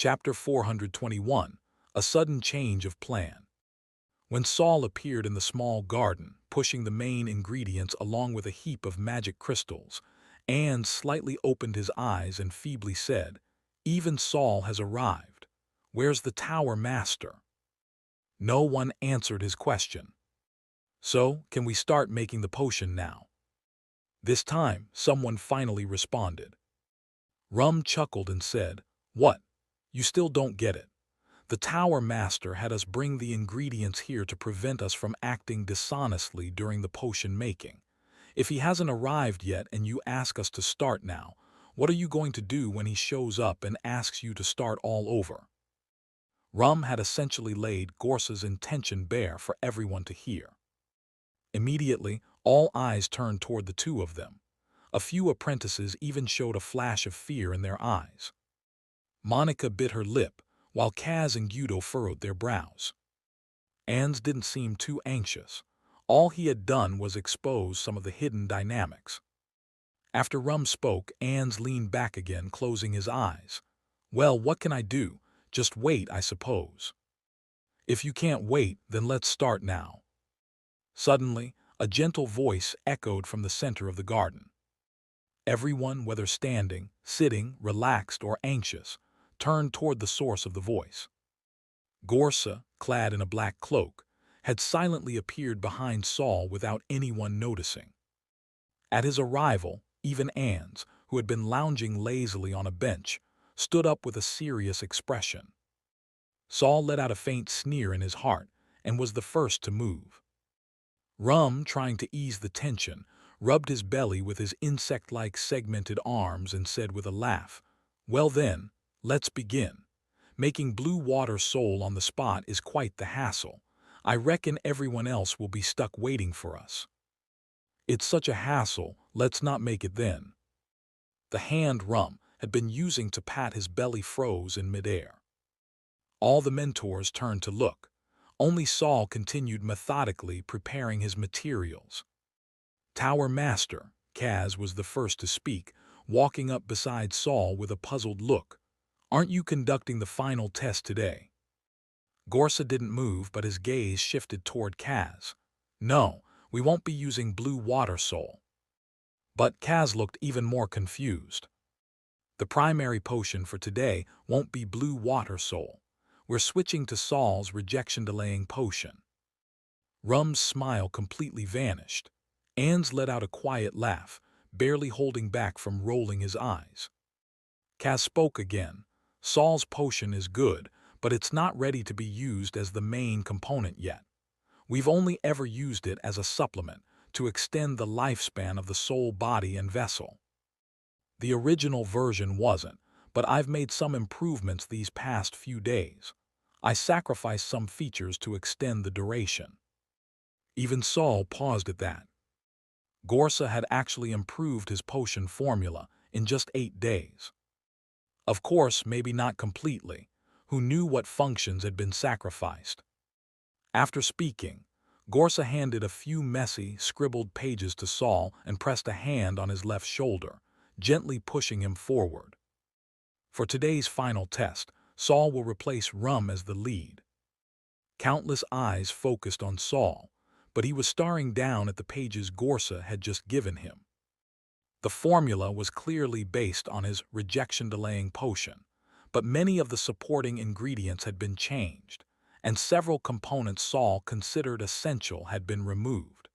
Chapter 421, A Sudden Change of Plan. When Saul appeared in the small garden, pushing the main ingredients along with a heap of magic crystals, Anne slightly opened his eyes and feebly said, "Even Saul has arrived. Where's the Tower Master?" No one answered his question. "So, can we start making the potion now?" This time, someone finally responded. Rum chuckled and said, "What? You still don't get it. The Tower Master had us bring the ingredients here to prevent us from acting dishonestly during the potion making. If he hasn't arrived yet and you ask us to start now, what are you going to do when he shows up and asks you to start all over?" Rum had essentially laid Gorsa's intention bare for everyone to hear. Immediately, all eyes turned toward the two of them. A few apprentices even showed a flash of fear in their eyes. Monica bit her lip, while Kaz and Guido furrowed their brows. Anne's didn't seem too anxious. All he had done was expose some of the hidden dynamics. After Rum spoke, Anne's leaned back again, closing his eyes. "Well, what can I do? Just wait, I suppose." "If you can't wait, then let's start now." Suddenly, a gentle voice echoed from the center of the garden. Everyone, whether standing, sitting, relaxed, or anxious, turned toward the source of the voice. Gorsa, clad in a black cloak, had silently appeared behind Saul without anyone noticing. At his arrival, even Anne's, who had been lounging lazily on a bench, stood up with a serious expression. Saul let out a faint sneer in his heart and was the first to move. Rum, trying to ease the tension, rubbed his belly with his insect-like segmented arms and said with a laugh, "Well then, let's begin. Making blue water soul on the spot is quite the hassle. I reckon everyone else will be stuck waiting for us." "It's such a hassle, let's not make it then." The hand Rum had been using to pat his belly froze in midair. All the mentors turned to look. Only Saul continued methodically preparing his materials. "Tower Master," Kaz was the first to speak, walking up beside Saul with a puzzled look. "Aren't you conducting the final test today?" Gorsa didn't move, but his gaze shifted toward Kaz. "No, we won't be using blue water soul." But Kaz looked even more confused. "The primary potion for today won't be blue water soul. We're switching to Saul's rejection-delaying potion." Rum's smile completely vanished. Anne's let out a quiet laugh, barely holding back from rolling his eyes. Kaz spoke again. "Saul's potion is good, but it's not ready to be used as the main component yet. We've only ever used it as a supplement to extend the lifespan of the soul body and vessel. The original version wasn't, but I've made some improvements these past few days. I sacrificed some features to extend the duration." Even Saul paused at that. Gorsa had actually improved his potion formula in just 8 days. Of course, maybe not completely. Who knew what functions had been sacrificed? After speaking, Gorsa handed a few messy, scribbled pages to Saul and pressed a hand on his left shoulder, gently pushing him forward. For today's final test, Saul will replace Rum as the lead. Countless eyes focused on Saul, but he was staring down at the pages Gorsa had just given him. The formula was clearly based on his rejection-delaying potion, but many of the supporting ingredients had been changed, and several components Saul considered essential had been removed.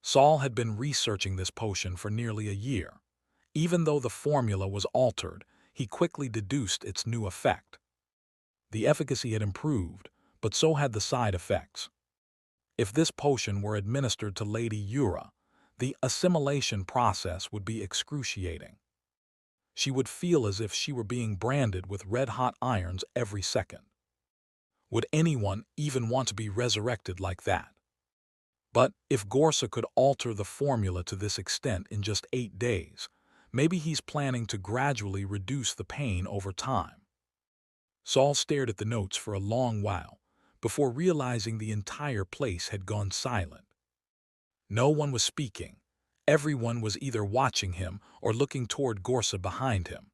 Saul had been researching this potion for nearly a year. Even though the formula was altered, he quickly deduced its new effect. The efficacy had improved, but so had the side effects. If this potion were administered to Lady Yura, the assimilation process would be excruciating. She would feel as if she were being branded with red-hot irons every second. Would anyone even want to be resurrected like that? But if Gorsa could alter the formula to this extent in just 8 days, maybe he's planning to gradually reduce the pain over time. Saul stared at the notes for a long while, before realizing the entire place had gone silent. No one was speaking. Everyone was either watching him or looking toward Gorsa behind him.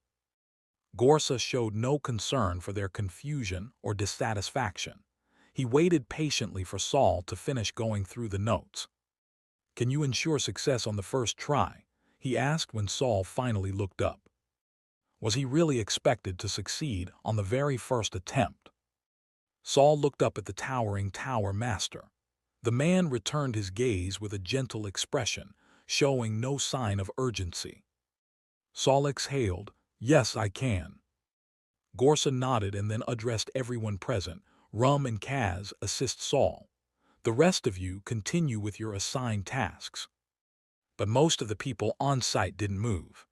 Gorsa showed no concern for their confusion or dissatisfaction. He waited patiently for Saul to finish going through the notes. "Can you ensure success on the first try?" he asked when Saul finally looked up. Was he really expected to succeed on the very first attempt? Saul looked up at the towering tower master. The man returned his gaze with a gentle expression, showing no sign of urgency. Saul exhaled, "Yes, I can." Gorsa nodded and then addressed everyone present. "Rum and Kaz assist Saul. The rest of you continue with your assigned tasks." But most of the people on site didn't move.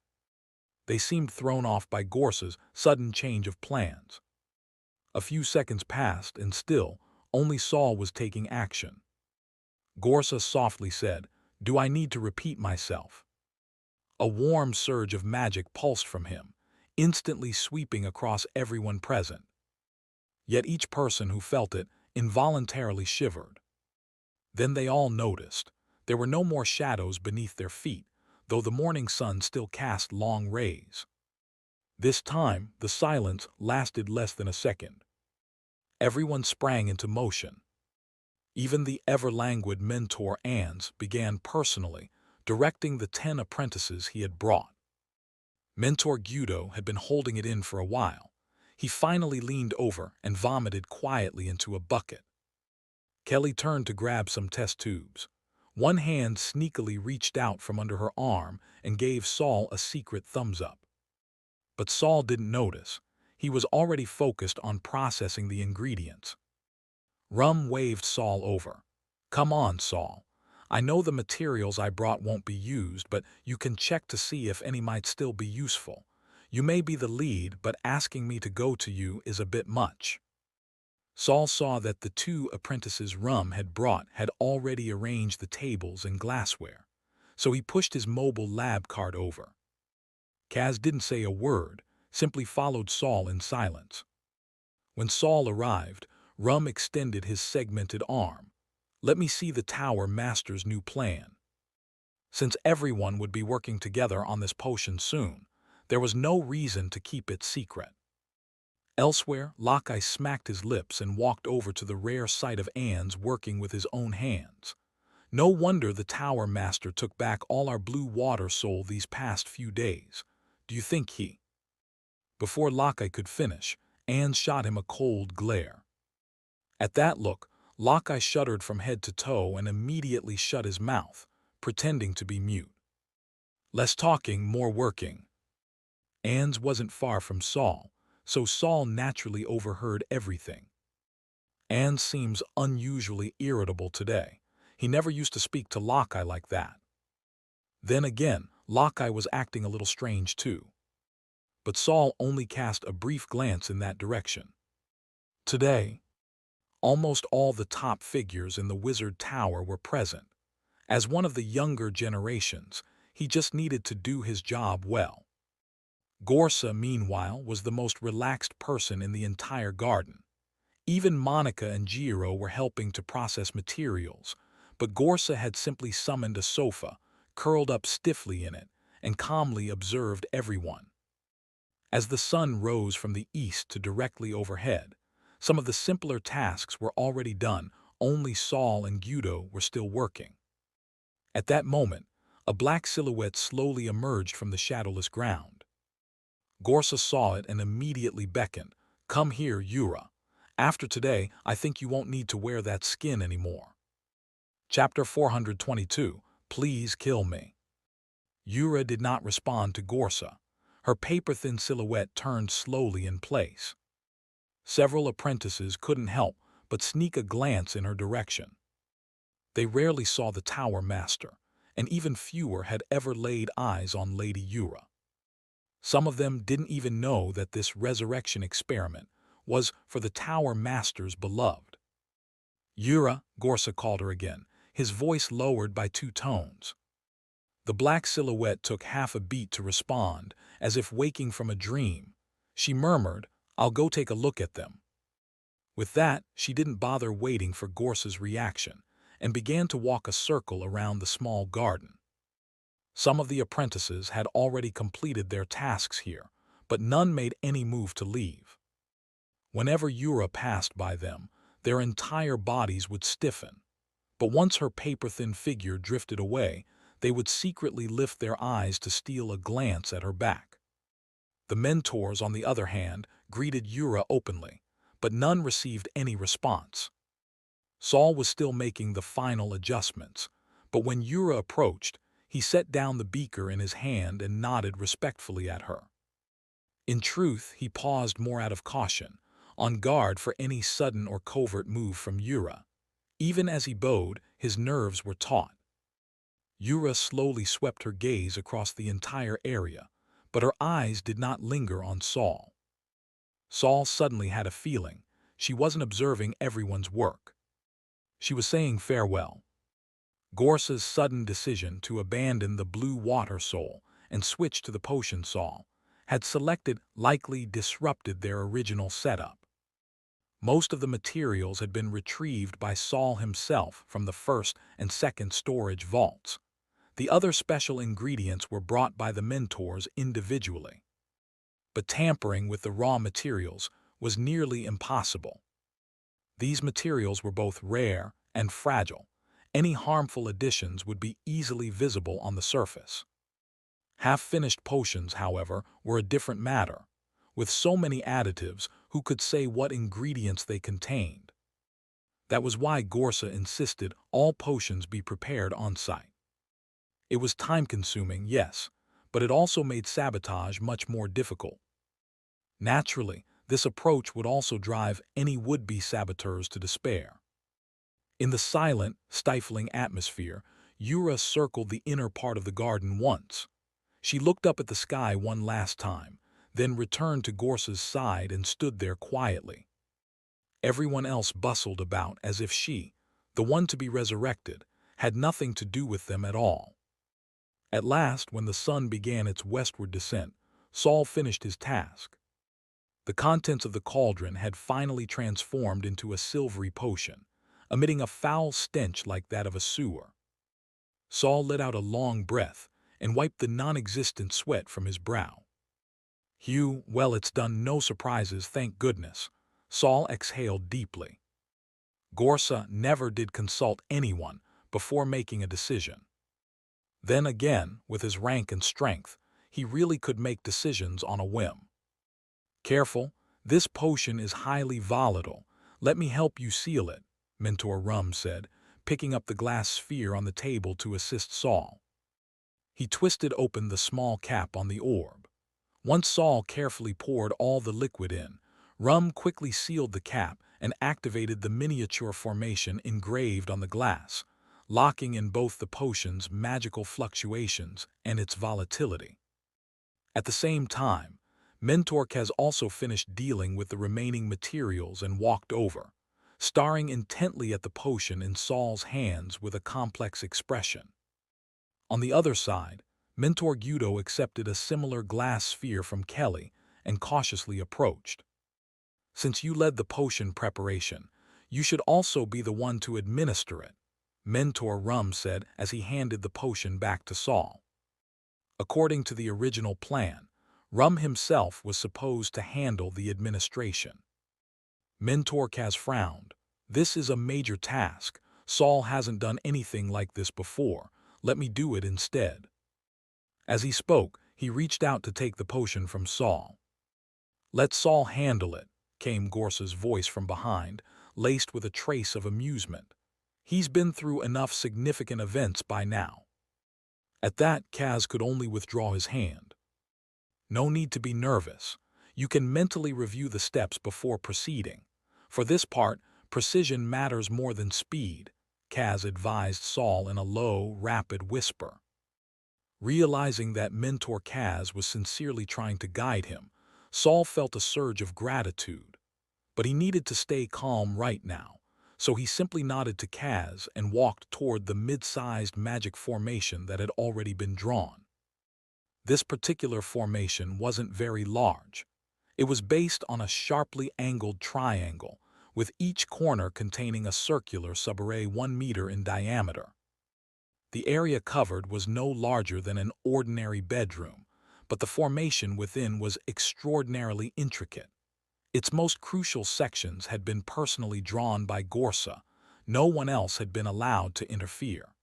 They seemed thrown off by Gorsa's sudden change of plans. A few seconds passed, and still, only Saul was taking action. Gorsa softly said, "Do I need to repeat myself?" A warm surge of magic pulsed from him, instantly sweeping across everyone present. Yet each person who felt it involuntarily shivered. Then they all noticed. There were no more shadows beneath their feet, though the morning sun still cast long rays. This time, the silence lasted less than a second. Everyone sprang into motion. Even the ever-languid mentor Ans began personally, directing the 10 apprentices he had brought. Mentor Guido had been holding it in for a while. He finally leaned over and vomited quietly into a bucket. Kelly turned to grab some test tubes. One hand sneakily reached out from under her arm and gave Saul a secret thumbs up. But Saul didn't notice. He was already focused on processing the ingredients. Rum waved Saul over. "Come on, Saul. I know the materials I brought won't be used, but you can check to see if any might still be useful. You may be the lead, but asking me to go to you is a bit much." Saul saw that the 2 apprentices Rum had brought had already arranged the tables and glassware, so he pushed his mobile lab cart over. Kaz didn't say a word, simply followed Saul in silence. When Saul arrived, Rum extended his segmented arm. "Let me see the Tower Master's new plan." Since everyone would be working together on this potion soon, there was no reason to keep it secret. Elsewhere, Lockeye smacked his lips and walked over to the rare sight of Ans working with his own hands. "No wonder the Tower Master took back all our blue water soul these past few days. Do you think he—" Before Lockeye could finish, Ans shot him a cold glare. At that look, Lockeye shuddered from head to toe and immediately shut his mouth, pretending to be mute. Less talking, more working. Ans wasn't far from Saul, so Saul naturally overheard everything. Ans seems unusually irritable today. He never used to speak to Lockeye like that. Then again, Lockeye was acting a little strange too. But Saul only cast a brief glance in that direction. Today, almost all the top figures in the Wizard Tower were present. As one of the younger generations, he just needed to do his job well. Gorsa, meanwhile, was the most relaxed person in the entire garden. Even Monica and Jiro were helping to process materials, but Gorsa had simply summoned a sofa, curled up stiffly in it, and calmly observed everyone. As the sun rose from the east to directly overhead, some of the simpler tasks were already done, only Saul and Guido were still working. At that moment, a black silhouette slowly emerged from the shadowless ground. Gorsa saw it and immediately beckoned. "Come here, Yura. After today, I think you won't need to wear that skin anymore." Chapter 422, Please Kill Me. Yura did not respond to Gorsa. Her paper-thin silhouette turned slowly in place. Several apprentices couldn't help but sneak a glance in her direction. They rarely saw the Tower Master, and even fewer had ever laid eyes on Lady Yura. Some of them didn't even know that this resurrection experiment was for the Tower Master's beloved. "Yura," Gorsa called her again, his voice lowered by 2 tones. The black silhouette took half a beat to respond, as if waking from a dream. She murmured, "I'll go take a look at them." With that, she didn't bother waiting for Gorsa's reaction, and began to walk a circle around the small garden. Some of the apprentices had already completed their tasks here, but none made any move to leave. Whenever Yura passed by them, their entire bodies would stiffen, but once her paper-thin figure drifted away, they would secretly lift their eyes to steal a glance at her back. The mentors, on the other hand, greeted Yura openly, but none received any response. Saul was still making the final adjustments, but when Yura approached, he set down the beaker in his hand and nodded respectfully at her. In truth, he paused more out of caution, on guard for any sudden or covert move from Yura. Even as he bowed, his nerves were taut. Yura slowly swept her gaze across the entire area, but her eyes did not linger on Saul. Saul suddenly had a feeling she wasn't observing everyone's work. She was saying farewell. Gorsa's sudden decision to abandon the blue water soul and switch to the potion Saul had selected likely disrupted their original setup. Most of the materials had been retrieved by Saul himself from the first and second storage vaults. The other special ingredients were brought by the mentors individually. But tampering with the raw materials was nearly impossible. These materials were both rare and fragile. Any harmful additions would be easily visible on the surface. Half-finished potions, however, were a different matter. With so many additives, who could say what ingredients they contained? That was why Gorsa insisted all potions be prepared on-site. It was time-consuming, yes, but it also made sabotage much more difficult. Naturally, this approach would also drive any would-be saboteurs to despair. In the silent, stifling atmosphere, Yura circled the inner part of the garden once. She looked up at the sky one last time, then returned to Gorsa's side and stood there quietly. Everyone else bustled about as if she, the one to be resurrected, had nothing to do with them at all. At last, when the sun began its westward descent, Saul finished his task. The contents of the cauldron had finally transformed into a silvery potion, emitting a foul stench like that of a sewer. Saul let out a long breath and wiped the non-existent sweat from his brow. Well, it's done, no surprises, thank goodness. Saul exhaled deeply. Gorsa never did consult anyone before making a decision. Then again, with his rank and strength, he really could make decisions on a whim. Careful, this potion is highly volatile. Let me help you seal it, Mentor Rum said, picking up the glass sphere on the table to assist Saul. He twisted open the small cap on the orb. Once Saul carefully poured all the liquid in, Rum quickly sealed the cap and activated the miniature formation engraved on the glass, locking in both the potion's magical fluctuations and its volatility. At the same time, Mentor Kaz also finished dealing with the remaining materials and walked over, staring intently at the potion in Saul's hands with a complex expression. On the other side, Mentor Guido accepted a similar glass sphere from Kelly and cautiously approached. Since you led the potion preparation, you should also be the one to administer it, Mentor Rum said as he handed the potion back to Saul. According to the original plan, Rum himself was supposed to handle the administration. Mentor Kaz frowned. This is a major task. Saul hasn't done anything like this before. Let me do it instead. As he spoke, he reached out to take the potion from Saul. Let Saul handle it, came Gorsa's voice from behind, laced with a trace of amusement. He's been through enough significant events by now. At that, Kaz could only withdraw his hand. No need to be nervous. You can mentally review the steps before proceeding. For this part, precision matters more than speed, Kaz advised Saul in a low, rapid whisper. Realizing that Mentor Kaz was sincerely trying to guide him, Saul felt a surge of gratitude. But he needed to stay calm right now, so he simply nodded to Kaz and walked toward the mid-sized magic formation that had already been drawn. This particular formation wasn't very large. It was based on a sharply angled triangle, with each corner containing a circular subarray 1 meter in diameter. The area covered was no larger than an ordinary bedroom, but the formation within was extraordinarily intricate. Its most crucial sections had been personally drawn by Gorsa. No one else had been allowed to interfere.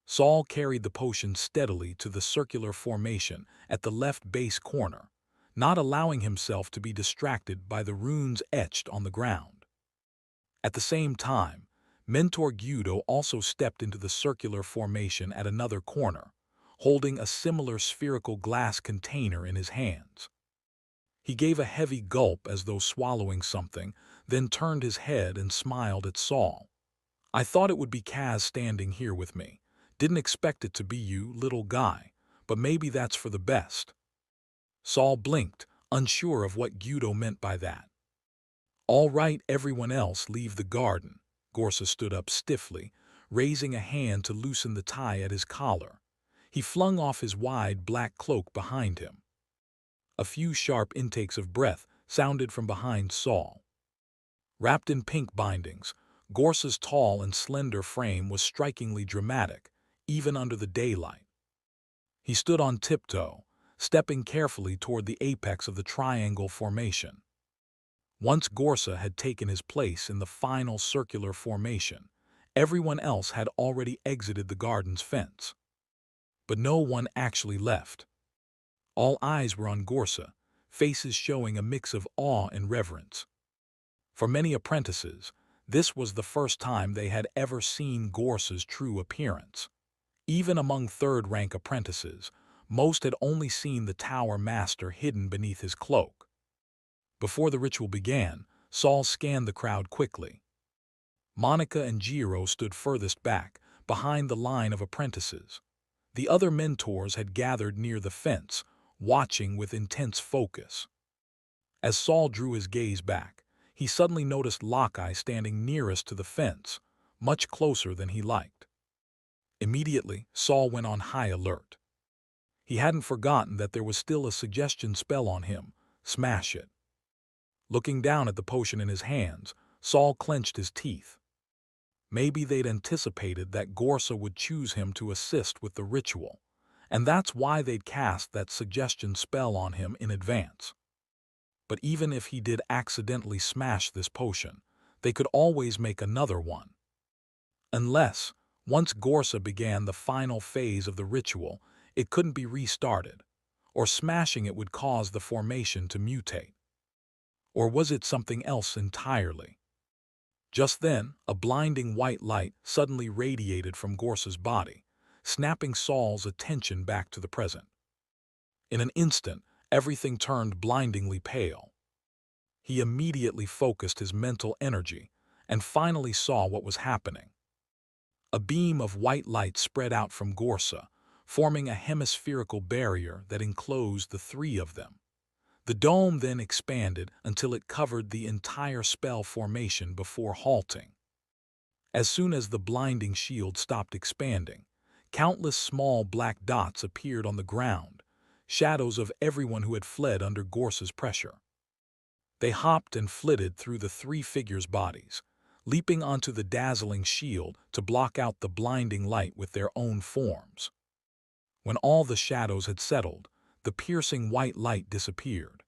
Saul carried the potion steadily to the circular formation at the left base corner, not allowing himself to be distracted by the runes etched on the ground. At the same time, Mentor Guido also stepped into the circular formation at another corner, holding a similar spherical glass container in his hands. He gave a heavy gulp as though swallowing something, then turned his head and smiled at Saul. "I thought it would be Kaz standing here with me. Didn't expect it to be you, little guy, but maybe that's for the best." Saul blinked, unsure of what Guido meant by that. "All right, everyone else, leave the garden." Gorsa stood up stiffly, raising a hand to loosen the tie at his collar. He flung off his wide black cloak behind him. A few sharp intakes of breath sounded from behind Saul. Wrapped in pink bindings, Gorsa's tall and slender frame was strikingly dramatic, even under the daylight. He stood on tiptoe, stepping carefully toward the apex of the triangle formation. Once Gorsa had taken his place in the final circular formation, everyone else had already exited the garden's fence. But no one actually left. All eyes were on Gorsa, faces showing a mix of awe and reverence. For many apprentices, this was the first time they had ever seen Gorsa's true appearance. Even among third-rank apprentices, most had only seen the tower master hidden beneath his cloak. Before the ritual began, Saul scanned the crowd quickly. Monica and Jiro stood furthest back, behind the line of apprentices. The other mentors had gathered near the fence, watching with intense focus. As Saul drew his gaze back, he suddenly noticed Lockeye standing nearest to the fence, much closer than he liked. Immediately, Saul went on high alert. He hadn't forgotten that there was still a suggestion spell on him. Smash it. Looking down at the potion in his hands, Saul clenched his teeth. Maybe they'd anticipated that Gorsa would choose him to assist with the ritual, and that's why they'd cast that suggestion spell on him in advance. But even if he did accidentally smash this potion, they could always make another one. Unless, once Gorsa began the final phase of the ritual, it couldn't be restarted, or smashing it would cause the formation to mutate. Or was it something else entirely? Just then, a blinding white light suddenly radiated from Gorsa's body, snapping Saul's attention back to the present. In an instant, everything turned blindingly pale. He immediately focused his mental energy and finally saw what was happening. A beam of white light spread out from Gorsa, forming a hemispherical barrier that enclosed the three of them. The dome then expanded until it covered the entire spell formation before halting. As soon as the blinding shield stopped expanding, countless small black dots appeared on the ground, shadows of everyone who had fled under Gorsa's pressure. They hopped and flitted through the three figures' bodies, leaping onto the dazzling shield to block out the blinding light with their own forms. When all the shadows had settled, the piercing white light disappeared.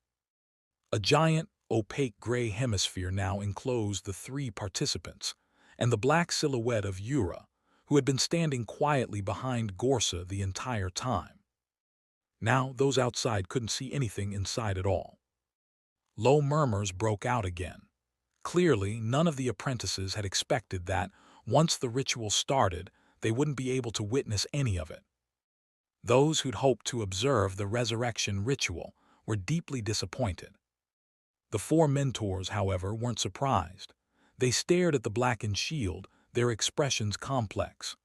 A giant, opaque gray hemisphere now enclosed the three participants, and the black silhouette of Yura, who had been standing quietly behind Gorsa the entire time. Now those outside couldn't see anything inside at all. Low murmurs broke out again. Clearly, none of the apprentices had expected that, once the ritual started, they wouldn't be able to witness any of it. Those who'd hoped to observe the resurrection ritual were deeply disappointed. The four mentors, however, weren't surprised. They stared at the blackened shield, their expressions complex.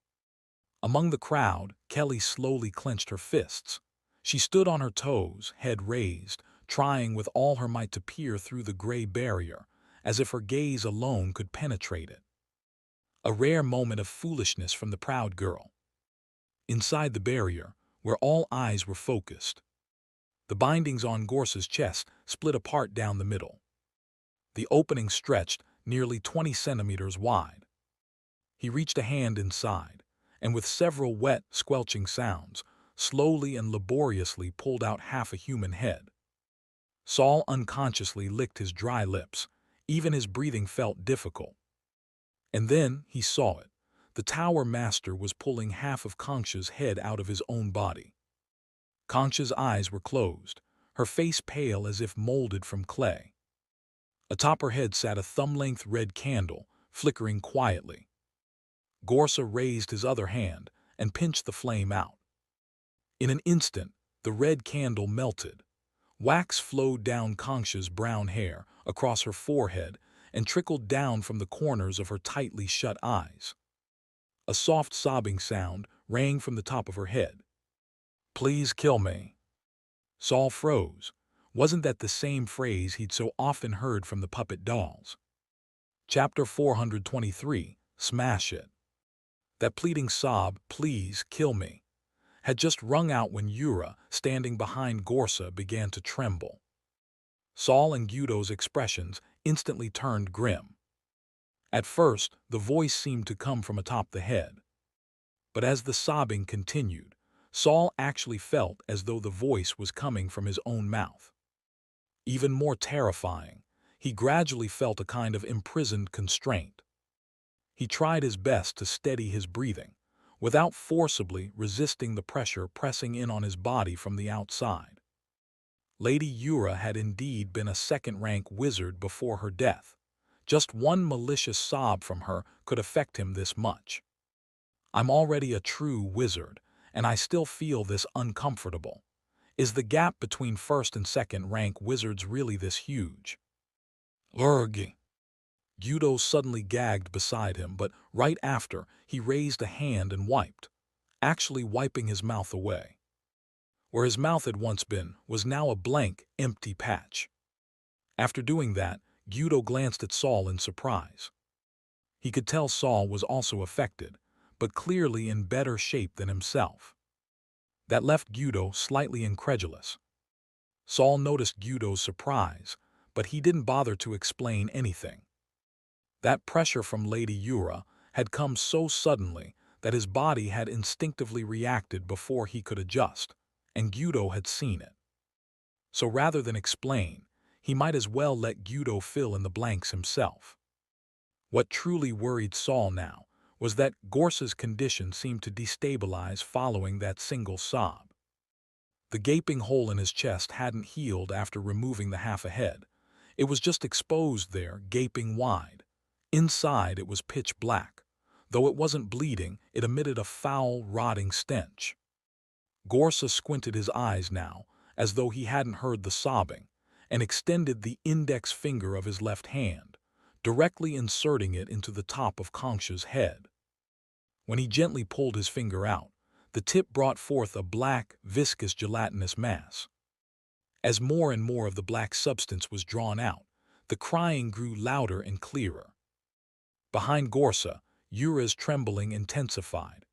Among the crowd, Kelly slowly clenched her fists. She stood on her toes, head raised, trying with all her might to peer through the gray barrier, as if her gaze alone could penetrate it. A rare moment of foolishness from the proud girl. Inside the barrier, where all eyes were focused, the bindings on Gorsa's chest split apart down the middle. The opening stretched nearly 20 centimeters wide. He reached a hand inside, and with several wet, squelching sounds, slowly and laboriously pulled out half a human head. Saul unconsciously licked his dry lips. Even his breathing felt difficult. And then he saw it. The Tower Master was pulling half of Concha's head out of his own body. Concha's eyes were closed, her face pale as if molded from clay. Atop her head sat a thumb-length red candle, flickering quietly. Gorsa raised his other hand and pinched the flame out. In an instant, the red candle melted. Wax flowed down Concha's brown hair, across her forehead, and trickled down from the corners of her tightly shut eyes. A soft sobbing sound rang from the top of her head. "Please kill me." Saul froze. Wasn't that the same phrase he'd so often heard from the puppet dolls? Chapter 423, Smash It. That pleading sob, "Please kill me," had just rung out when Yura, standing behind Gorsa, began to tremble. Saul and Guido's expressions instantly turned grim. At first, the voice seemed to come from atop the head. But as the sobbing continued, Saul actually felt as though the voice was coming from his own mouth. Even more terrifying, he gradually felt a kind of imprisoned constraint. He tried his best to steady his breathing, without forcibly resisting the pressure pressing in on his body from the outside. Lady Yura had indeed been a second-rank wizard before her death. Just one malicious sob from her could affect him this much. "I'm already a true wizard, and I still feel this uncomfortable. Is the gap between first and second-rank wizards really this huge?" "Urgh." Guido suddenly gagged beside him, but right after, he raised a hand and wiped, actually wiping his mouth away. Where his mouth had once been was now a blank, empty patch. After doing that, Guido glanced at Saul in surprise. He could tell Saul was also affected, but clearly in better shape than himself. That left Guido slightly incredulous. Saul noticed Guido's surprise, but he didn't bother to explain anything. That pressure from Lady Yura had come so suddenly that his body had instinctively reacted before he could adjust, and Guido had seen it. So rather than explain, he might as well let Guido fill in the blanks himself. What truly worried Saul now was that Gorsa's condition seemed to destabilize following that single sob. The gaping hole in his chest hadn't healed after removing the half a head. It was just exposed there, gaping wide. Inside it was pitch black. Though it wasn't bleeding, it emitted a foul, rotting stench. Gorsa squinted his eyes now, as though he hadn't heard the sobbing, and extended the index finger of his left hand, directly inserting it into the top of Concha's head. When he gently pulled his finger out, the tip brought forth a black, viscous gelatinous mass. As more and more of the black substance was drawn out, the crying grew louder and clearer. Behind Gorsa, Yura's trembling intensified.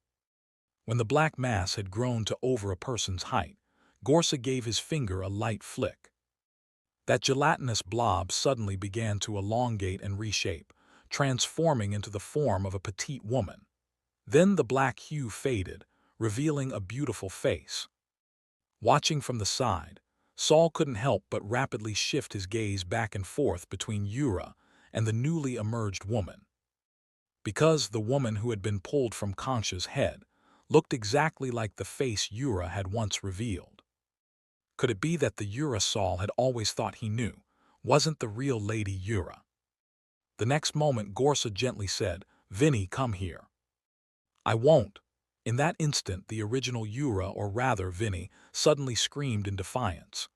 When the black mass had grown to over a person's height, Gorsa gave his finger a light flick. That gelatinous blob suddenly began to elongate and reshape, transforming into the form of a petite woman. Then the black hue faded, revealing a beautiful face. Watching from the side, Saul couldn't help but rapidly shift his gaze back and forth between Yura and the newly emerged woman. Because the woman who had been pulled from Concha's head looked exactly like the face Yura had once revealed. Could it be that the Yura Saul had always thought he knew wasn't the real Lady Yura? The next moment Gorsa gently said, "Vinny, come here." "I won't." In that instant, the original Yura, or rather Vinny, suddenly screamed in defiance.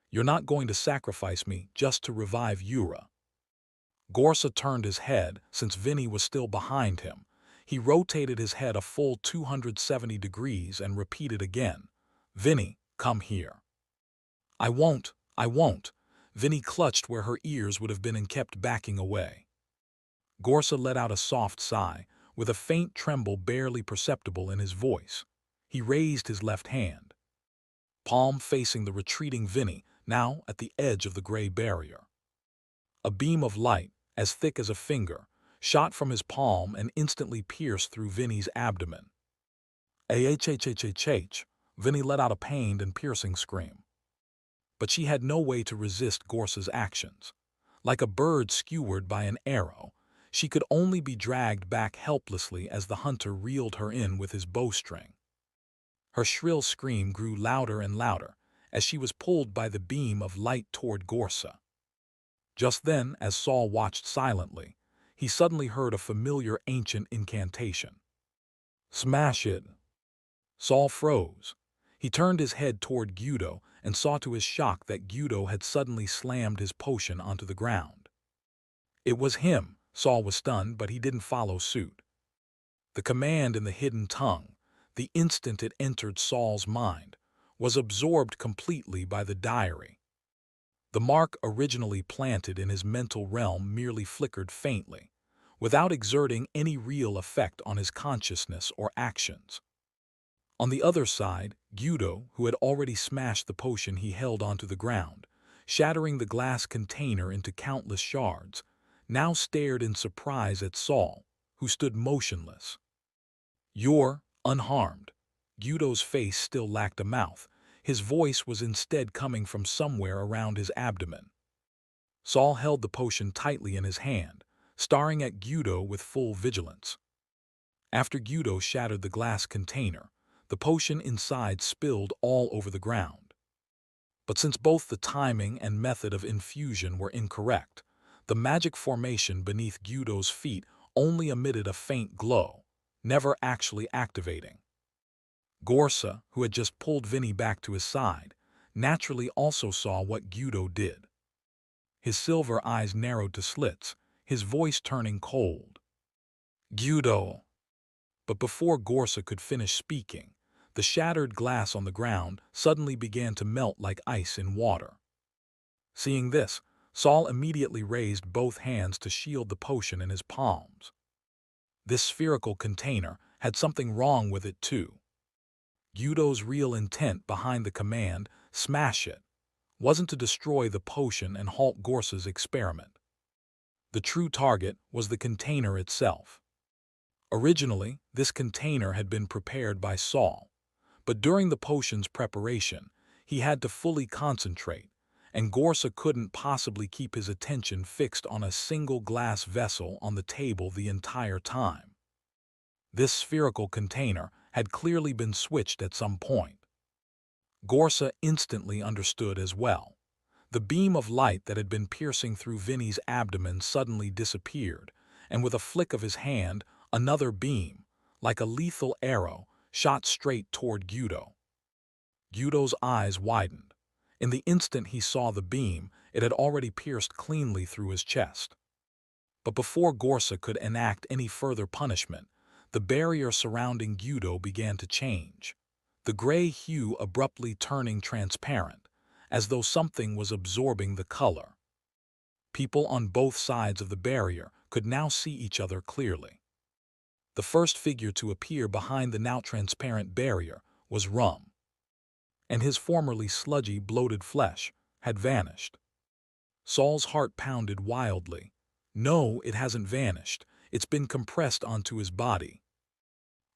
"You're not going to sacrifice me just to revive Yura." Gorsa turned his head, since Vinny was still behind him. He rotated his head a full 270 degrees and repeated again, "Vinny, come here." "I won't, I won't." Vinny clutched where her ears would have been and kept backing away. Gorsa let out a soft sigh, with a faint tremble barely perceptible in his voice. He raised his left hand, palm facing the retreating Vinny, now at the edge of the gray barrier. A beam of light, as thick as a finger, shot from his palm and instantly pierced through Vinny's abdomen. "Ahhhhhhh," Vinny let out a pained and piercing scream. But she had no way to resist Gorsa's actions. Like a bird skewered by an arrow, she could only be dragged back helplessly as the hunter reeled her in with his bowstring. Her shrill scream grew louder and louder as she was pulled by the beam of light toward Gorsa. Just then, as Saul watched silently, he suddenly heard a familiar ancient incantation. "Smash it!" Saul froze. He turned his head toward Guido and saw to his shock that Guido had suddenly slammed his potion onto the ground. It was him. Saul was stunned, but he didn't follow suit. The command in the hidden tongue, the instant it entered Saul's mind, was absorbed completely by the diary. The mark originally planted in his mental realm merely flickered faintly, without exerting any real effect on his consciousness or actions. On the other side, Guido, who had already smashed the potion he held onto the ground, shattering the glass container into countless shards, now stared in surprise at Saul, who stood motionless. "You're unharmed." Guido's face still lacked a mouth. His voice was instead coming from somewhere around his abdomen. Saul held the potion tightly in his hand, staring at Guido with full vigilance. After Guido shattered the glass container, the potion inside spilled all over the ground. But since both the timing and method of infusion were incorrect, the magic formation beneath Guido's feet only emitted a faint glow, never actually activating. Gorsa, who had just pulled Vinny back to his side, naturally also saw what Guido did. His silver eyes narrowed to slits, his voice turning cold. "Guido!" But before Gorsa could finish speaking, the shattered glass on the ground suddenly began to melt like ice in water. Seeing this, Saul immediately raised both hands to shield the potion in his palms. This spherical container had something wrong with it too. Guido's real intent behind the command, "Smash it," wasn't to destroy the potion and halt Gorsa's experiment. The true target was the container itself. Originally, this container had been prepared by Saul, but during the potion's preparation, he had to fully concentrate, and Gorsa couldn't possibly keep his attention fixed on a single glass vessel on the table the entire time. This spherical container had clearly been switched at some point. Gorsa instantly understood as well. The beam of light that had been piercing through Vinny's abdomen suddenly disappeared, and with a flick of his hand, another beam, like a lethal arrow, shot straight toward Guido. Guido's eyes widened. In the instant he saw the beam, it had already pierced cleanly through his chest. But before Gorsa could enact any further punishment, the barrier surrounding Guido began to change, the gray hue abruptly turning transparent, as though something was absorbing the color. People on both sides of the barrier could now see each other clearly. The first figure to appear behind the now transparent barrier was Rum, and his formerly sludgy, bloated flesh had vanished. Saul's heart pounded wildly. No, it hasn't vanished. It's been compressed onto his body.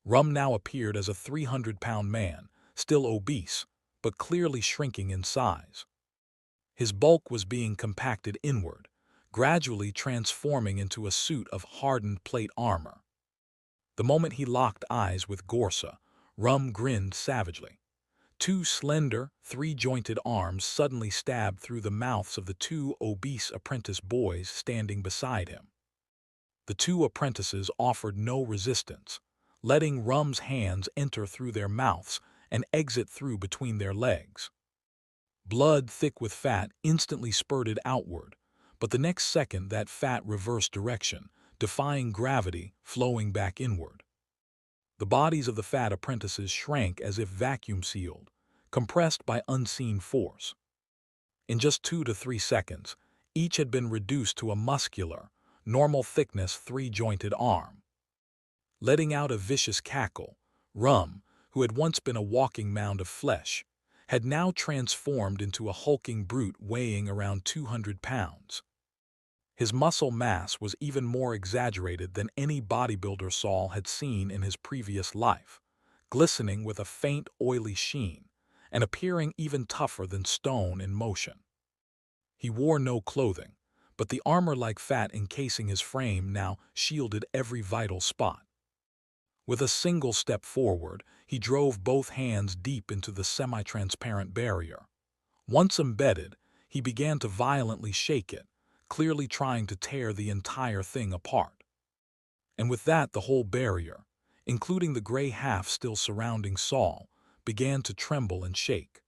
Rum now appeared as a 300-pound man, still obese, but clearly shrinking in size. His bulk was being compacted inward, gradually transforming into a suit of hardened plate armor. The moment he locked eyes with Gorsa, Rum grinned savagely. Two slender, three-jointed arms suddenly stabbed through the mouths of the two obese apprentice boys standing beside him. The two apprentices offered no resistance, letting Rum's hands enter through their mouths and exit through between their legs. Blood thick with fat instantly spurted outward, but the next second that fat reversed direction, defying gravity, flowing back inward. The bodies of the fat apprentices shrank as if vacuum-sealed, compressed by unseen force. In just 2 to 3 seconds, each had been reduced to a muscular, normal-thickness three-jointed arm. Letting out a vicious cackle, Rum, who had once been a walking mound of flesh, had now transformed into a hulking brute weighing around 200 pounds. His muscle mass was even more exaggerated than any bodybuilder Saul had seen in his previous life, glistening with a faint, oily sheen, and appearing even tougher than stone in motion. He wore no clothing, but the armor-like fat encasing his frame now shielded every vital spot. With a single step forward, he drove both hands deep into the semi-transparent barrier. Once embedded, he began to violently shake it, clearly trying to tear the entire thing apart. And with that, the whole barrier, including the gray half still surrounding Saul, began to tremble and shake.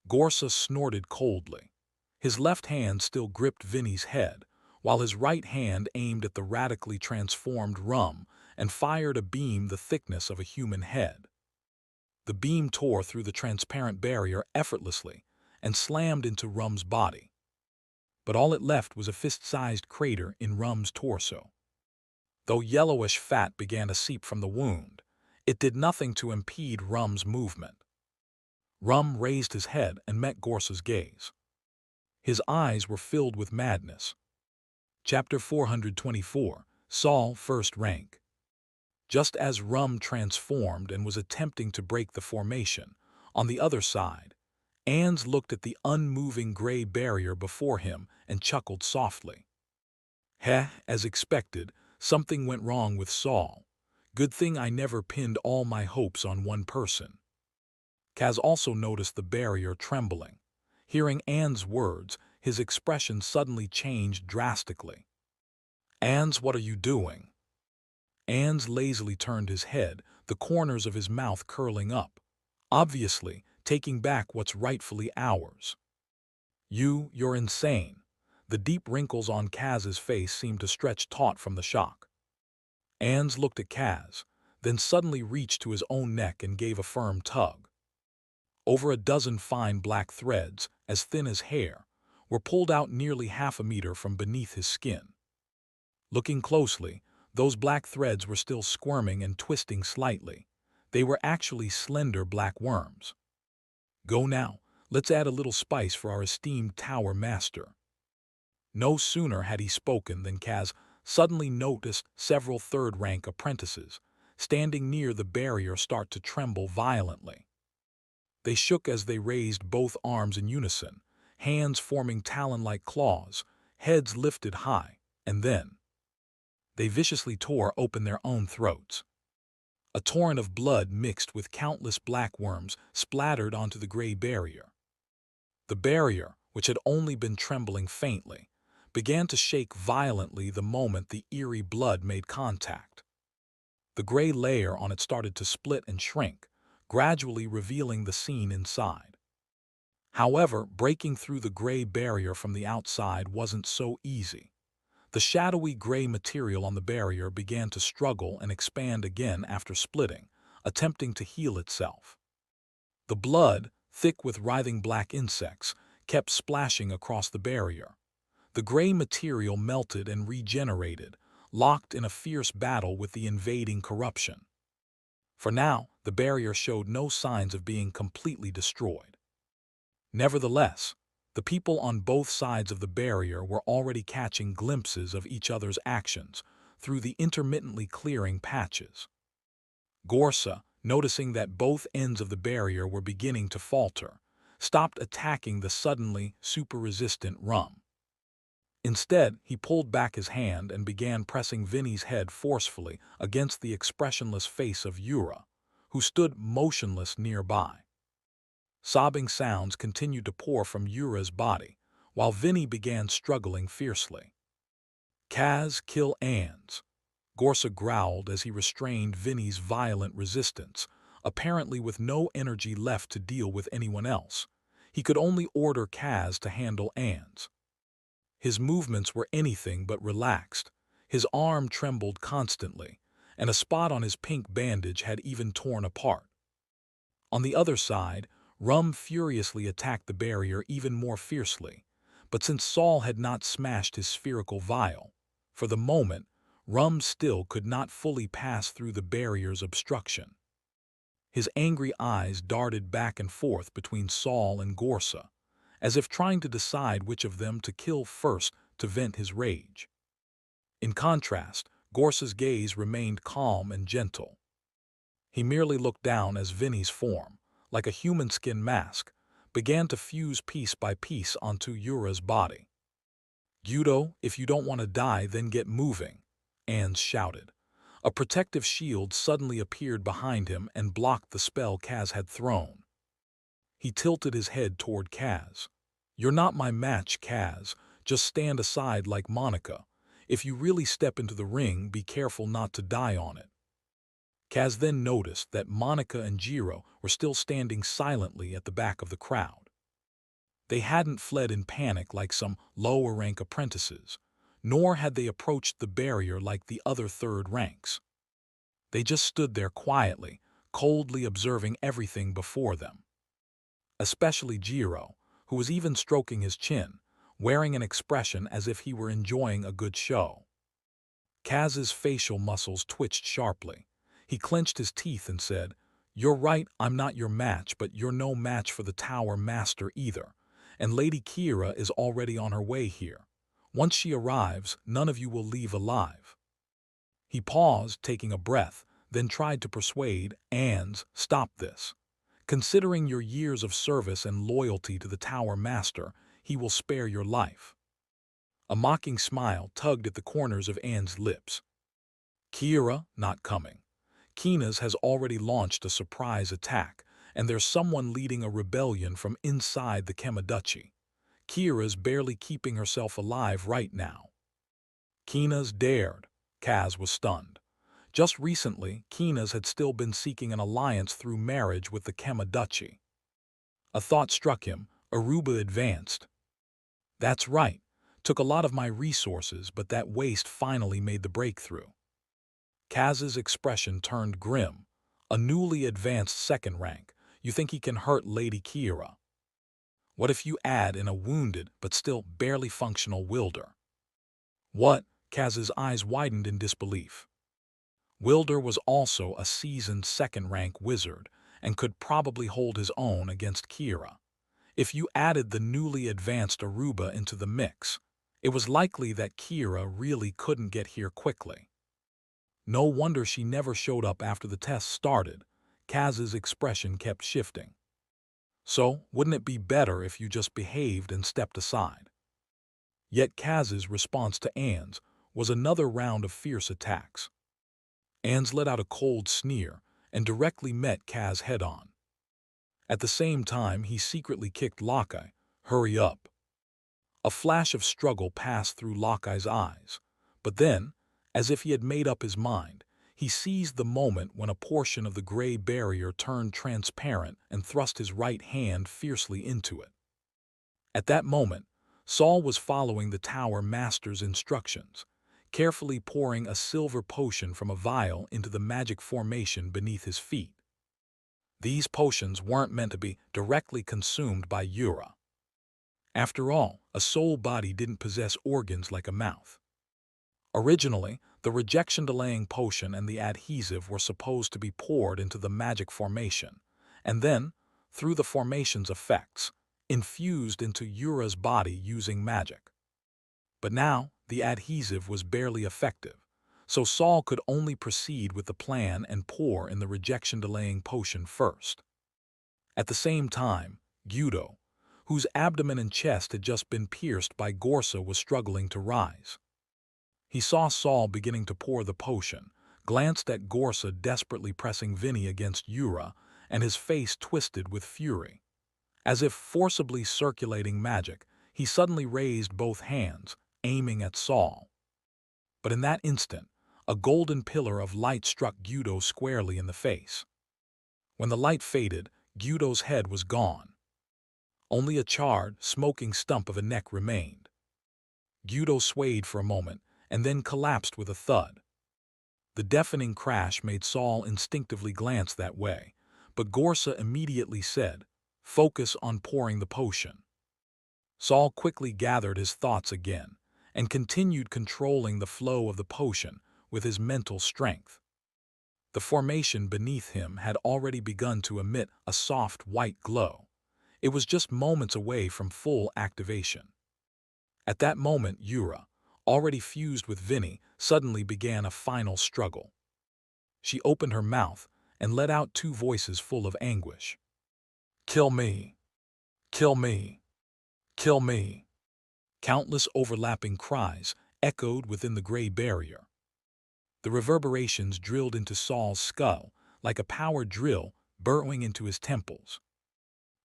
Gorsa snorted coldly. His left hand still gripped Vinny's head, while his right hand aimed at the radically transformed Rum and fired a beam the thickness of a human head. The beam tore through the transparent barrier effortlessly and slammed into Rum's body. But all it left was a fist-sized crater in Rum's torso. Though yellowish fat began to seep from the wound, it did nothing to impede Rum's movement. Rum raised his head and met Gorsa's gaze. His eyes were filled with madness. Chapter 424, Saul First Rank. Just as Rum transformed and was attempting to break the formation, on the other side, Ans looked at the unmoving gray barrier before him and chuckled softly. Heh, as expected, something went wrong with Saul. Good thing I never pinned all my hopes on one person. Kaz also noticed the barrier trembling. Hearing Ans' words, his expression suddenly changed drastically. Ans, what are you doing? Ans lazily turned his head, the corners of his mouth curling up, obviously taking back what's rightfully ours. You're insane. The deep wrinkles on Kaz's face seemed to stretch taut from the shock. Ans looked at Kaz, then suddenly reached to his own neck and gave a firm tug. Over a dozen fine black threads, as thin as hair, were pulled out nearly half a meter from beneath his skin. Looking closely, those black threads were still squirming and twisting slightly. They were actually slender black worms. Go now, let's add a little spice for our esteemed tower master. No sooner had he spoken than Kaz suddenly noticed several third-rank apprentices, standing near the barrier, start to tremble violently. They shook as they raised both arms in unison, hands forming talon-like claws, heads lifted high, and then they viciously tore open their own throats. A torrent of blood mixed with countless black worms splattered onto the gray barrier. The barrier, which had only been trembling faintly, began to shake violently the moment the eerie blood made contact. The gray layer on it started to split and shrink, gradually revealing the scene inside. However, breaking through the gray barrier from the outside wasn't so easy. The shadowy gray material on the barrier began to struggle and expand again after splitting, attempting to heal itself. The blood, thick with writhing black insects, kept splashing across the barrier. The gray material melted and regenerated, locked in a fierce battle with the invading corruption. For now, the barrier showed no signs of being completely destroyed. Nevertheless, the people on both sides of the barrier were already catching glimpses of each other's actions through the intermittently clearing patches. Gorsa, noticing that both ends of the barrier were beginning to falter, stopped attacking the suddenly super-resistant Rum. Instead, he pulled back his hand and began pressing Vinny's head forcefully against the expressionless face of Yura, who stood motionless nearby. Sobbing sounds continued to pour from Yura's body, while Vinny began struggling fiercely. Kaz, kill Ans. Gorsa growled as he restrained Vinny's violent resistance, apparently with no energy left to deal with anyone else. He could only order Kaz to handle Ans. His movements were anything but relaxed. His arm trembled constantly, and a spot on his pink bandage had even torn apart. On the other side, Rum furiously attacked the barrier even more fiercely, but since Saul had not smashed his spherical vial, for the moment, Rum still could not fully pass through the barrier's obstruction. His angry eyes darted back and forth between Saul and Gorsa, as if trying to decide which of them to kill first to vent his rage. In contrast, Gorsa's gaze remained calm and gentle. He merely looked down as Vinny's form, like a human skin mask, began to fuse piece by piece onto Yura's body. "Gyudo, if you don't want to die, then get moving," Ans shouted. A protective shield suddenly appeared behind him and blocked the spell Kaz had thrown. He tilted his head toward Kaz. "You're not my match, Kaz. Just stand aside like Monica. If you really step into the ring, be careful not to die on it." Kaz then noticed that Monica and Jiro were still standing silently at the back of the crowd. They hadn't fled in panic like some lower-rank apprentices, nor had they approached the barrier like the other third ranks. They just stood there quietly, coldly observing everything before them. Especially Jiro, who was even stroking his chin, wearing an expression as if he were enjoying a good show. Kaz's facial muscles twitched sharply. He clenched his teeth and said, "You're right, I'm not your match, but you're no match for the Tower Master either. And Lady Kira is already on her way here. Once she arrives, none of you will leave alive." He paused, taking a breath, then tried to persuade Ans, "Stop this. Considering your years of service and loyalty to the Tower Master, he will spare your life." A mocking smile tugged at the corners of Ans' lips. "Kira, not coming. Kina's has already launched a surprise attack, and there's someone leading a rebellion from inside the Kemaduchi. Kira's barely keeping herself alive right now." Kina's dared. Kaz was stunned. Just recently, Kina's had still been seeking an alliance through marriage with the Kemaduchi. A thought struck him. Aruba advanced. "That's right. Took a lot of my resources, but that waste finally made the breakthrough." Kaz's expression turned grim. "A newly advanced second rank. You think he can hurt Lady Kira? What if you add in a wounded but still barely functional Wilder?" "What?" Kaz's eyes widened in disbelief. Wilder was also a seasoned second-rank wizard and could probably hold his own against Kira. If you added the newly advanced Aruba into the mix, it was likely that Kira really couldn't get here quickly. No wonder she never showed up after the test started. Kaz's expression kept shifting. "So, wouldn't it be better if you just behaved and stepped aside?" Yet Kaz's response to Ans was another round of fierce attacks. Ans let out a cold sneer and directly met Kaz head-on. At the same time, he secretly kicked Lockeye. "Hurry up." A flash of struggle passed through Lockeye's eyes, but then, as if he had made up his mind, he seized the moment when a portion of the gray barrier turned transparent and thrust his right hand fiercely into it. At that moment, Saul was following the Tower Master's instructions, carefully pouring a silver potion from a vial into the magic formation beneath his feet. These potions weren't meant to be directly consumed by Yura. After all, a soul body didn't possess organs like a mouth. Originally, the rejection-delaying potion and the adhesive were supposed to be poured into the magic formation, and then, through the formation's effects, infused into Yura's body using magic. But now, the adhesive was barely effective, so Saul could only proceed with the plan and pour in the rejection-delaying potion first. At the same time, Gyudo, whose abdomen and chest had just been pierced by Gorsa, was struggling to rise. He saw Saul beginning to pour the potion, glanced at Gorsa desperately pressing Vinny against Yura, and his face twisted with fury. As if forcibly circulating magic, he suddenly raised both hands, aiming at Saul. But in that instant, a golden pillar of light struck Gyudo squarely in the face. When the light faded, Gyudo's head was gone. Only a charred, smoking stump of a neck remained. Gyudo swayed for a moment, and then collapsed with a thud. The deafening crash made Saul instinctively glance that way, but Gorsa immediately said, "Focus on pouring the potion." Saul quickly gathered his thoughts again, and continued controlling the flow of the potion with his mental strength. The formation beneath him had already begun to emit a soft white glow. It was just moments away from full activation. At that moment, Yura, already fused with Vinny, suddenly began a final struggle. She opened her mouth, and let out two voices full of anguish. "Kill me! Kill me! Kill me!" Countless overlapping cries echoed within the gray barrier. The reverberations drilled into Saul's skull like a power drill burrowing into his temples.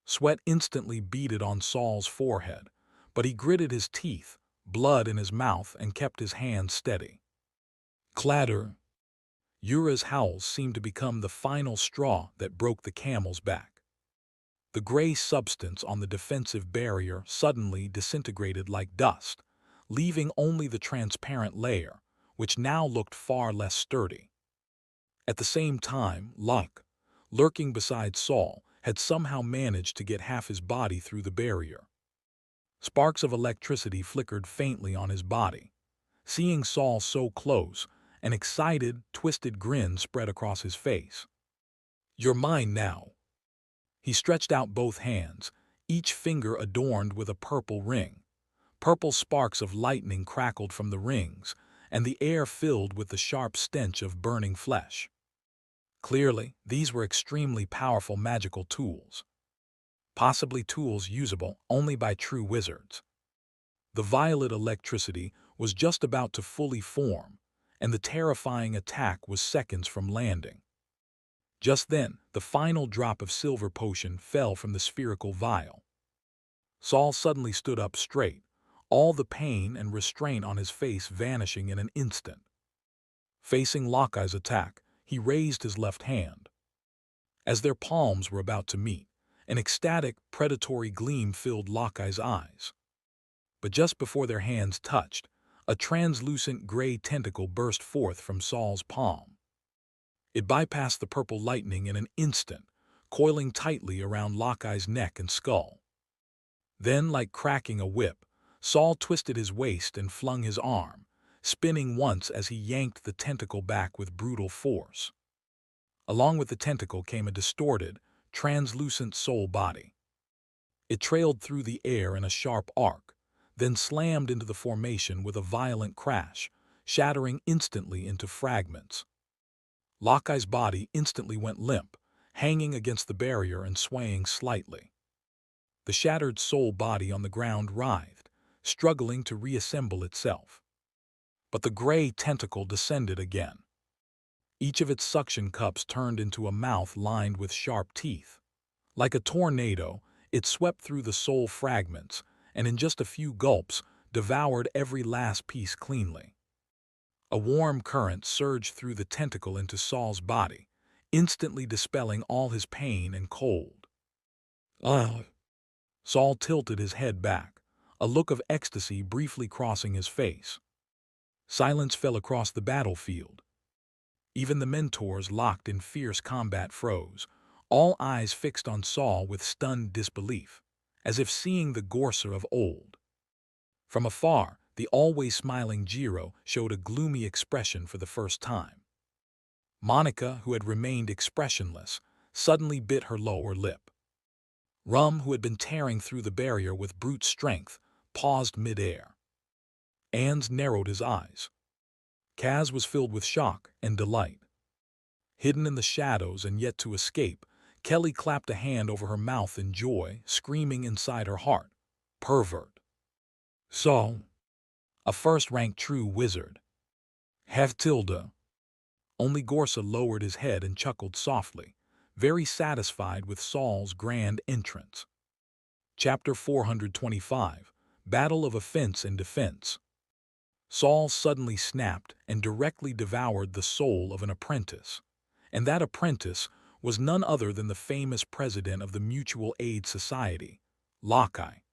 Sweat instantly beaded on Saul's forehead, but he gritted his teeth, blood in his mouth, and kept his hands steady. Clatter! Uriah's howls seemed to become the final straw that broke the camel's back. The gray substance on the defensive barrier suddenly disintegrated like dust, leaving only the transparent layer, which now looked far less sturdy. At the same time, Luck, lurking beside Saul, had somehow managed to get half his body through the barrier. Sparks of electricity flickered faintly on his body. Seeing Saul so close, an excited, twisted grin spread across his face. "You're mine now." He stretched out both hands, each finger adorned with a purple ring. Purple sparks of lightning crackled from the rings, and the air filled with the sharp stench of burning flesh. Clearly, these were extremely powerful magical tools. Possibly tools usable only by true wizards. The violet electricity was just about to fully form, and the terrifying attack was seconds from landing. Just then, the final drop of silver potion fell from the spherical vial. Saul suddenly stood up straight, all the pain and restraint on his face vanishing in an instant. Facing Lockey's attack, he raised his left hand. As their palms were about to meet, an ecstatic, predatory gleam filled Lockey's eyes. But just before their hands touched, a translucent gray tentacle burst forth from Saul's palm. It bypassed the purple lightning in an instant, coiling tightly around Lockey's neck and skull. Then, like cracking a whip, Saul twisted his waist and flung his arm, spinning once as he yanked the tentacle back with brutal force. Along with the tentacle came a distorted, translucent soul body. It trailed through the air in a sharp arc, then slammed into the formation with a violent crash, shattering instantly into fragments. Lockey's body instantly went limp, hanging against the barrier and swaying slightly. The shattered soul body on the ground writhed, struggling to reassemble itself. But the gray tentacle descended again. Each of its suction cups turned into a mouth lined with sharp teeth. Like a tornado, it swept through the soul fragments, and in just a few gulps, devoured every last piece cleanly. A warm current surged through the tentacle into Saul's body, instantly dispelling all his pain and cold. "Ah!" Saul tilted his head back, a look of ecstasy briefly crossing his face. Silence fell across the battlefield. Even the mentors locked in fierce combat froze, all eyes fixed on Saul with stunned disbelief, as if seeing the Gorser of old. From afar, the always smiling Jiro showed a gloomy expression for the first time. Monica, who had remained expressionless, suddenly bit her lower lip. Rum, who had been tearing through the barrier with brute strength, paused mid-air. Ans narrowed his eyes. Kaz was filled with shock and delight. Hidden in the shadows and yet to escape, Kelly clapped a hand over her mouth in joy, screaming inside her heart, "Pervert!" Saul, a first-rank true wizard. Have tilde. Only Gorsa lowered his head and chuckled softly, very satisfied with Saul's grand entrance. Chapter 425, Battle of Offense and Defense. Saul suddenly snapped and directly devoured the soul of an apprentice. And that apprentice was none other than the famous president of the Mutual Aid Society, Lockey.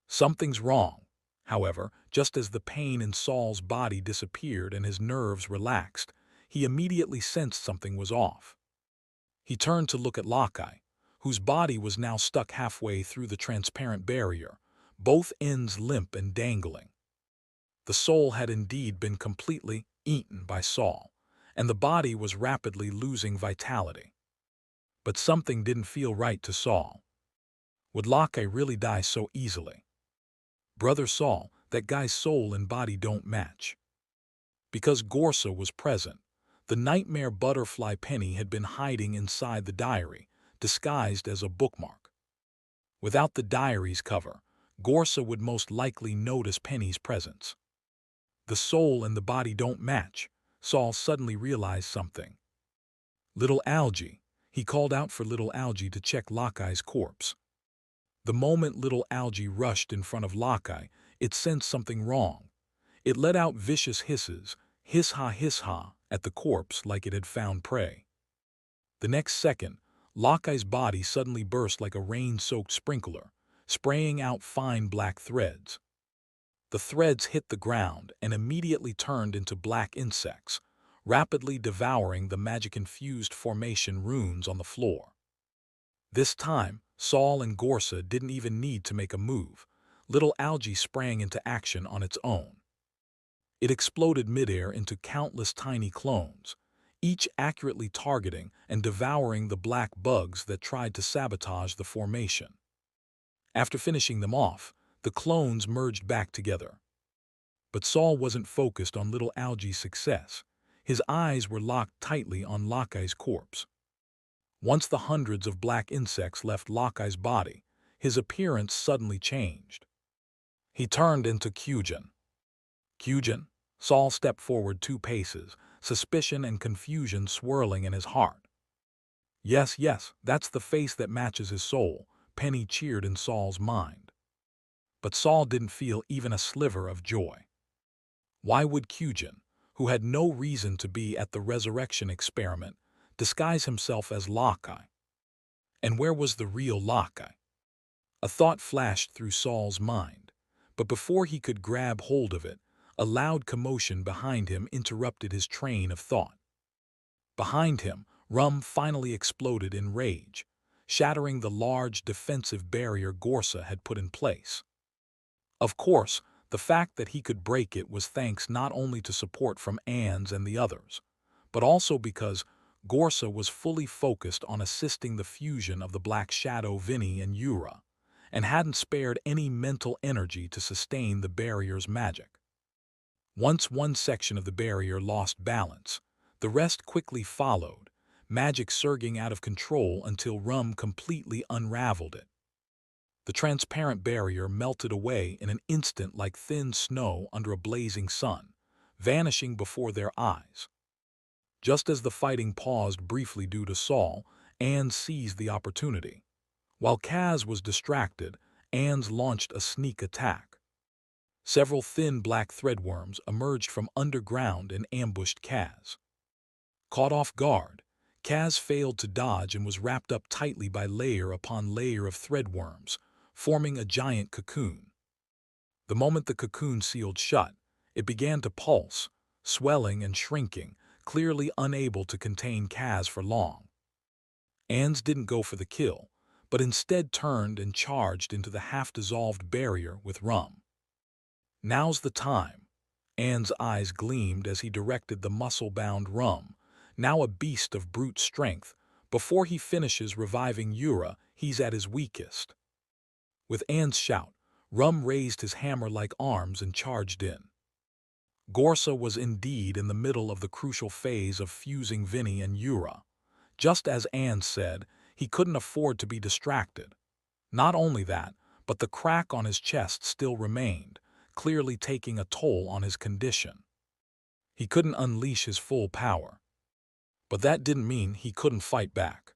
Something's wrong, however. Just as the pain in Saul's body disappeared and his nerves relaxed, he immediately sensed something was off. He turned to look at Lockey, whose body was now stuck halfway through the transparent barrier, both ends limp and dangling. The soul had indeed been completely eaten by Saul, and the body was rapidly losing vitality. But something didn't feel right to Saul. Would Lockey really die so easily? "Brother Saul, that guy's soul and body don't match." Because Gorsa was present, The nightmare butterfly Penny had been hiding inside the diary, disguised as a bookmark. Without the diary's cover, Gorsa would most likely notice Penny's presence. The soul and the body don't match. Saul suddenly realized something. Little Algie. He called out for Little Algie to check Lockye's corpse. The moment Little Algie rushed in front of Lockeye, it sensed something wrong. It let out vicious hisses, hiss-ha, at the corpse like it had found prey. The next second, Lockeye's body suddenly burst like a rain-soaked sprinkler, spraying out fine black threads. The threads hit the ground and immediately turned into black insects, rapidly devouring the magic-infused formation runes on the floor. This time, Saul and Gorsa didn't even need to make a move. Little Algie sprang into action on its own. It exploded midair into countless tiny clones, each accurately targeting and devouring the black bugs that tried to sabotage the formation. After finishing them off, the clones merged back together. But Saul wasn't focused on Little Algie's success. His eyes were locked tightly on Lockeye's corpse. Once the hundreds of black insects left Lockeye's body, his appearance suddenly changed. He turned into Kyujin. Kyujin? Saul stepped forward 2 paces, suspicion and confusion swirling in his heart. Yes, that's the face that matches his soul, Penny cheered in Saul's mind. But Saul didn't feel even a sliver of joy. Why would Kyujin, who had no reason to be at the resurrection experiment, disguise himself as Lockeye? And where was the real Lockeye? A thought flashed through Saul's mind, but before he could grab hold of it, a loud commotion behind him interrupted his train of thought. Behind him, Rum finally exploded in rage, shattering the large defensive barrier Gorsa had put in place. Of course, the fact that he could break it was thanks not only to support from Ans and the others, but also because Gorsa was fully focused on assisting the fusion of the Black Shadow Vinny and Yura, and hadn't spared any mental energy to sustain the barrier's magic. Once one section of the barrier lost balance, the rest quickly followed, magic surging out of control until Rum completely unraveled it. The transparent barrier melted away in an instant like thin snow under a blazing sun, vanishing before their eyes. Just as the fighting paused briefly due to Saul, Ans seized the opportunity. While Kaz was distracted, Ans launched a sneak attack. Several thin black threadworms emerged from underground and ambushed Kaz. Caught off guard, Kaz failed to dodge and was wrapped up tightly by layer upon layer of threadworms, forming a giant cocoon. The moment the cocoon sealed shut, it began to pulse, swelling and shrinking, clearly unable to contain Kaz for long. Ans didn't go for the kill, but instead turned and charged into the half-dissolved barrier with Rum. Now's the time. Ans' eyes gleamed as he directed the muscle-bound Rum, now a beast of brute strength. Before he finishes reviving Yura, he's at his weakest. With Ans' shout, Rum raised his hammer-like arms and charged in. Gorsa was indeed in the middle of the crucial phase of fusing Vinny and Yura. Just as Ans said, he couldn't afford to be distracted. Not only that, but the crack on his chest still remained, clearly taking a toll on his condition. He couldn't unleash his full power. But that didn't mean he couldn't fight back.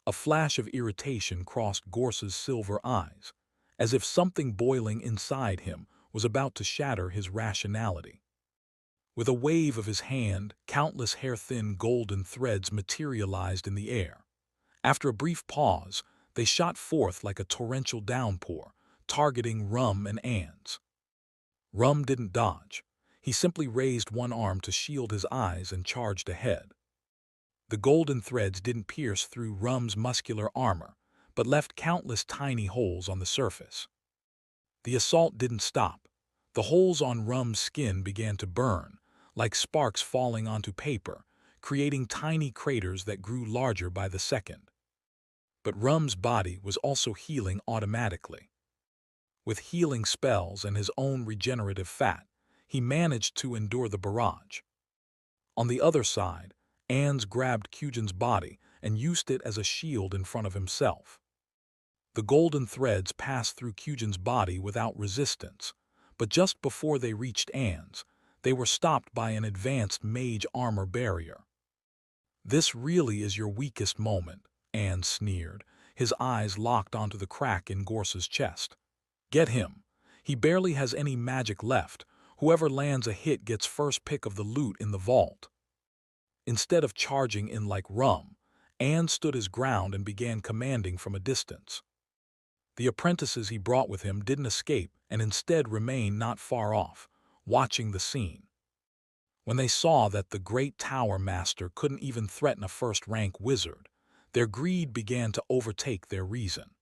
A flash of irritation crossed Gorsa's silver eyes, as if something boiling inside him was about to shatter his rationality. With a wave of his hand, countless hair-thin golden threads materialized in the air. After a brief pause, they shot forth like a torrential downpour, targeting Rum and Ans. Rum didn't dodge. He simply raised one arm to shield his eyes and charged ahead. The golden threads didn't pierce through Rum's muscular armor, but left countless tiny holes on the surface. The assault didn't stop. The holes on Rum's skin began to burn, like sparks falling onto paper, creating tiny craters that grew larger by the second. But Rum's body was also healing automatically. With healing spells and his own regenerative fat, he managed to endure the barrage. On the other side, Ans grabbed Kujin's body and used it as a shield in front of himself. The golden threads passed through Kujin's body without resistance, but just before they reached Ans, they were stopped by an advanced mage armor barrier. "This really is your weakest moment," Ans sneered, his eyes locked onto the crack in Gorsa's chest. "Get him. He barely has any magic left. Whoever lands a hit gets first pick of the loot in the vault." Instead of charging in like Rum, Ans stood his ground and began commanding from a distance. The apprentices he brought with him didn't escape and instead remained not far off, watching the scene. When they saw that the great tower master couldn't even threaten a first-rank wizard, their greed began to overtake their reason.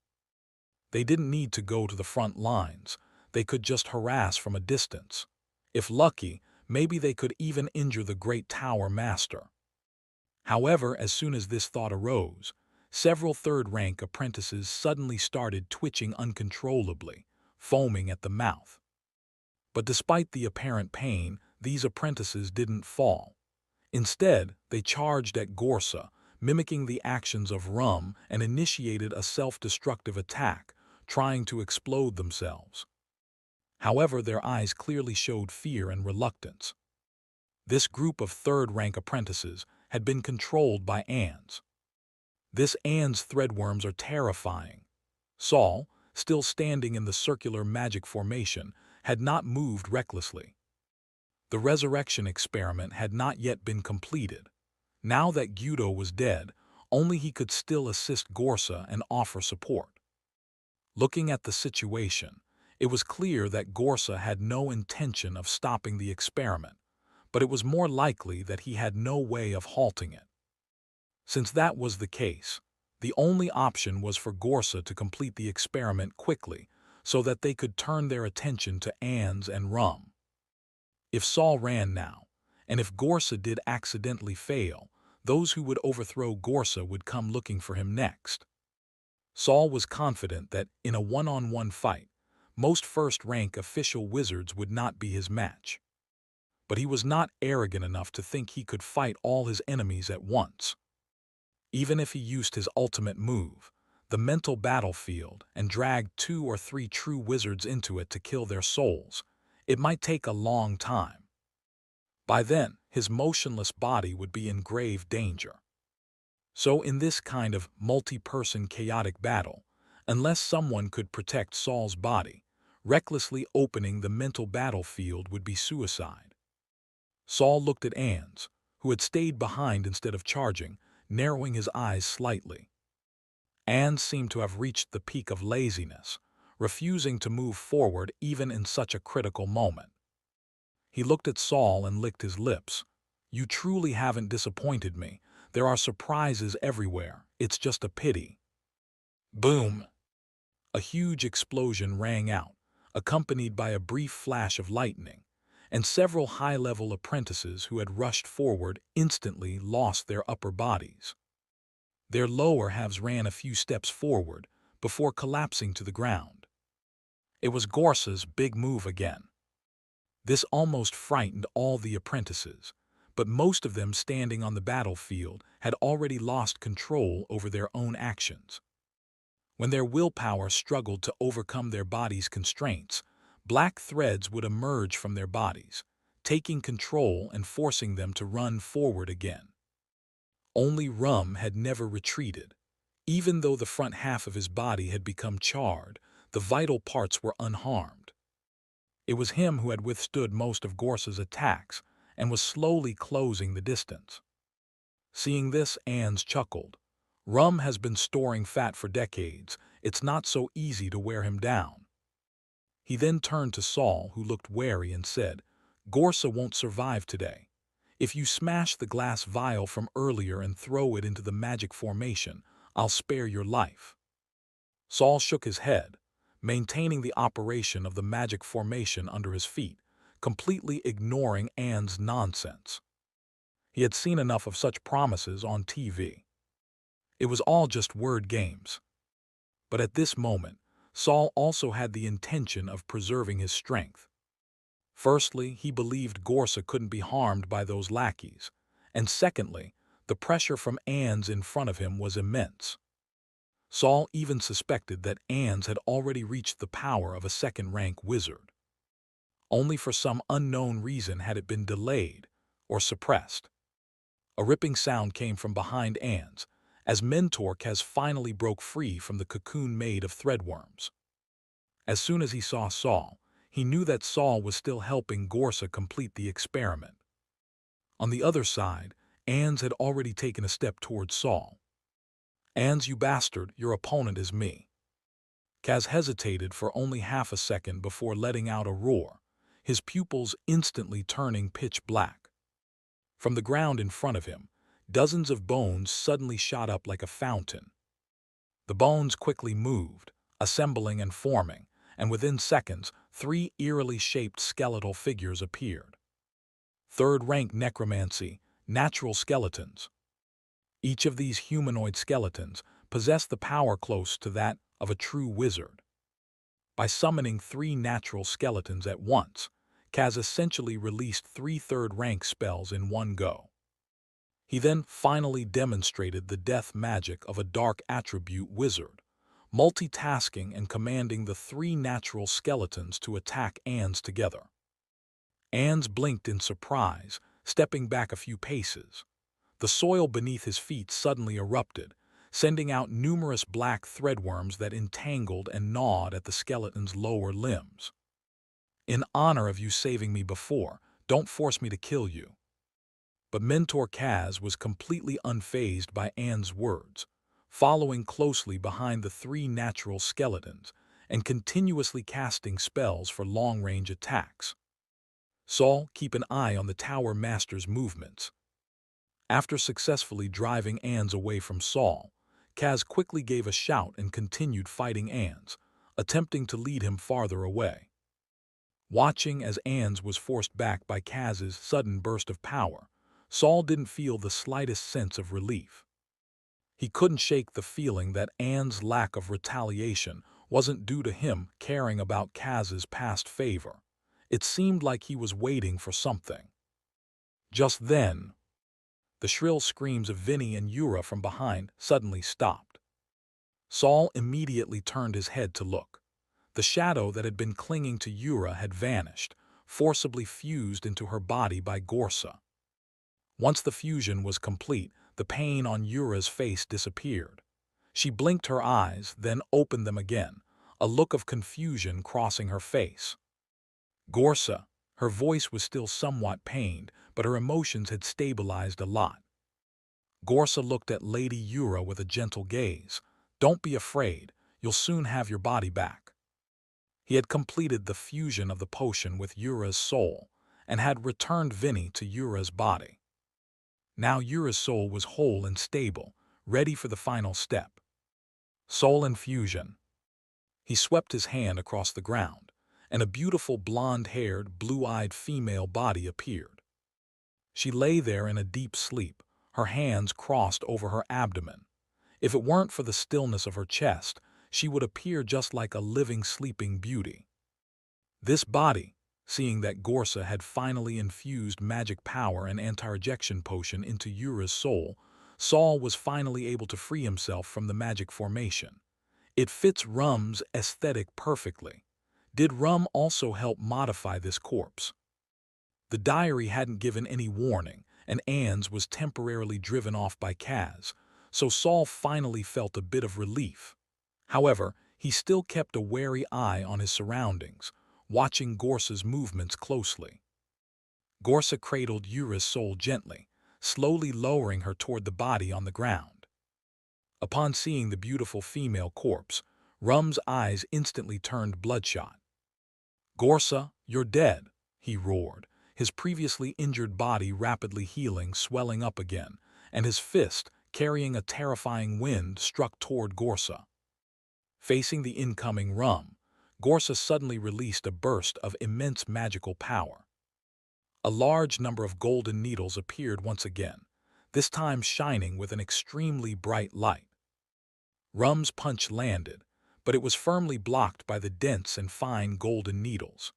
They didn't need to go to the front lines, they could just harass from a distance. If lucky, maybe they could even injure the great tower master. However, as soon as this thought arose, several third-rank apprentices suddenly started twitching uncontrollably, foaming at the mouth. But despite the apparent pain, these apprentices didn't fall. Instead, they charged at Gorsa, mimicking the actions of Rum, and initiated a self-destructive attack, trying to explode themselves. However, their eyes clearly showed fear and reluctance. This group of third-rank apprentices had been controlled by Ans. This Ans threadworms are terrifying. Saul, still standing in the circular magic formation, had not moved recklessly. The resurrection experiment had not yet been completed. Now that Gyudo was dead, only he could still assist Gorsa and offer support. Looking at the situation, it was clear that Gorsa had no intention of stopping the experiment, but it was more likely that he had no way of halting it. Since that was the case, the only option was for Gorsa to complete the experiment quickly so that they could turn their attention to Ans and Rum. If Saul ran now, and if Gorsa did accidentally fail, those who would overthrow Gorsa would come looking for him next. Saul was confident that, in a one-on-one fight, most first-rank official wizards would not be his match. But he was not arrogant enough to think he could fight all his enemies at once. Even if he used his ultimate move, the mental battlefield, and dragged 2 or 3 true wizards into it to kill their souls, it might take a long time. By then, his motionless body would be in grave danger. So in this kind of multi-person chaotic battle, unless someone could protect Saul's body, recklessly opening the mental battlefield would be suicide. Saul looked at Ans, who had stayed behind instead of charging, narrowing his eyes slightly. Ans seemed to have reached the peak of laziness, refusing to move forward even in such a critical moment. He looked at Saul and licked his lips. "You truly haven't disappointed me. There are surprises everywhere. It's just a pity." Boom! A huge explosion rang out, accompanied by a brief flash of lightning, and several high-level apprentices who had rushed forward instantly lost their upper bodies. Their lower halves ran a few steps forward before collapsing to the ground. It was Gorsa's big move again. This almost frightened all the apprentices, but most of them standing on the battlefield had already lost control over their own actions. When their willpower struggled to overcome their bodies' constraints, black threads would emerge from their bodies, taking control and forcing them to run forward again. Only Rum had never retreated. Even though the front half of his body had become charred, the vital parts were unharmed. It was him who had withstood most of Gorsa's attacks and was slowly closing the distance. Seeing this, Ans chuckled. "Rum has been storing fat for decades. It's not so easy to wear him down." He then turned to Saul, who looked wary, and said, "Gorsa won't survive today. If you smash the glass vial from earlier and throw it into the magic formation, I'll spare your life." Saul shook his head, maintaining the operation of the magic formation under his feet, completely ignoring Ans' nonsense. He had seen enough of such promises on TV. It was all just word games. But at this moment, Saul also had the intention of preserving his strength. Firstly, he believed Gorsa couldn't be harmed by those lackeys. and secondly, the pressure from Ans in front of him was immense. Saul even suspected that Ans had already reached the power of a second-rank wizard. Only for some unknown reason had it been delayed or suppressed. A ripping sound came from behind Ans, as Mentor Kaz finally broke free from the cocoon made of threadworms. As soon as he saw Saul, he knew that Saul was still helping Gorsa complete the experiment. On the other side, Ans had already taken a step towards Saul. "Ans, you bastard, your opponent is me." Kaz hesitated for only half a second before letting out a roar, his pupils instantly turning pitch black. From the ground in front of him, dozens of bones suddenly shot up like a fountain. The bones quickly moved, assembling and forming, and within seconds, 3 eerily shaped skeletal figures appeared. Third-rank necromancy, natural skeletons. Each of these humanoid skeletons possessed the power close to that of a true wizard. By summoning 3 natural skeletons at once, Kaz essentially released 3 third-rank spells in one go. He then finally demonstrated the death magic of a dark attribute wizard, multitasking and commanding the 3 natural skeletons to attack Ans together. Ans blinked in surprise, stepping back a few paces. The soil beneath his feet suddenly erupted, sending out numerous black threadworms that entangled and gnawed at the skeleton's lower limbs. "In honor of you saving me before, don't force me to kill you." But Mentor Kaz was completely unfazed by Ans' words, following closely behind the 3 natural skeletons and continuously casting spells for long-range attacks. "Saul, keep an eye on the Tower Master's movements." After successfully driving Ans away from Saul, Kaz quickly gave a shout and continued fighting Ans, attempting to lead him farther away. Watching as Ans was forced back by Kaz's sudden burst of power, Saul didn't feel the slightest sense of relief. He couldn't shake the feeling that Ans' lack of retaliation wasn't due to him caring about Kaz's past favor. It seemed like he was waiting for something. Just then, the shrill screams of Vinny and Yura from behind suddenly stopped. Saul immediately turned his head to look. The shadow that had been clinging to Yura had vanished, forcibly fused into her body by Gorsa. Once the fusion was complete, the pain on Yura's face disappeared. She blinked her eyes, then opened them again, a look of confusion crossing her face. Gorsa, her voice was still somewhat pained, but her emotions had stabilized a lot. Gorsa looked at Lady Yura with a gentle gaze. "Don't be afraid, you'll soon have your body back." He had completed the fusion of the potion with Yura's soul and had returned Vinny to Yura's body. Now Yura's soul was whole and stable, ready for the final step. Soul infusion. He swept his hand across the ground, and a beautiful blonde-haired, blue-eyed female body appeared. She lay there in a deep sleep, her hands crossed over her abdomen. If it weren't for the stillness of her chest, she would appear just like a living sleeping beauty. This body, seeing that Gorsa had finally infused magic power and anti-rejection potion into Yura's soul, Saul was finally able to free himself from the magic formation. It fits Rum's aesthetic perfectly. Did Rum also help modify this corpse? The diary hadn't given any warning, and Ans was temporarily driven off by Kaz, so Saul finally felt a bit of relief. However, he still kept a wary eye on his surroundings, watching Gorsa's movements closely. Gorsa cradled Yura's soul gently, slowly lowering her toward the body on the ground. Upon seeing the beautiful female corpse, Rum's eyes instantly turned bloodshot. "Gorsa, you're dead," he roared, his previously injured body rapidly healing, swelling up again, and his fist, carrying a terrifying wind, struck toward Gorsa. Facing the incoming Rum, Gorsa suddenly released a burst of immense magical power. A large number of golden needles appeared once again, this time shining with an extremely bright light. Rum's punch landed, but it was firmly blocked by the dense and fine golden needles.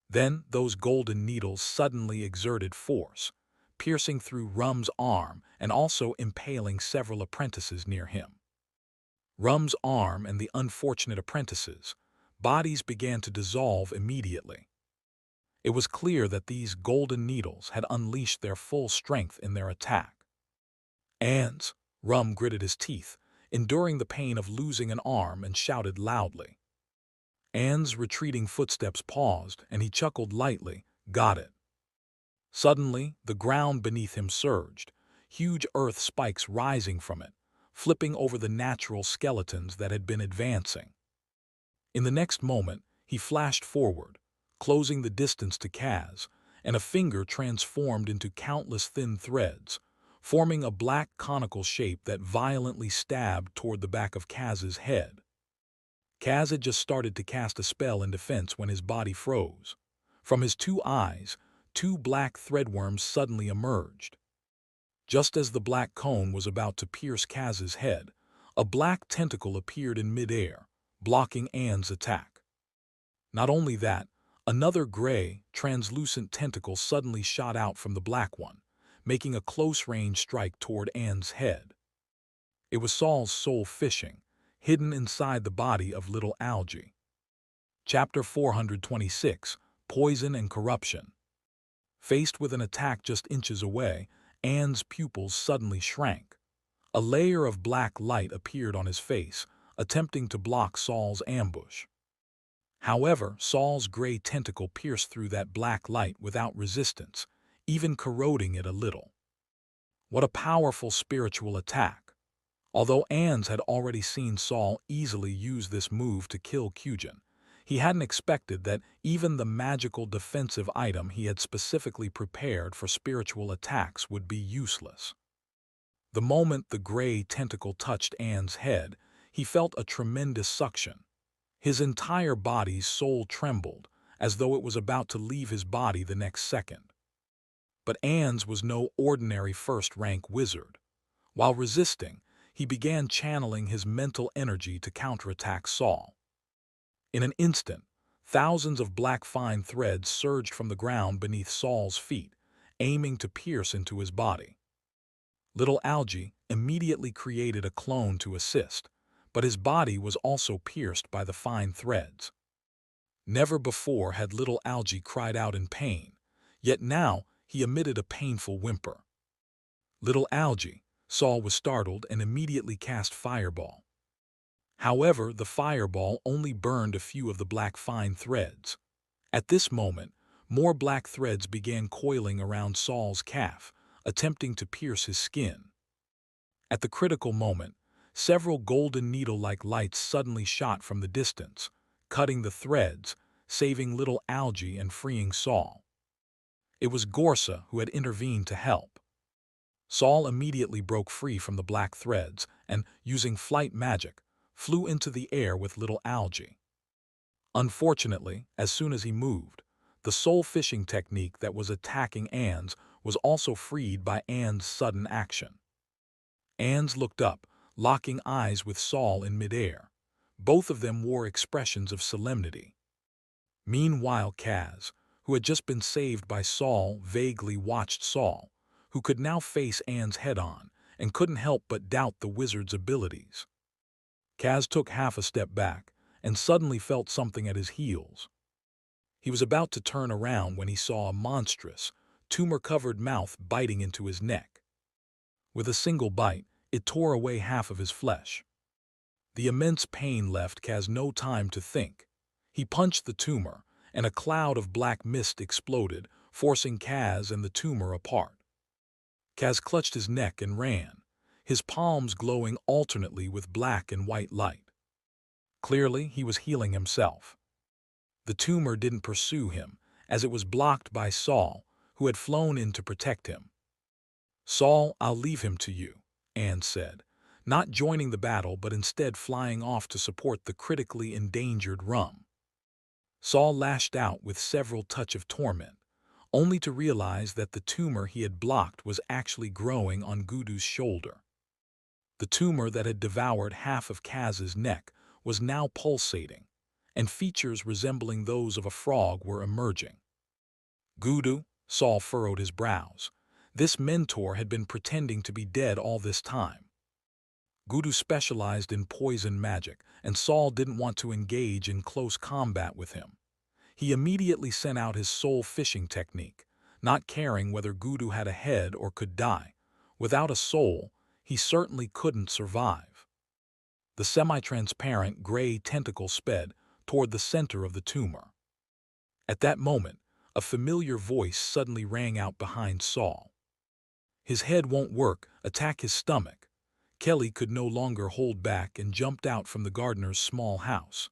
Then those golden needles suddenly exerted force, piercing through Rum's arm and also impaling several apprentices near him. Rum's arm and the unfortunate apprentices' bodies began to dissolve immediately. It was clear that these golden needles had unleashed their full strength in their attack. "Ans!" Rum gritted his teeth, enduring the pain of losing an arm, and shouted loudly. Ann's retreating footsteps paused, and he chuckled lightly. "Got it." Suddenly, the ground beneath him surged, huge earth spikes rising from it, flipping over the natural skeletons that had been advancing. In the next moment, he flashed forward, closing the distance to Kaz, and a finger transformed into countless thin threads, forming a black conical shape that violently stabbed toward the back of Kaz's head. Kaz had just started to cast a spell in defense when his body froze. From his two eyes, two black threadworms suddenly emerged. Just as the black cone was about to pierce Kaz's head, a black tentacle appeared in midair, blocking Ann's attack. Not only that, another gray, translucent tentacle suddenly shot out from the black one, making a close-range strike toward Ann's head. It was Saul's soul fishing, hidden inside the body of little Algae. Chapter 426, Poison and Corruption. Faced with an attack just inches away, Ann's pupils suddenly shrank. A layer of black light appeared on his face, attempting to block Saul's ambush. However, Saul's gray tentacle pierced through that black light without resistance, even corroding it a little. What a powerful spiritual attack! Although Ans had already seen Saul easily use this move to kill Kujin, he hadn't expected that even the magical defensive item he had specifically prepared for spiritual attacks would be useless. The moment the gray tentacle touched Ann's head, he felt a tremendous suction. His entire body's soul trembled, as though it was about to leave his body the next second. But Ann's was no ordinary first-rank wizard. While resisting, he began channeling his mental energy to counterattack Saul. In an instant, thousands of black fine threads surged from the ground beneath Saul's feet, aiming to pierce into his body. Little Algae immediately created a clone to assist, but his body was also pierced by the fine threads. Never before had little Algae cried out in pain, yet now he emitted a painful whimper. Little Algae, Saul was startled and immediately cast Fireball. However, the fireball only burned a few of the black fine threads. At this moment, more black threads began coiling around Saul's calf, attempting to pierce his skin. At the critical moment, several golden needle-like lights suddenly shot from the distance, cutting the threads, saving little Algae and freeing Saul. It was Gorsa who had intervened to help. Saul immediately broke free from the black threads and, using flight magic, flew into the air with little Algae. Unfortunately, as soon as he moved, the soul fishing technique that was attacking Ans was also freed by Ans' sudden action. Ans looked up, locking eyes with Saul in midair. Both of them wore expressions of solemnity. Meanwhile, Kaz, who had just been saved by Saul, vaguely watched Saul, who could now face Ans head-on and couldn't help but doubt the wizard's abilities. Kaz took half a step back and suddenly felt something at his heels. He was about to turn around when he saw a monstrous, tumor-covered mouth biting into his neck. With a single bite, it tore away half of his flesh. The immense pain left Kaz no time to think. He punched the tumor, and a cloud of black mist exploded, forcing Kaz and the tumor apart. Kaz clutched his neck and ran, his palms glowing alternately with black and white light. Clearly, he was healing himself. The tumor didn't pursue him, as it was blocked by Saul, who had flown in to protect him. "Saul, I'll leave him to you," Anne said, not joining the battle but instead flying off to support the critically endangered Rum. Saul lashed out with several touches of torment, only to realize that the tumor he had blocked was actually growing on Gudu's shoulder. The tumor that had devoured half of Kaz's neck was now pulsating, and features resembling those of a frog were emerging. "Gudu," Saul furrowed his brows. This mentor had been pretending to be dead all this time. Gudu specialized in poison magic, and Saul didn't want to engage in close combat with him. He immediately sent out his soul fishing technique, not caring whether Gudu had a head or could die. Without a soul, he certainly couldn't survive. The semi-transparent gray tentacle sped toward the center of the tumor. At that moment, a familiar voice suddenly rang out behind Saul. His head won't work, attack his stomach. Kelly could no longer hold back and jumped out from the gardener's small house.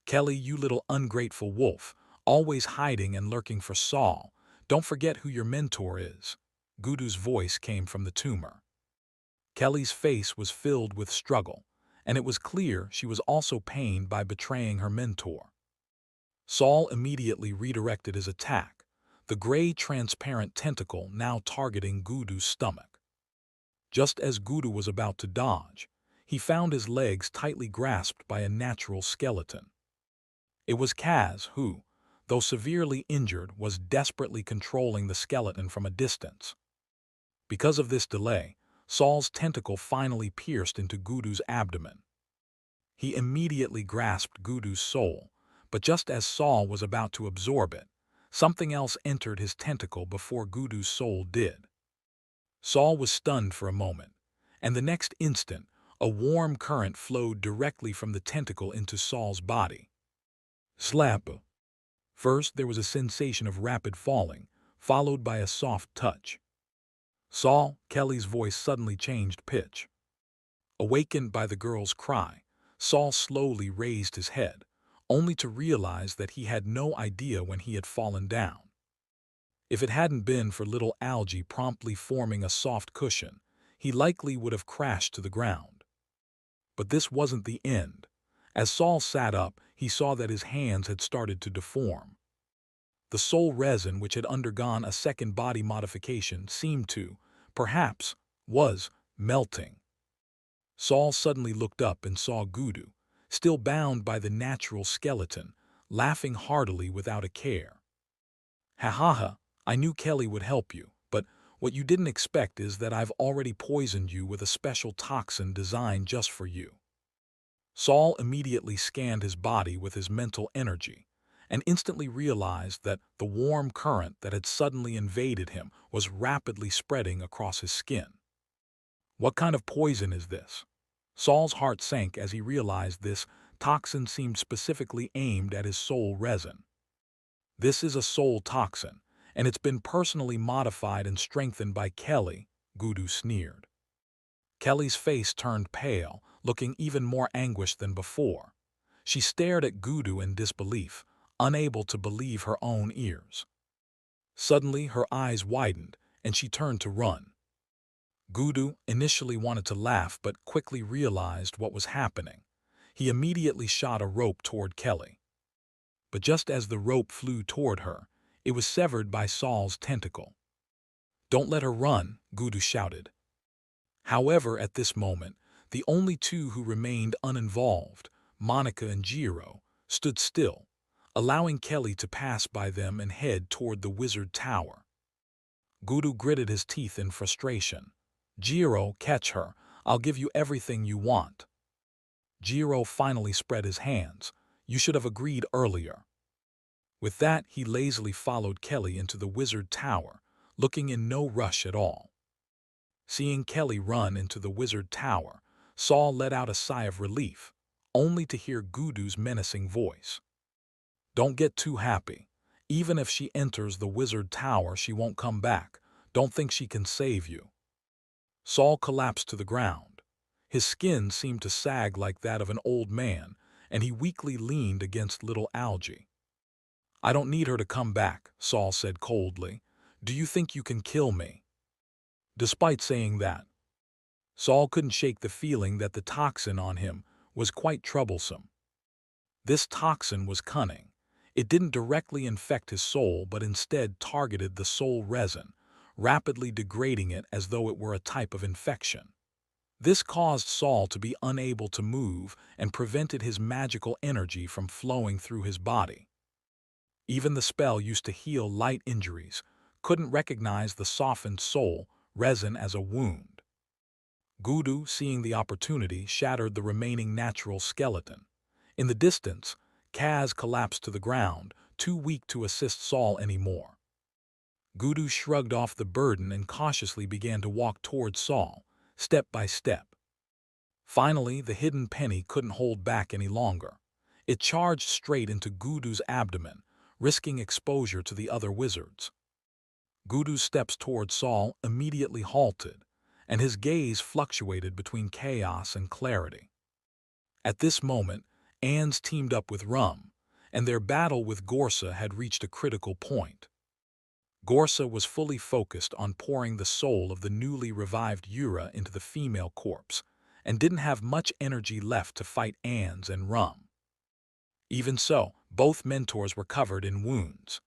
Kelly, you little ungrateful wolf, always hiding and lurking for Saul. Don't forget who your mentor is. Gudu's voice came from the tumor. Kelly's face was filled with struggle, and it was clear she was also pained by betraying her mentor. Saul immediately redirected his attack, the gray transparent tentacle now targeting Gudu's stomach. Just as Gudu was about to dodge, he found his legs tightly grasped by a natural skeleton. It was Kaz who, though severely injured, was desperately controlling the skeleton from a distance. Because of this delay, Saul's tentacle finally pierced into Gudu's abdomen. He immediately grasped Gudu's soul, but just as Saul was about to absorb it, something else entered his tentacle before Gudu's soul did. Saul was stunned for a moment, and the next instant, a warm current flowed directly from the tentacle into Saul's body. Slap! First, there was a sensation of rapid falling, followed by a soft touch. Saul, Kelly's voice suddenly changed pitch. Awakened by the girl's cry, Saul slowly raised his head, only to realize that he had no idea when he had fallen down. If it hadn't been for little Algie promptly forming a soft cushion, he likely would have crashed to the ground. But this wasn't the end. As Saul sat up, he saw that his hands had started to deform. The soul resin, which had undergone a second body modification, seemed to, perhaps, was melting. Saul suddenly looked up and saw Gudu, still bound by the natural skeleton, laughing heartily without a care. Ha ha ha, I knew Kelly would help you, but what you didn't expect is that I've already poisoned you with a special toxin designed just for you. Saul immediately scanned his body with his mental energy, and instantly realized that the warm current that had suddenly invaded him was rapidly spreading across his skin. What kind of poison is this? Saul's heart sank as he realized this toxin seemed specifically aimed at his soul resin. This is a soul toxin, and it's been personally modified and strengthened by Kelly, Gudu sneered. Kelly's face turned pale, looking even more anguished than before. She stared at Gudu in disbelief, unable to believe her own ears. Suddenly, her eyes widened, and she turned to run. Gudu initially wanted to laugh but quickly realized what was happening. He immediately shot a rope toward Kelly. But just as the rope flew toward her, it was severed by Saul's tentacle. "Don't let her run," Gudu shouted. However, at this moment, the only two who remained uninvolved, Monica and Jiro, stood still, allowing Kelly to pass by them and head toward the wizard tower. Gudu gritted his teeth in frustration. "Jiro, catch her. I'll give you everything you want." Jiro finally spread his hands. "You should have agreed earlier." With that, he lazily followed Kelly into the wizard tower, looking in no rush at all. Seeing Kelly run into the wizard tower, Saul let out a sigh of relief, only to hear Gudu's menacing voice. "Don't get too happy. Even if she enters the wizard tower, she won't come back. Don't think she can save you." Saul collapsed to the ground. His skin seemed to sag like that of an old man, and he weakly leaned against little Algie. "I don't need her to come back," Saul said coldly. "Do you think you can kill me?" Despite saying that, Saul couldn't shake the feeling that the toxin on him was quite troublesome. This toxin was cunning. It didn't directly infect his soul but instead targeted the soul resin, rapidly degrading it as though it were a type of infection. This caused Saul to be unable to move and prevented his magical energy from flowing through his body. Even the spell used to heal light injuries couldn't recognize the softened soul resin as a wound. Gudu, seeing the opportunity, shattered the remaining natural skeleton. In the distance, Kaz collapsed to the ground, too weak to assist Saul anymore. Gudu shrugged off the burden and cautiously began to walk toward Saul, step by step. Finally, the hidden penny couldn't hold back any longer. It charged straight into Gudu's abdomen, risking exposure to the other wizards. Gudu's steps toward Saul immediately halted, and his gaze fluctuated between chaos and clarity. At this moment, Ans teamed up with Rum, and their battle with Gorsa had reached a critical point. Gorsa was fully focused on pouring the soul of the newly revived Yura into the female corpse, and didn't have much energy left to fight Ans and Rum. Even so, both mentors were covered in wounds.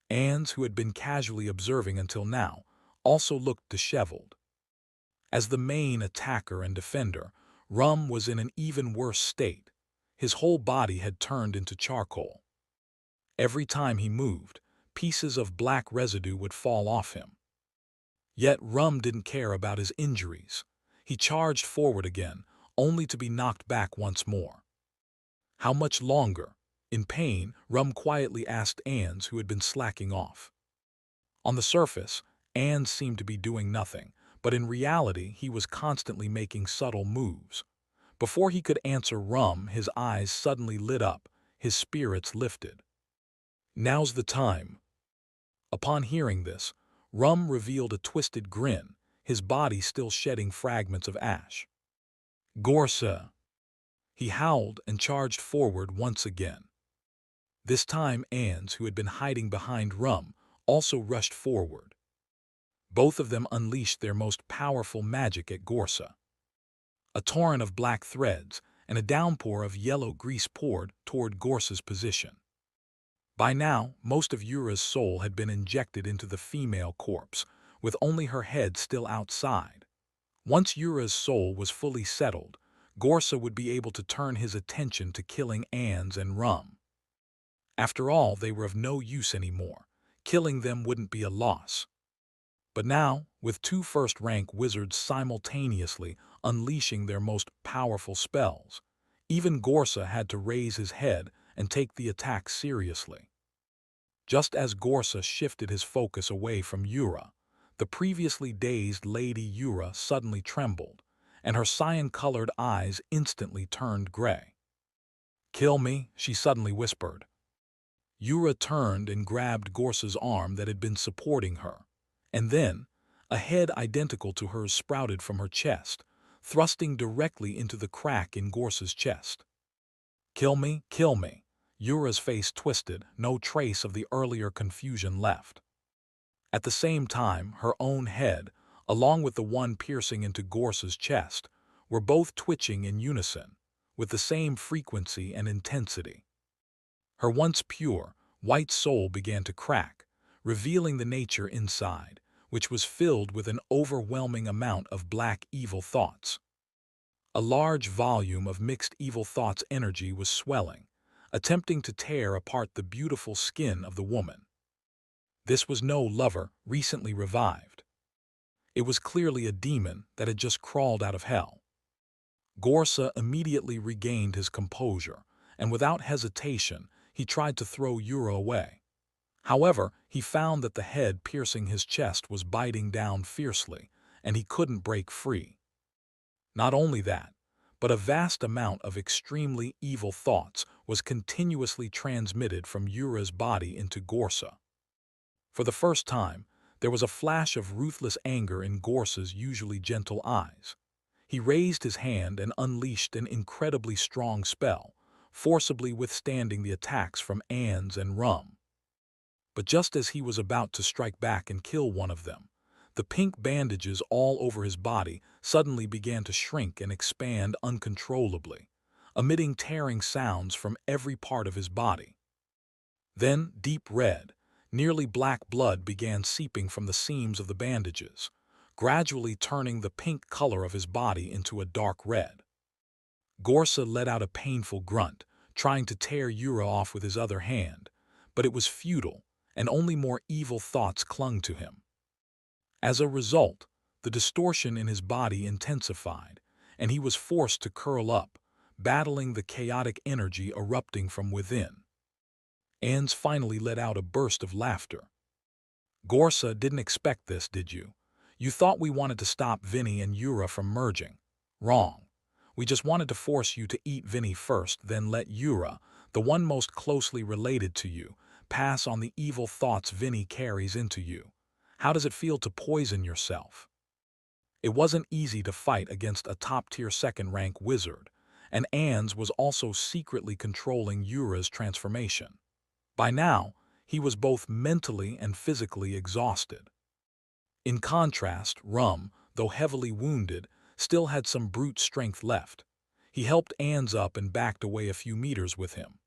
Ans, who had been casually observing until now, also looked disheveled. As the main attacker and defender, Rum was in an even worse state. His whole body had turned into charcoal. Every time he moved, pieces of black residue would fall off him. Yet Rum didn't care about his injuries. He charged forward again, only to be knocked back once more. How much longer? In pain, Rum quietly asked Ans, who had been slacking off. On the surface, Ans seemed to be doing nothing, but in reality he was constantly making subtle moves. Before he could answer Rum, his eyes suddenly lit up, his spirits lifted. Now's the time. Upon hearing this, Rum revealed a twisted grin, his body still shedding fragments of ash. Gorsa! He howled and charged forward once again. This time Ans, who had been hiding behind Rum, also rushed forward. Both of them unleashed their most powerful magic at Gorsa. A torrent of black threads and a downpour of yellow grease poured toward Gorsa's position. By now, most of Yura's soul had been injected into the female corpse, with only her head still outside. Once Yura's soul was fully settled, Gorsa would be able to turn his attention to killing Ans and Rum. After all, they were of no use anymore. Killing them wouldn't be a loss. But now, with two first-rank wizards simultaneously unleashing their most powerful spells, even Gorsa had to raise his head and take the attack seriously. Just as Gorsa shifted his focus away from Yura, the previously dazed Lady Yura suddenly trembled, and her cyan-colored eyes instantly turned gray. "Kill me," she suddenly whispered. Yura turned and grabbed Gorsa's arm that had been supporting her, and then, a head identical to hers sprouted from her chest, thrusting directly into the crack in Gorsa's chest. "Kill me, kill me." Yura's face twisted, no trace of the earlier confusion left. At the same time, her own head, along with the one piercing into Gorsa's chest, were both twitching in unison, with the same frequency and intensity. Her once pure, white soul began to crack, revealing the nature inside, which was filled with an overwhelming amount of black evil thoughts. A large volume of mixed evil thoughts energy was swelling, attempting to tear apart the beautiful skin of the woman. This was no lover recently revived. It was clearly a demon that had just crawled out of hell. Gorsa immediately regained his composure, and without hesitation, he tried to throw Yura away. However, he found that the head piercing his chest was biting down fiercely, and he couldn't break free. Not only that, but a vast amount of extremely evil thoughts was continuously transmitted from Yura's body into Gorsa. For the first time, there was a flash of ruthless anger in Gorsa's usually gentle eyes. He raised his hand and unleashed an incredibly strong spell, forcibly withstanding the attacks from Ans and Rum. But just as he was about to strike back and kill one of them, the pink bandages all over his body suddenly began to shrink and expand uncontrollably, emitting tearing sounds from every part of his body. Then deep red, nearly black blood began seeping from the seams of the bandages, gradually turning the pink color of his body into a dark red. Gorsa let out a painful grunt, trying to tear Yura off with his other hand, but it was futile, and only more evil thoughts clung to him. As a result, the distortion in his body intensified, and he was forced to curl up, battling the chaotic energy erupting from within. Ans finally let out a burst of laughter. "Gorsa didn't expect this, did you? You thought we wanted to stop Vinny and Yura from merging. Wrong. We just wanted to force you to eat Vinny first, then let Yura, the one most closely related to you, pass on the evil thoughts Vinny carries into you. How does it feel to poison yourself?" It wasn't easy to fight against a top-tier second-rank wizard, and Ans was also secretly controlling Yura's transformation. By now, he was both mentally and physically exhausted. In contrast, Rum, though heavily wounded, still had some brute strength left. He helped Ans up and backed away a few meters with him.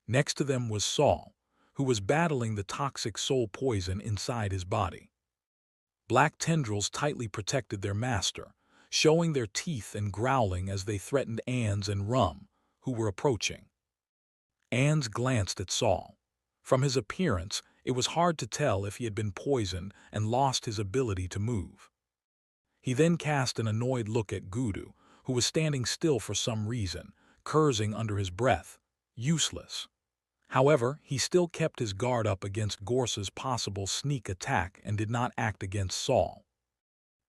Next to them was Saul, who was battling the toxic soul poison inside his body. Black tendrils tightly protected their master, showing their teeth and growling as they threatened Ans and Rum, who were approaching. Ans glanced at Saul. From his appearance, it was hard to tell if he had been poisoned and lost his ability to move. He then cast an annoyed look at Gudu, who was standing still for some reason, cursing under his breath. Useless. However, he still kept his guard up against Gorsa's possible sneak attack and did not act against Saul.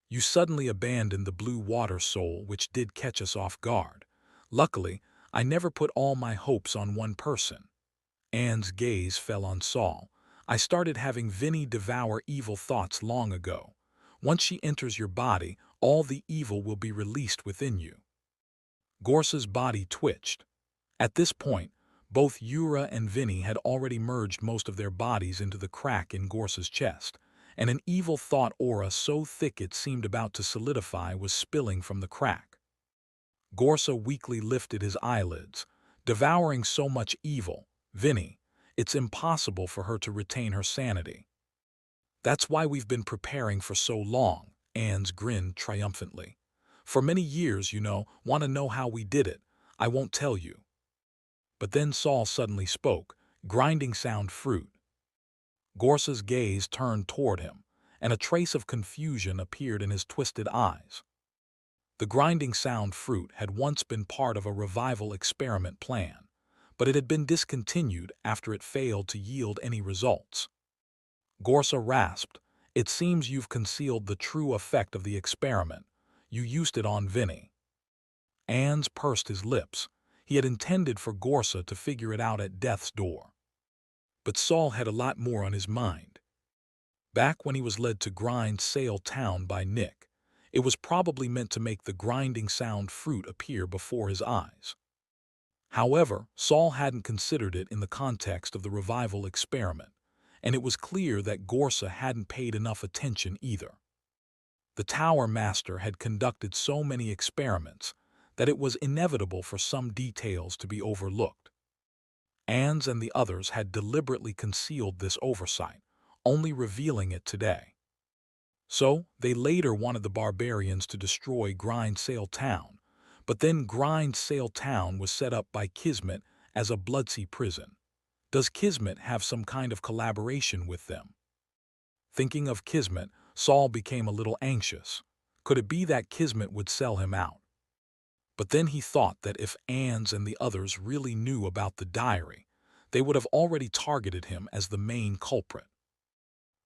"You suddenly abandoned the blue water soul, which did catch us off guard. Luckily, I never put all my hopes on one person." Anne's gaze fell on Saul. "I started having Vinny devour evil thoughts long ago. Once she enters your body, all the evil will be released within you." Gorsa's body twitched. At this point, both Yura and Vinny had already merged most of their bodies into the crack in Gorsa's chest, and an evil thought aura so thick it seemed about to solidify was spilling from the crack. Gorsa weakly lifted his eyelids. "Devouring so much evil, Vinny, it's impossible for her to retain her sanity." "That's why we've been preparing for so long," Ans grinned triumphantly. "For many years, want to know how we did it. I won't tell you." But then Saul suddenly spoke, grinding sound fruit. Gorsa's gaze turned toward him, and a trace of confusion appeared in his twisted eyes. The grinding sound fruit had once been part of a revival experiment plan, but it had been discontinued after it failed to yield any results. Gorsa rasped, "It seems you've concealed the true effect of the experiment. You used it on Vinny." Ans pursed his lips. He had intended for Gorsa to figure it out at death's door. But Saul had a lot more on his mind. Back when he was led to Grind Sail Town by Nick, it was probably meant to make the grinding sound fruit appear before his eyes. However, Saul hadn't considered it in the context of the revival experiment, and it was clear that Gorsa hadn't paid enough attention either. The Tower Master had conducted so many experiments that it was inevitable for some details to be overlooked. Ans and the others had deliberately concealed this oversight, only revealing it today. So, they later wanted the barbarians to destroy Grind Sail Town, but then Grind Sail Town was set up by Kismet as a Bloodsea prison. Does Kismet have some kind of collaboration with them? Thinking of Kismet, Saul became a little anxious. Could it be that Kismet would sell him out? But then he thought that if Ans and the others really knew about the diary, they would have already targeted him as the main culprit.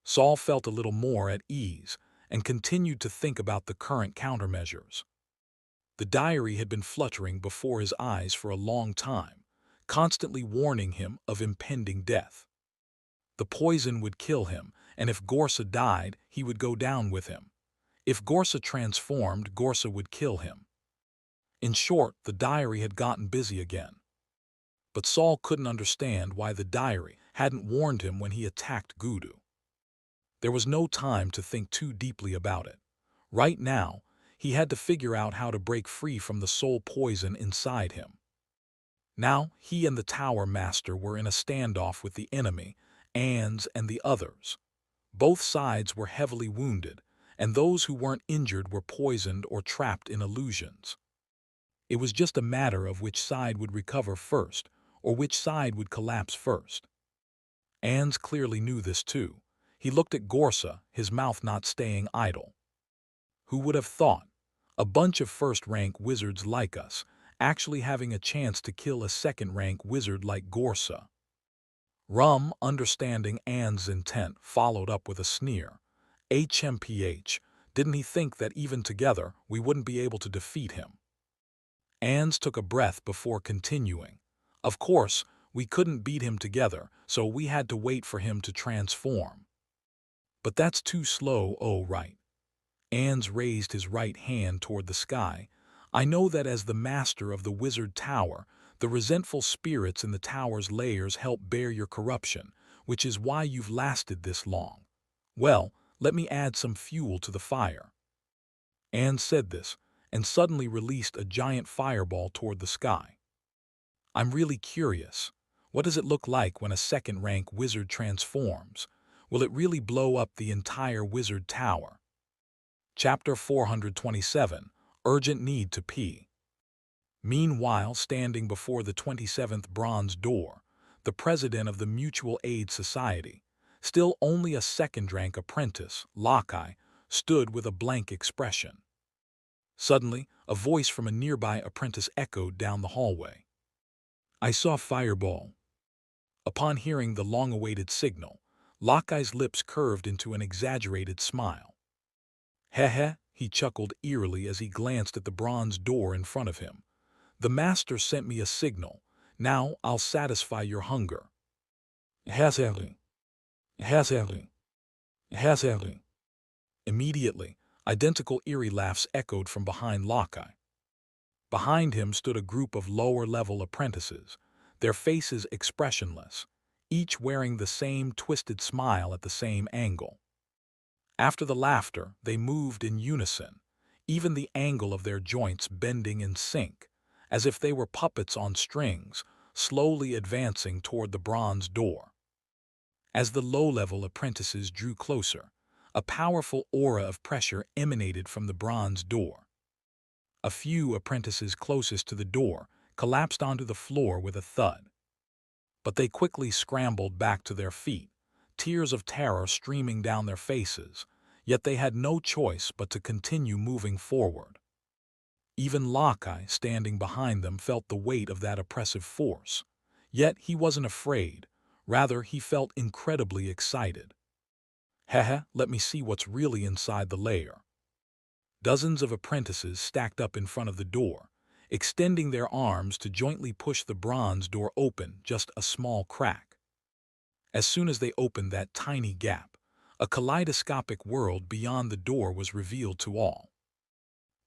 Saul felt a little more at ease and continued to think about the current countermeasures. The diary had been fluttering before his eyes for a long time, constantly warning him of impending death. The poison would kill him, and if Gorsa died, he would go down with him. If Gorsa transformed, Gorsa would kill him. In short, the diary had gotten busy again. But Saul couldn't understand why the diary hadn't warned him when he attacked Gudu. There was no time to think too deeply about it. Right now, he had to figure out how to break free from the soul poison inside him. Now, he and the Tower Master were in a standoff with the enemy, Ans and the others. Both sides were heavily wounded, and those who weren't injured were poisoned or trapped in illusions. It was just a matter of which side would recover first, or which side would collapse first. Ans clearly knew this too. He looked at Gorsa, his mouth not staying idle. Who would have thought? A bunch of first-rank wizards like us, actually having a chance to kill a second-rank wizard like Gorsa. Rum, understanding Anne's intent, followed up with a sneer. HMPH, didn't he think that even together we wouldn't be able to defeat him? Anne's took a breath before continuing. Of course, we couldn't beat him together, so we had to wait for him to transform. But that's too slow, oh right. Ans raised his right hand toward the sky. I know that as the master of the wizard tower, the resentful spirits in the tower's layers help bear your corruption, which is why you've lasted this long. Well, let me add some fuel to the fire. Ans said this, and suddenly released a giant fireball toward the sky. I'm really curious. What does it look like when a second-rank wizard transforms? Will it really blow up the entire wizard tower? Chapter 427, Urgent Need to Pee. Meanwhile, standing before the 27th bronze door, the president of the Mutual Aid Society, still only a second-rank apprentice, Lockeye, stood with a blank expression. Suddenly, a voice from a nearby apprentice echoed down the hallway. I saw Fireball. Upon hearing the long-awaited signal, Lockeye's lips curved into an exaggerated smile. Heh, he chuckled eerily as he glanced at the bronze door in front of him. The master sent me a signal. Now I'll satisfy your hunger. Haseli. Haseli. Haseli. Immediately, identical eerie laughs echoed from behind Lockeye. Behind him stood a group of lower-level apprentices, their faces expressionless, each wearing the same twisted smile at the same angle. After the laughter, they moved in unison, even the angle of their joints bending in sync, as if they were puppets on strings, slowly advancing toward the bronze door. As the low-level apprentices drew closer, a powerful aura of pressure emanated from the bronze door. A few apprentices closest to the door collapsed onto the floor with a thud. But they quickly scrambled back to their feet, tears of terror streaming down their faces, yet they had no choice but to continue moving forward. Even Lockeye, standing behind them, felt the weight of that oppressive force. Yet he wasn't afraid, rather he felt incredibly excited. Let me see what's really inside the lair. Dozens of apprentices stacked up in front of the door, extending their arms to jointly push the bronze door open just a small crack. As soon as they opened that tiny gap, a kaleidoscopic world beyond the door was revealed to all.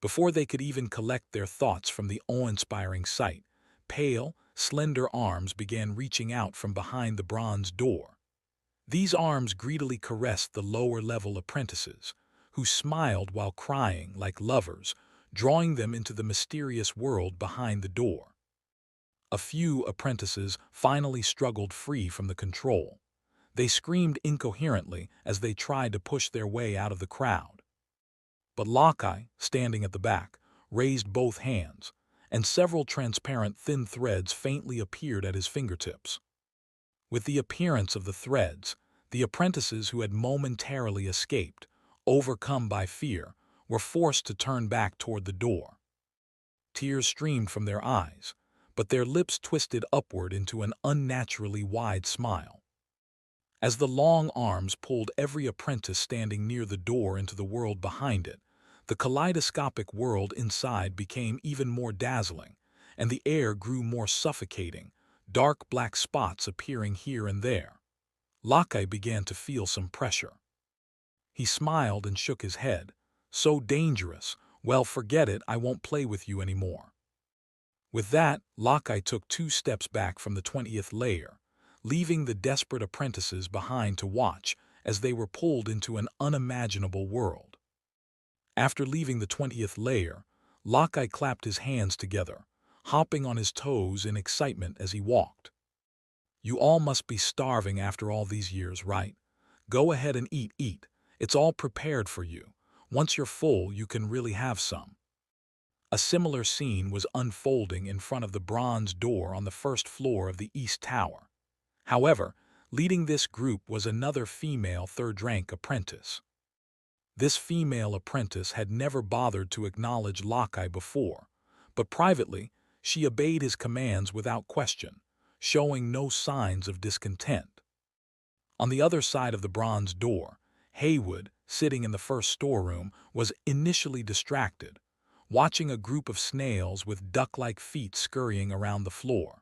Before they could even collect their thoughts from the awe-inspiring sight, pale, slender arms began reaching out from behind the bronze door. These arms greedily caressed the lower-level apprentices, who smiled while crying like lovers, drawing them into the mysterious world behind the door. A few apprentices finally struggled free from the control. They screamed incoherently as they tried to push their way out of the crowd. But Lockeye, standing at the back, raised both hands, and several transparent thin threads faintly appeared at his fingertips. With the appearance of the threads, the apprentices who had momentarily escaped, overcome by fear, were forced to turn back toward the door. Tears streamed from their eyes, but their lips twisted upward into an unnaturally wide smile. As the long arms pulled every apprentice standing near the door into the world behind it, the kaleidoscopic world inside became even more dazzling, and the air grew more suffocating, dark black spots appearing here and there. Lockeye began to feel some pressure. He smiled and shook his head. So dangerous. Well, forget it, I won't play with you anymore. With that, Lockeye took 2 steps back from the 20th layer, leaving the desperate apprentices behind to watch as they were pulled into an unimaginable world. After leaving the 20th layer, Lockeye clapped his hands together, hopping on his toes in excitement as he walked. You all must be starving after all these years, right? Go ahead and eat. It's all prepared for you. Once you're full, you can really have some. A similar scene was unfolding in front of the bronze door on the first floor of the East Tower. However, Leading this group was another female third-rank apprentice. This female apprentice had never bothered to acknowledge Lockeye before, but privately, she obeyed his commands without question, showing no signs of discontent. On the other side of the bronze door, Haywood, sitting in the first storeroom, was initially distracted, watching a group of snails with duck-like feet scurrying around the floor.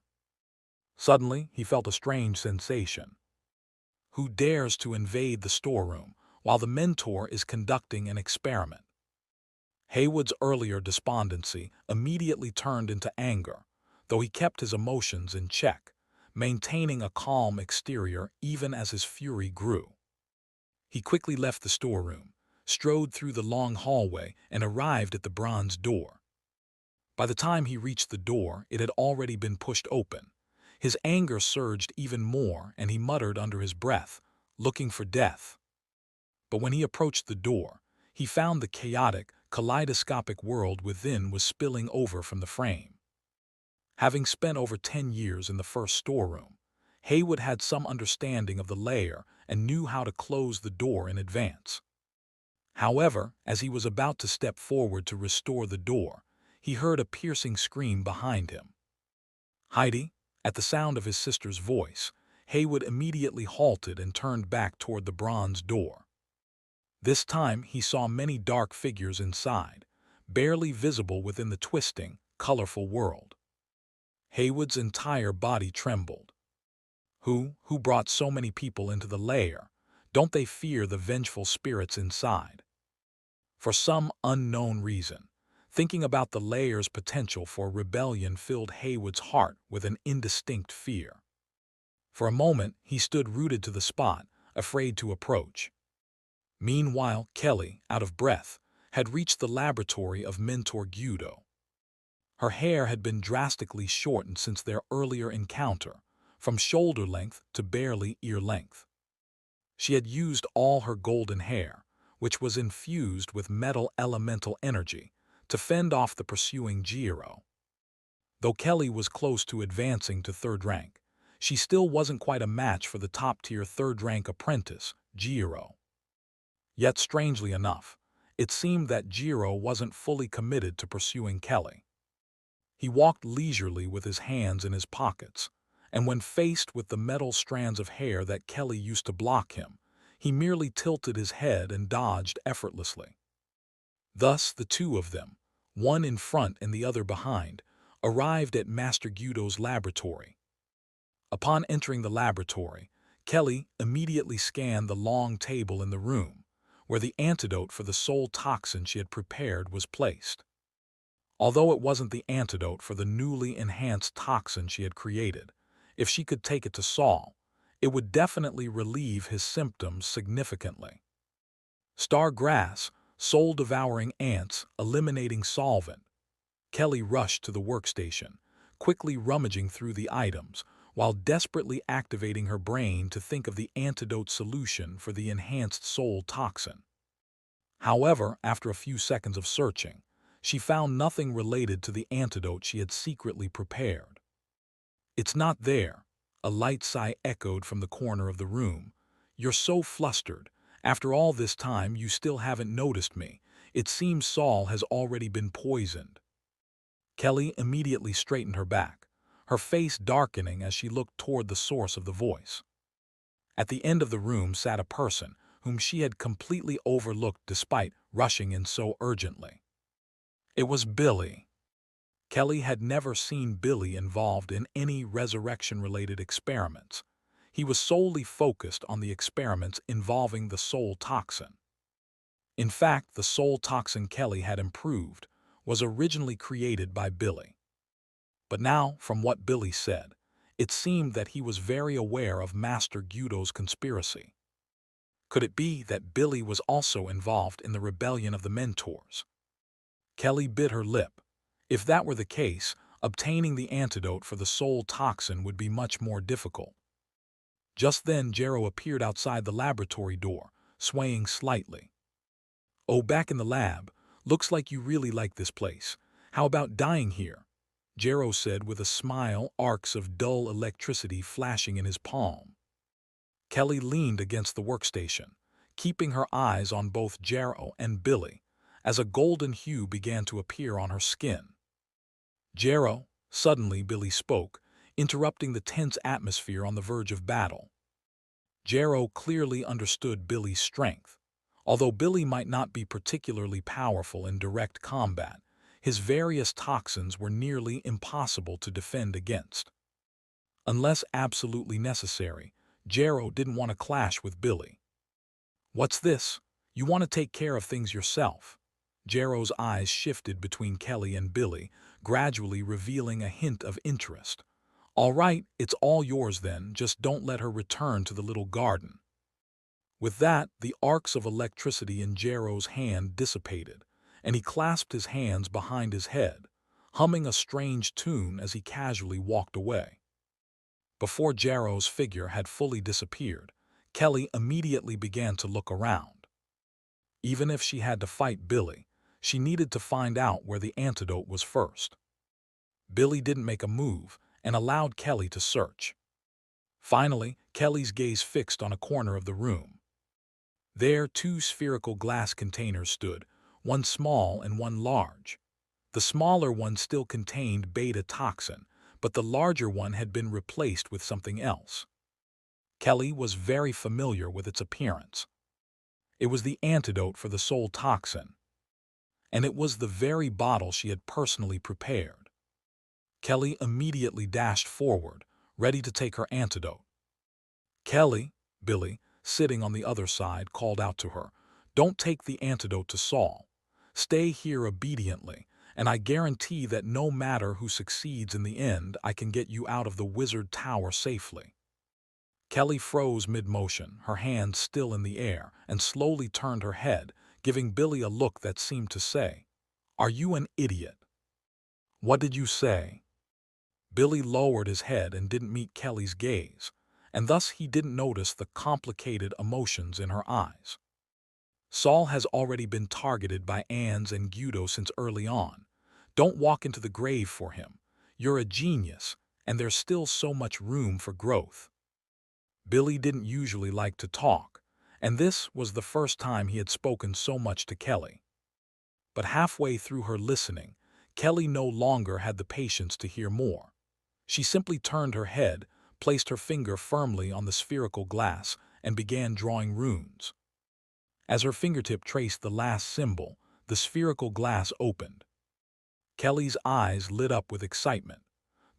Suddenly, he felt a strange sensation. Who dares to invade the storeroom while the mentor is conducting an experiment? Haywood's earlier despondency immediately turned into anger, though he kept his emotions in check, maintaining a calm exterior even as his fury grew. He quickly left the storeroom, strode through the long hallway, and arrived at the bronze door. By the time he reached the door, it had already been pushed open. His anger surged even more, and he muttered under his breath, looking for death. But when he approached the door, he found the chaotic, kaleidoscopic world within was spilling over from the frame. Having spent over 10 years in the first storeroom, Haywood had some understanding of the layer and knew how to close the door in advance. However, as he was about to step forward to restore the door, he heard a piercing scream behind him. Heidi. At the sound of his sister's voice, Haywood immediately halted and turned back toward the bronze door. This time he saw many dark figures inside, barely visible within the twisting, colorful world. Haywood's entire body trembled. Who brought so many people into the lair? Don't they fear the vengeful spirits inside? For some unknown reason, thinking about the lair's potential for rebellion filled Haywood's heart with an indistinct fear. For a moment, he stood rooted to the spot, afraid to approach. Meanwhile, Kelly, out of breath, had reached the laboratory of Mentor Gyudo. Her hair had been drastically shortened since their earlier encounter, from shoulder length to barely ear length. She had used all her golden hair, which was infused with metal elemental energy, to fend off the pursuing Jiro. Though Kelly was close to advancing to third rank, she still wasn't quite a match for the top-tier third-rank apprentice, Jiro. Yet strangely enough, it seemed that Jiro wasn't fully committed to pursuing Kelly. He walked leisurely with his hands in his pockets, and when faced with the metal strands of hair that Kelly used to block him, he merely tilted his head and dodged effortlessly. Thus the two of them, one in front and the other behind, arrived at Master Gyudo's laboratory. Upon entering the laboratory, Kelly immediately scanned the long table in the room, where the antidote for the soul toxin she had prepared was placed. Although it wasn't the antidote for the newly enhanced toxin she had created, if she could take it to Saul, it would definitely relieve his symptoms significantly. Star grass, soul-devouring ants, eliminating solvent. Kelly rushed to the workstation, quickly rummaging through the items, while desperately activating her brain to think of the antidote solution for the enhanced soul toxin. However, after a few seconds of searching, she found nothing related to the antidote she had secretly prepared. "It's not there," a light sigh echoed from the corner of the room. "You're so flustered. After all this time, you still haven't noticed me. It seems Saul has already been poisoned." Kelly immediately straightened her back, her face darkening as she looked toward the source of the voice. At the end of the room sat a person whom she had completely overlooked despite rushing in so urgently. It was Billy. Kelly had never seen Billy involved in any resurrection-related experiments. He was solely focused on the experiments involving the soul toxin. In fact, the soul toxin Kelly had improved was originally created by Billy. But now, from what Billy said, it seemed that he was very aware of Master Gyudo's conspiracy. Could it be that Billy was also involved in the rebellion of the mentors? Kelly bit her lip. If that were the case, obtaining the antidote for the soul toxin would be much more difficult. Just then Jiro appeared outside the laboratory door, swaying slightly. "Oh, back in the lab. Looks like you really like this place. How about dying here?" Jiro said with a smile, arcs of dull electricity flashing in his palm. Kelly leaned against the workstation, keeping her eyes on both Jarrow and Billy, as a golden hue began to appear on her skin. Jarrow, suddenly Billy spoke, interrupting the tense atmosphere on the verge of battle. Jarrow clearly understood Billy's strength. Although Billy might not be particularly powerful in direct combat, his various toxins were nearly impossible to defend against. Unless absolutely necessary, Jarrow didn't want to clash with Billy. "What's this? You want to take care of things yourself?" Jarrow's eyes shifted between Kelly and Billy, gradually revealing a hint of interest. "All right, it's all yours then, just don't let her return to the little garden." With that, the arcs of electricity in Jarrow's hand dissipated, and he clasped his hands behind his head, humming a strange tune as he casually walked away. Before Jarrow's figure had fully disappeared, Kelly immediately began to look around. Even if she had to fight Billy, she needed to find out where the antidote was first. Billy didn't make a move and allowed Kelly to search. Finally, Kelly's gaze fixed on a corner of the room. There, two spherical glass containers stood, one small and one large. The smaller one still contained beta toxin, but the larger one had been replaced with something else. Kelly was very familiar with its appearance. It was the antidote for the soul toxin, and it was the very bottle she had personally prepared. Kelly immediately dashed forward, ready to take her antidote. "Kelly," Billy, sitting on the other side, called out to her, "don't take the antidote to Saul. Stay here obediently, and I guarantee that no matter who succeeds in the end, I can get you out of the wizard tower safely." Kelly froze mid-motion, her hands still in the air, and slowly turned her head, giving Billy a look that seemed to say, "Are you an idiot?" "What did you say?" Billy lowered his head and didn't meet Kelly's gaze, and thus he didn't notice the complicated emotions in her eyes. "Saul has already been targeted by Ans and Guido since early on. Don't walk into the grave for him. You're a genius, and there's still so much room for growth." Billy didn't usually like to talk, and this was the first time he had spoken so much to Kelly. But halfway through her listening, Kelly no longer had the patience to hear more. She simply turned her head, placed her finger firmly on the spherical glass, and began drawing runes. As her fingertip traced the last symbol, the spherical glass opened. Kelly's eyes lit up with excitement.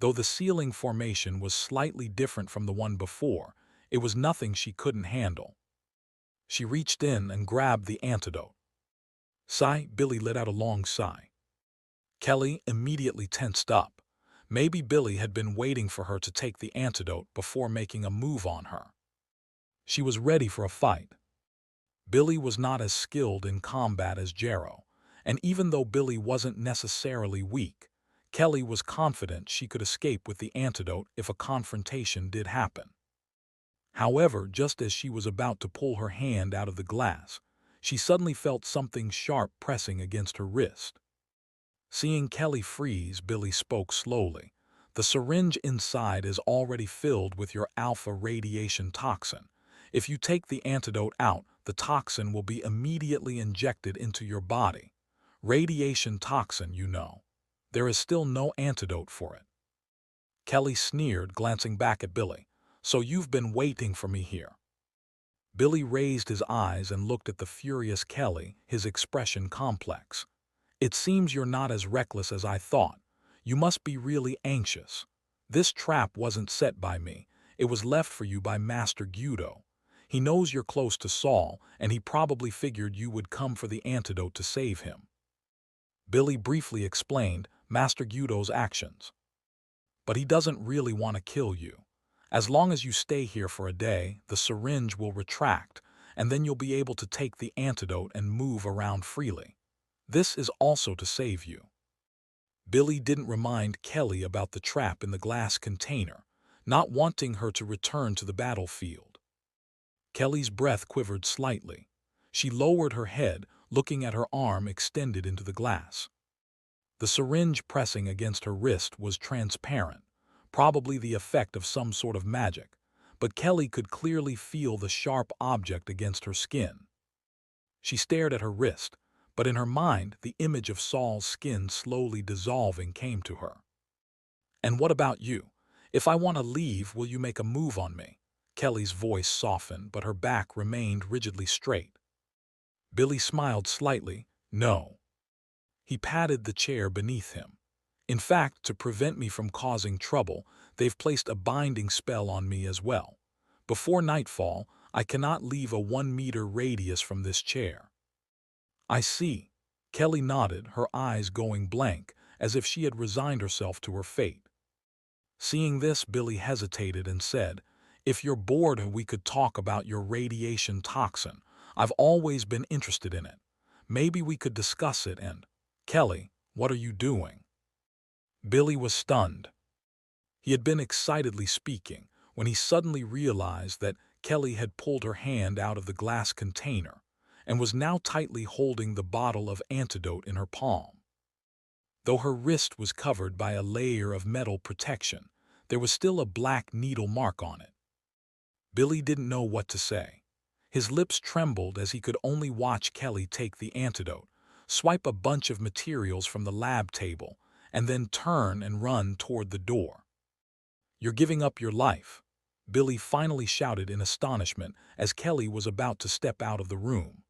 Though the ceiling formation was slightly different from the one before, it was nothing she couldn't handle. She reached in and grabbed the antidote. "Sigh," Billy let out a long sigh. Kelly immediately tensed up. Maybe Billy had been waiting for her to take the antidote before making a move on her. She was ready for a fight. Billy was not as skilled in combat as Jarrow, and even though Billy wasn't necessarily weak, Kelly was confident she could escape with the antidote if a confrontation did happen. However, just as she was about to pull her hand out of the glass, she suddenly felt something sharp pressing against her wrist. Seeing Kelly freeze, Billy spoke slowly. "The syringe inside is already filled with your alpha radiation toxin. If you take the antidote out, the toxin will be immediately injected into your body. Radiation toxin, you know. There is still no antidote for it." Kelly sneered, glancing back at Billy. "So you've been waiting for me here." Billy raised his eyes and looked at the furious Kelly, his expression complex. "It seems you're not as reckless as I thought. You must be really anxious. This trap wasn't set by me. It was left for you by Master Guido. He knows you're close to Saul, and he probably figured you would come for the antidote to save him." Billy briefly explained Master Guido's actions. "But he doesn't really want to kill you. As long as you stay here for a day, the syringe will retract, and then you'll be able to take the antidote and move around freely. This is also to save you." Billy didn't remind Kelly about the trap in the glass container, not wanting her to return to the battlefield. Kelly's breath quivered slightly. She lowered her head, looking at her arm extended into the glass. The syringe pressing against her wrist was transparent, probably the effect of some sort of magic, but Kelly could clearly feel the sharp object against her skin. She stared at her wrist, but in her mind the image of Saul's skin slowly dissolving came to her. "And what about you? If I want to leave, will you make a move on me?" Kelly's voice softened, but her back remained rigidly straight. Billy smiled slightly. "No." He patted the chair beneath him. "In fact, to prevent me from causing trouble, they've placed a binding spell on me as well. Before nightfall, I cannot leave a 1-meter radius from this chair." "I see." Kelly nodded, her eyes going blank, as if she had resigned herself to her fate. Seeing this, Billy hesitated and said, "If you're bored, we could talk about your radiation toxin. I've always been interested in it. Maybe we could discuss it and—" "Kelly, what are you doing?" Billy was stunned. He had been excitedly speaking when he suddenly realized that Kelly had pulled her hand out of the glass container and was now tightly holding the bottle of antidote in her palm. Though her wrist was covered by a layer of metal protection, there was still a black needle mark on it. Billy didn't know what to say. His lips trembled as he could only watch Kelly take the antidote, swipe a bunch of materials from the lab table, and then turn and run toward the door. "You're giving up your life," Billy finally shouted in astonishment as Kelly was about to step out of the room.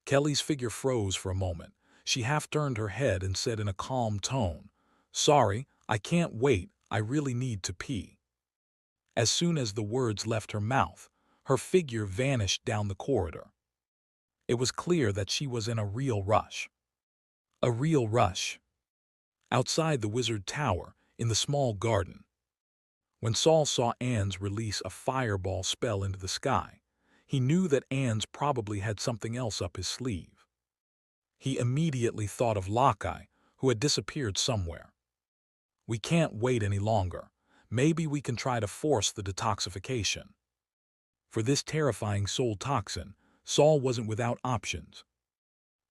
Kelly's figure froze for a moment. She half turned her head and said in a calm tone, "Sorry, I can't wait, I really need to pee." As soon as the words left her mouth, her figure vanished down the corridor. It was clear that she was in a real rush. A real rush. Outside the wizard tower, in the small garden, when Saul saw Ans release a fireball spell into the sky, he knew that Ans probably had something else up his sleeve. He immediately thought of Lockeye, who had disappeared somewhere. "We can't wait any longer. Maybe we can try to force the detoxification." For this terrifying soul toxin, Saul wasn't without options.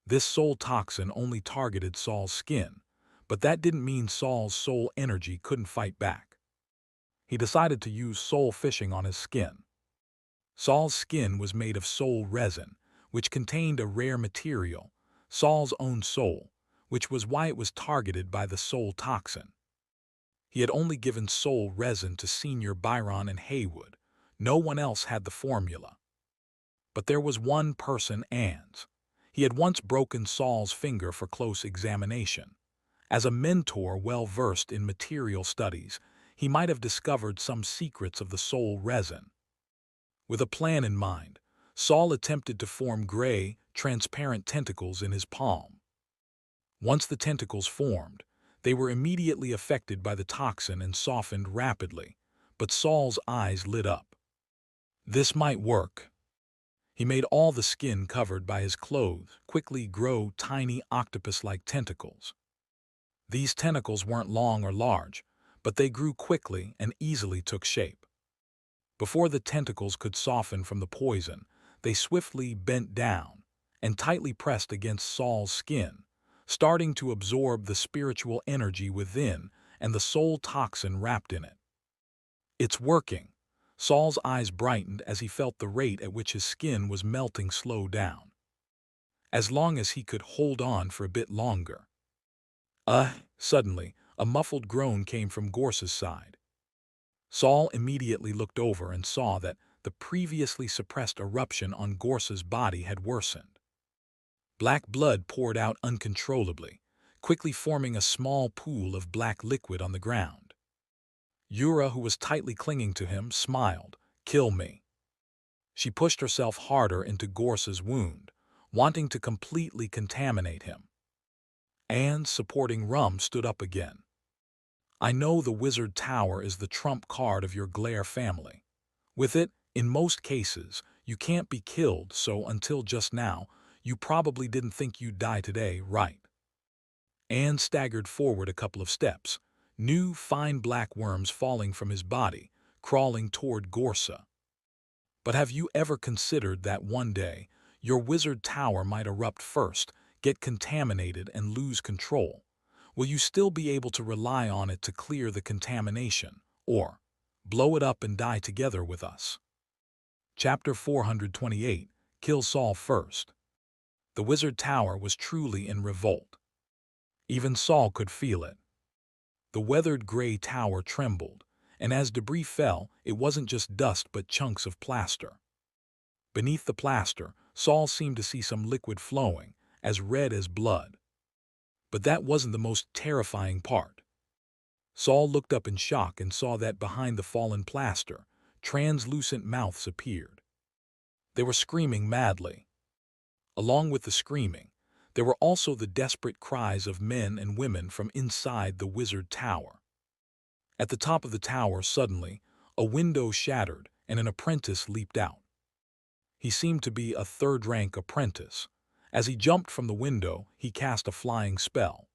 This soul toxin only targeted Saul's skin, but that didn't mean Saul's soul energy couldn't fight back. He decided to use soul fishing on his skin. Saul's skin was made of soul resin, which contained a rare material, Saul's own soul, which was why it was targeted by the soul toxin. He had only given soul resin to Senior Byron and Haywood. No one else had the formula. But there was one person, Ans. He had once broken Saul's finger for close examination. As a mentor well-versed in material studies, he might have discovered some secrets of the soul resin. With a plan in mind, Saul attempted to form gray, transparent tentacles in his palm. Once the tentacles formed, they were immediately affected by the toxin and softened rapidly, but Saul's eyes lit up. This might work. He made all the skin covered by his clothes quickly grow tiny octopus-like tentacles. These tentacles weren't long or large, but they grew quickly and easily took shape. Before the tentacles could soften from the poison, they swiftly bent down and tightly pressed against Saul's skin, starting to absorb the spiritual energy within and the soul toxin wrapped in it. "It's working." Saul's eyes brightened as he felt the rate at which his skin was melting slow down. As long as he could hold on for a bit longer. Suddenly, a muffled groan came from Gorse's side. Saul immediately looked over and saw that the previously suppressed eruption on Gorse's body had worsened. Black blood poured out uncontrollably, quickly forming a small pool of black liquid on the ground. Yura, who was tightly clinging to him, smiled. "Kill me." She pushed herself harder into Gorse's wound, wanting to completely contaminate him. Ans, supporting Rum, stood up again. "I know the Wizard Tower is the trump card of your Glare family. With it, in most cases, you can't be killed, so until just now, you probably didn't think you'd die today, right?" Ans staggered forward a couple of steps, new fine black worms falling from his body, crawling toward Gorse. "But have you ever considered that one day, your Wizard Tower might erupt first, get contaminated, and lose control? Will you still be able to rely on it to clear the contamination? Or blow it up and die together with us. Chapter 428, Kill Saul First. The Wizard Tower was truly in revolt. Even Saul could feel it. The weathered gray tower trembled, and as debris fell, it wasn't just dust but chunks of plaster. Beneath the plaster, Saul seemed to see some liquid flowing, as red as blood. But that wasn't the most terrifying part. Saul looked up in shock and saw that behind the fallen plaster, translucent mouths appeared. They were screaming madly. Along with the screaming, there were also the desperate cries of men and women from inside the wizard tower. At the top of the tower, suddenly, a window shattered and an apprentice leaped out. He seemed to be a third-rank apprentice. As he jumped from the window, he cast a flying spell.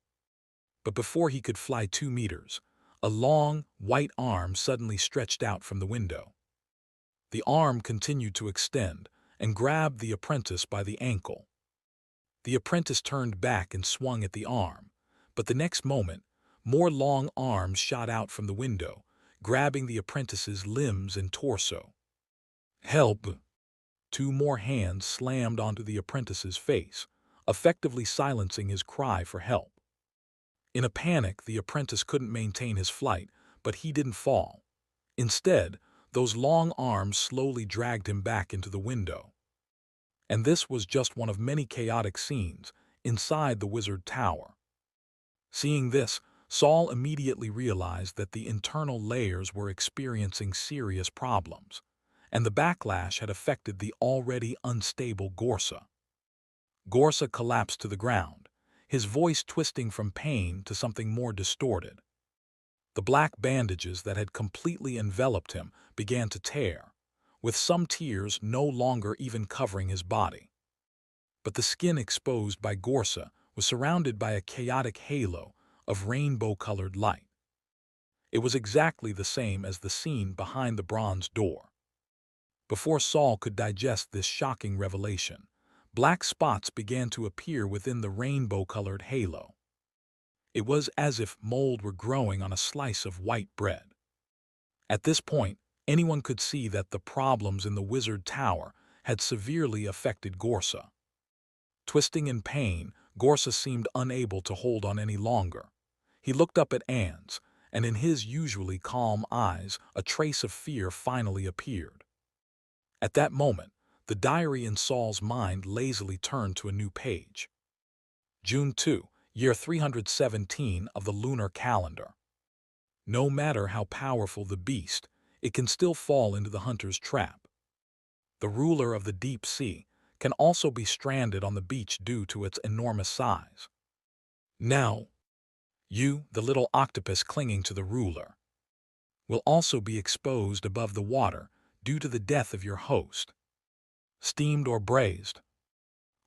But before he could fly 2 meters, a long, white arm suddenly stretched out from the window. The arm continued to extend and grabbed the apprentice by the ankle. The apprentice turned back and swung at the arm, but the next moment, more long arms shot out from the window, grabbing the apprentice's limbs and torso. "Help!" 2 more hands slammed onto the apprentice's face, effectively silencing his cry for help. In a panic, the apprentice couldn't maintain his flight, but he didn't fall. Instead, those long arms slowly dragged him back into the window. And this was just one of many chaotic scenes inside the wizard tower. Seeing this, Saul immediately realized that the internal layers were experiencing serious problems, and the backlash had affected the already unstable Gorsa. Gorsa collapsed to the ground, his voice twisting from pain to something more distorted. The black bandages that had completely enveloped him began to tear, with some tears no longer even covering his body. But the skin exposed by Gorsa was surrounded by a chaotic halo of rainbow-colored light. It was exactly the same as the scene behind the bronze door. Before Saul could digest this shocking revelation, black spots began to appear within the rainbow-colored halo. It was as if mold were growing on a slice of white bread. At this point, anyone could see that the problems in the wizard tower had severely affected Gorsa. Twisting in pain, Gorsa seemed unable to hold on any longer. He looked up at Ans, and in his usually calm eyes, a trace of fear finally appeared. At that moment, the diary in Saul's mind lazily turned to a new page. June 2, year 317 of the lunar calendar. No matter how powerful the beast, it can still fall into the hunter's trap. The ruler of the deep sea can also be stranded on the beach due to its enormous size. Now, you, the little octopus clinging to the ruler, will also be exposed above the water due to the death of your host. Steamed or braised?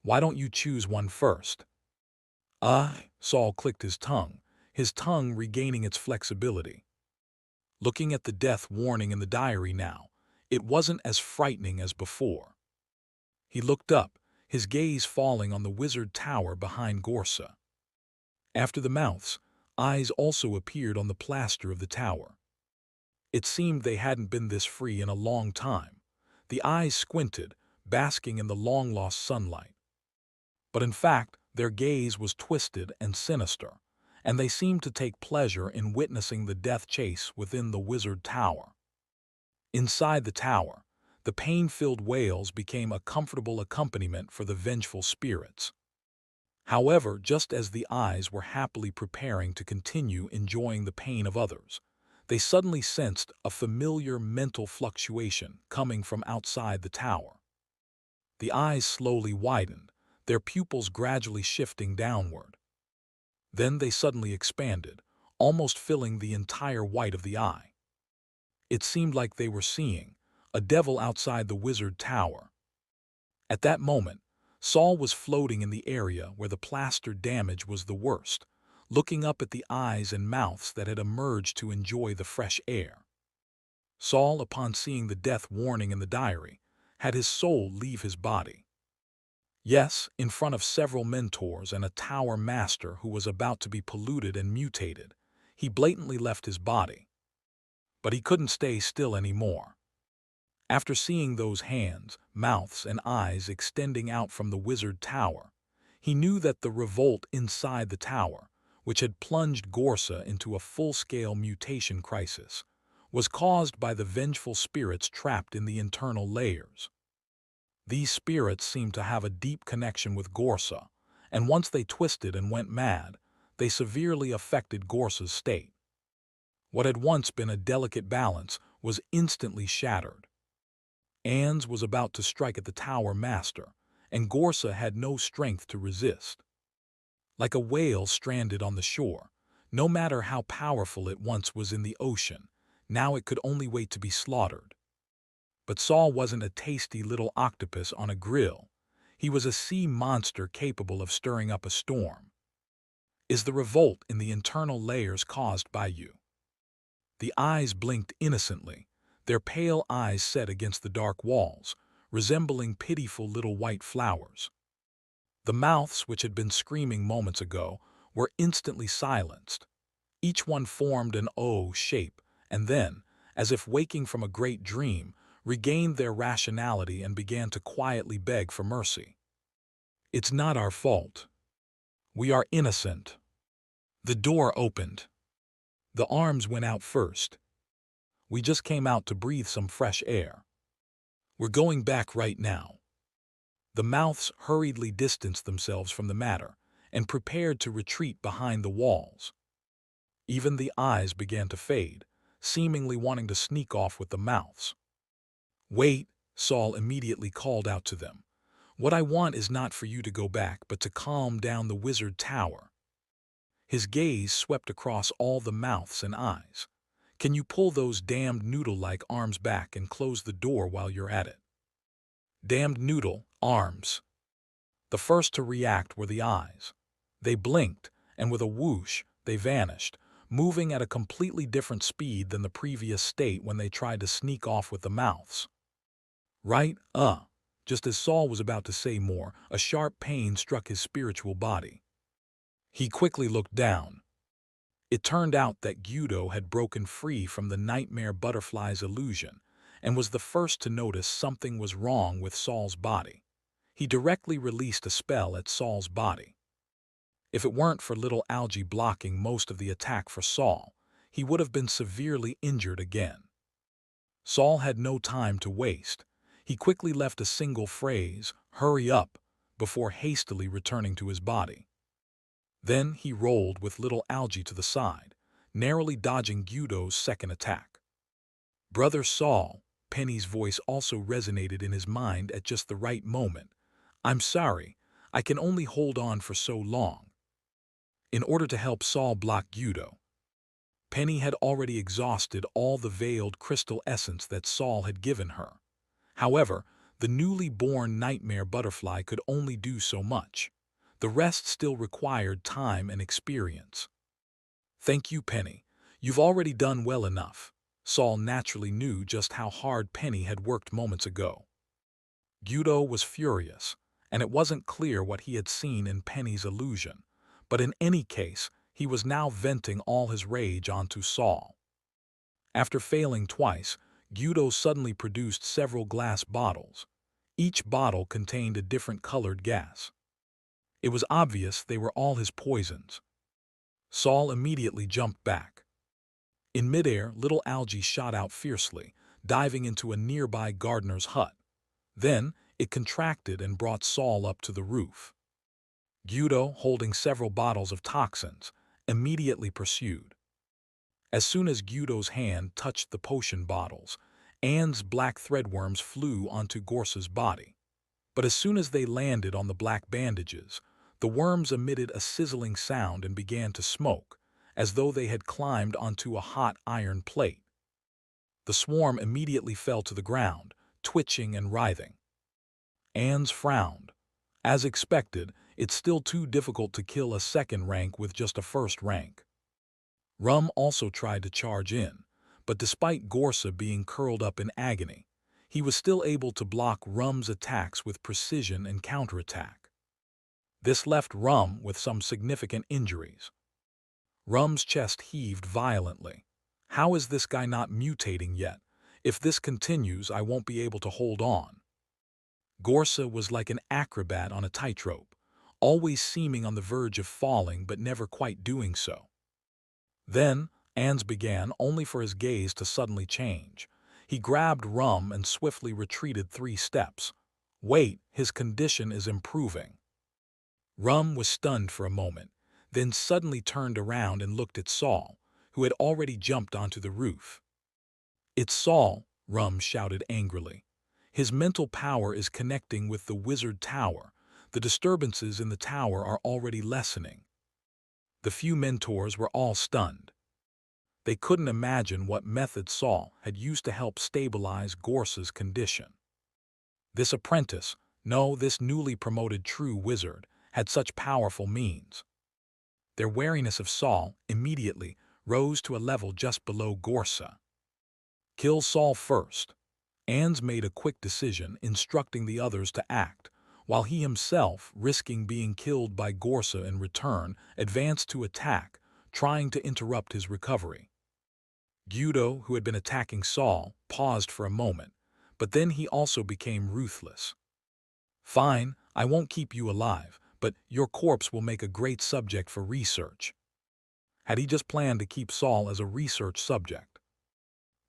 Why don't you choose one first? Saul clicked his tongue regaining its flexibility. Looking at the death warning in the diary now, it wasn't as frightening as before. He looked up, his gaze falling on the wizard tower behind Gorsa. After the mouths, eyes also appeared on the plaster of the tower. It seemed they hadn't been this free in a long time. The eyes squinted, basking in the long-lost sunlight. But in fact, their gaze was twisted and sinister, and they seemed to take pleasure in witnessing the death chase within the wizard tower. Inside the tower, the pain-filled wails became a comfortable accompaniment for the vengeful spirits. However, just as the eyes were happily preparing to continue enjoying the pain of others, they suddenly sensed a familiar mental fluctuation coming from outside the tower. The eyes slowly widened, their pupils gradually shifting downward. Then they suddenly expanded, almost filling the entire white of the eye. It seemed like they were seeing a devil outside the wizard tower. At that moment, Saul was floating in the area where the plaster damage was the worst, looking up at the eyes and mouths that had emerged to enjoy the fresh air. Saul, upon seeing the death warning in the diary, had his soul leave his body. Yes, in front of several mentors and a tower master who was about to be polluted and mutated, he blatantly left his body. But he couldn't stay still anymore. After seeing those hands, mouths, and eyes extending out from the wizard tower, he knew that the revolt inside the tower, which had plunged Gorsa into a full-scale mutation crisis, was caused by the vengeful spirits trapped in the internal layers. These spirits seemed to have a deep connection with Gorsa, and once they twisted and went mad, they severely affected Gorsa's state. What had once been a delicate balance was instantly shattered. Ans was about to strike at the tower master, and Gorsa had no strength to resist. Like a whale stranded on the shore, no matter how powerful it once was in the ocean, now it could only wait to be slaughtered. But Saul wasn't a tasty little octopus on a grill. He was a sea monster capable of stirring up a storm. Is the revolt in the internal layers caused by you? The eyes blinked innocently, their pale eyes set against the dark walls, resembling pitiful little white flowers. The mouths, which had been screaming moments ago, were instantly silenced. Each one formed an O shape, and then, as if waking from a great dream, regained their rationality and began to quietly beg for mercy. It's not our fault. We are innocent. The door opened. The arms went out first. We just came out to breathe some fresh air. We're going back right now. The mouths hurriedly distanced themselves from the matter and prepared to retreat behind the walls. Even the eyes began to fade, seemingly wanting to sneak off with the mouths. Wait, Saul immediately called out to them. What I want is not for you to go back, but to calm down the wizard tower. His gaze swept across all the mouths and eyes. Can you pull those damned noodle-like arms back and close the door while you're at it? Damned noodle arms. The first to react were the eyes. They blinked, and with a whoosh, they vanished, moving at a completely different speed than the previous state when they tried to sneak off with the mouths. Right, just as Saul was about to say more, a sharp pain struck his spiritual body. He quickly looked down. It turned out that Guido had broken free from the nightmare butterfly's illusion and was the first to notice something was wrong with Saul's body. He directly released a spell at Saul's body. If it weren't for little algae blocking most of the attack for Saul, he would have been severely injured again. Saul had no time to waste. He quickly left a single phrase, "Hurry up," before hastily returning to his body. Then he rolled with little algae to the side, narrowly dodging Guido's second attack. Brother Saul, Penny's voice also resonated in his mind at just the right moment. I'm sorry, I can only hold on for so long. In order to help Saul block Guido, Penny had already exhausted all the veiled crystal essence that Saul had given her. However, the newly born nightmare butterfly could only do so much. The rest still required time and experience. Thank you, Penny. You've already done well enough. Saul naturally knew just how hard Penny had worked moments ago. Guido was furious, and it wasn't clear what he had seen in Penny's illusion, but in any case, he was now venting all his rage onto Saul. After failing twice, Guido suddenly produced several glass bottles. Each bottle contained a different colored gas. It was obvious they were all his poisons. Saul immediately jumped back. In midair, little algae shot out fiercely, diving into a nearby gardener's hut. Then, it contracted and brought Saul up to the roof. Guido, holding several bottles of toxins, immediately pursued. As soon as Guido's hand touched the potion bottles, Anne's black threadworms flew onto Gorsa's body. But as soon as they landed on the black bandages, the worms emitted a sizzling sound and began to smoke, as though they had climbed onto a hot iron plate. The swarm immediately fell to the ground, twitching and writhing. Anne's frowned. As expected, it's still too difficult to kill a second rank with just a first rank. Rum also tried to charge in, but despite Gorsa being curled up in agony, he was still able to block Rum's attacks with precision and counterattack. This left Rum with some significant injuries. Rum's chest heaved violently. How is this guy not mutating yet? If this continues, I won't be able to hold on. Gorsa was like an acrobat on a tightrope, always seeming on the verge of falling but never quite doing so. Then, Ans began, only for his gaze to suddenly change. He grabbed Rum and swiftly retreated 3 steps. Wait, his condition is improving. Rum was stunned for a moment, then suddenly turned around and looked at Saul, who had already jumped onto the roof. It's Saul, Rum shouted angrily. His mental power is connecting with the wizard tower. The disturbances in the tower are already lessening. The few mentors were all stunned. They couldn't imagine what method Saul had used to help stabilize Gorsa's condition. This apprentice, no, this newly promoted true wizard, had such powerful means. Their wariness of Saul immediately rose to a level just below Gorsa. Kill Saul first. Ans made a quick decision, instructing the others to act, while he himself, risking being killed by Gorsa in return, advanced to attack, trying to interrupt his recovery. Guido, who had been attacking Saul, paused for a moment, but then he also became ruthless. Fine, I won't keep you alive, but your corpse will make a great subject for research. Had he just planned to keep Saul as a research subject?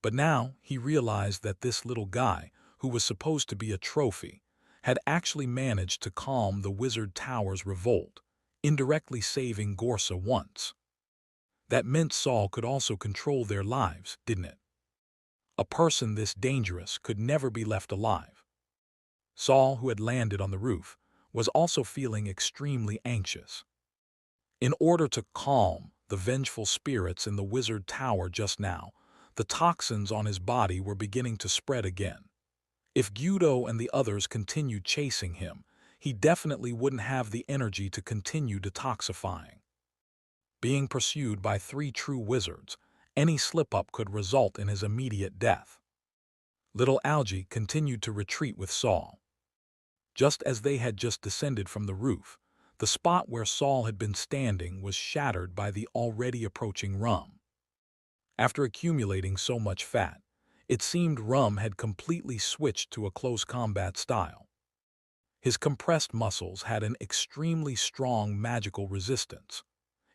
But now he realized that this little guy, who was supposed to be a trophy, had actually managed to calm the Wizard Tower's revolt, indirectly saving Gorsa once. That meant Saul could also control their lives, didn't it? A person this dangerous could never be left alive. Saul, who had landed on the roof, was also feeling extremely anxious. In order to calm the vengeful spirits in the Wizard Tower just now, the toxins on his body were beginning to spread again. If Guido and the others continued chasing him, he definitely wouldn't have the energy to continue detoxifying. Being pursued by 3 true wizards, any slip-up could result in his immediate death. Little Algie continued to retreat with Saul. Just as they had just descended from the roof, the spot where Saul had been standing was shattered by the already approaching Rum. After accumulating so much fat, it seemed Rum had completely switched to a close combat style. His compressed muscles had an extremely strong magical resistance.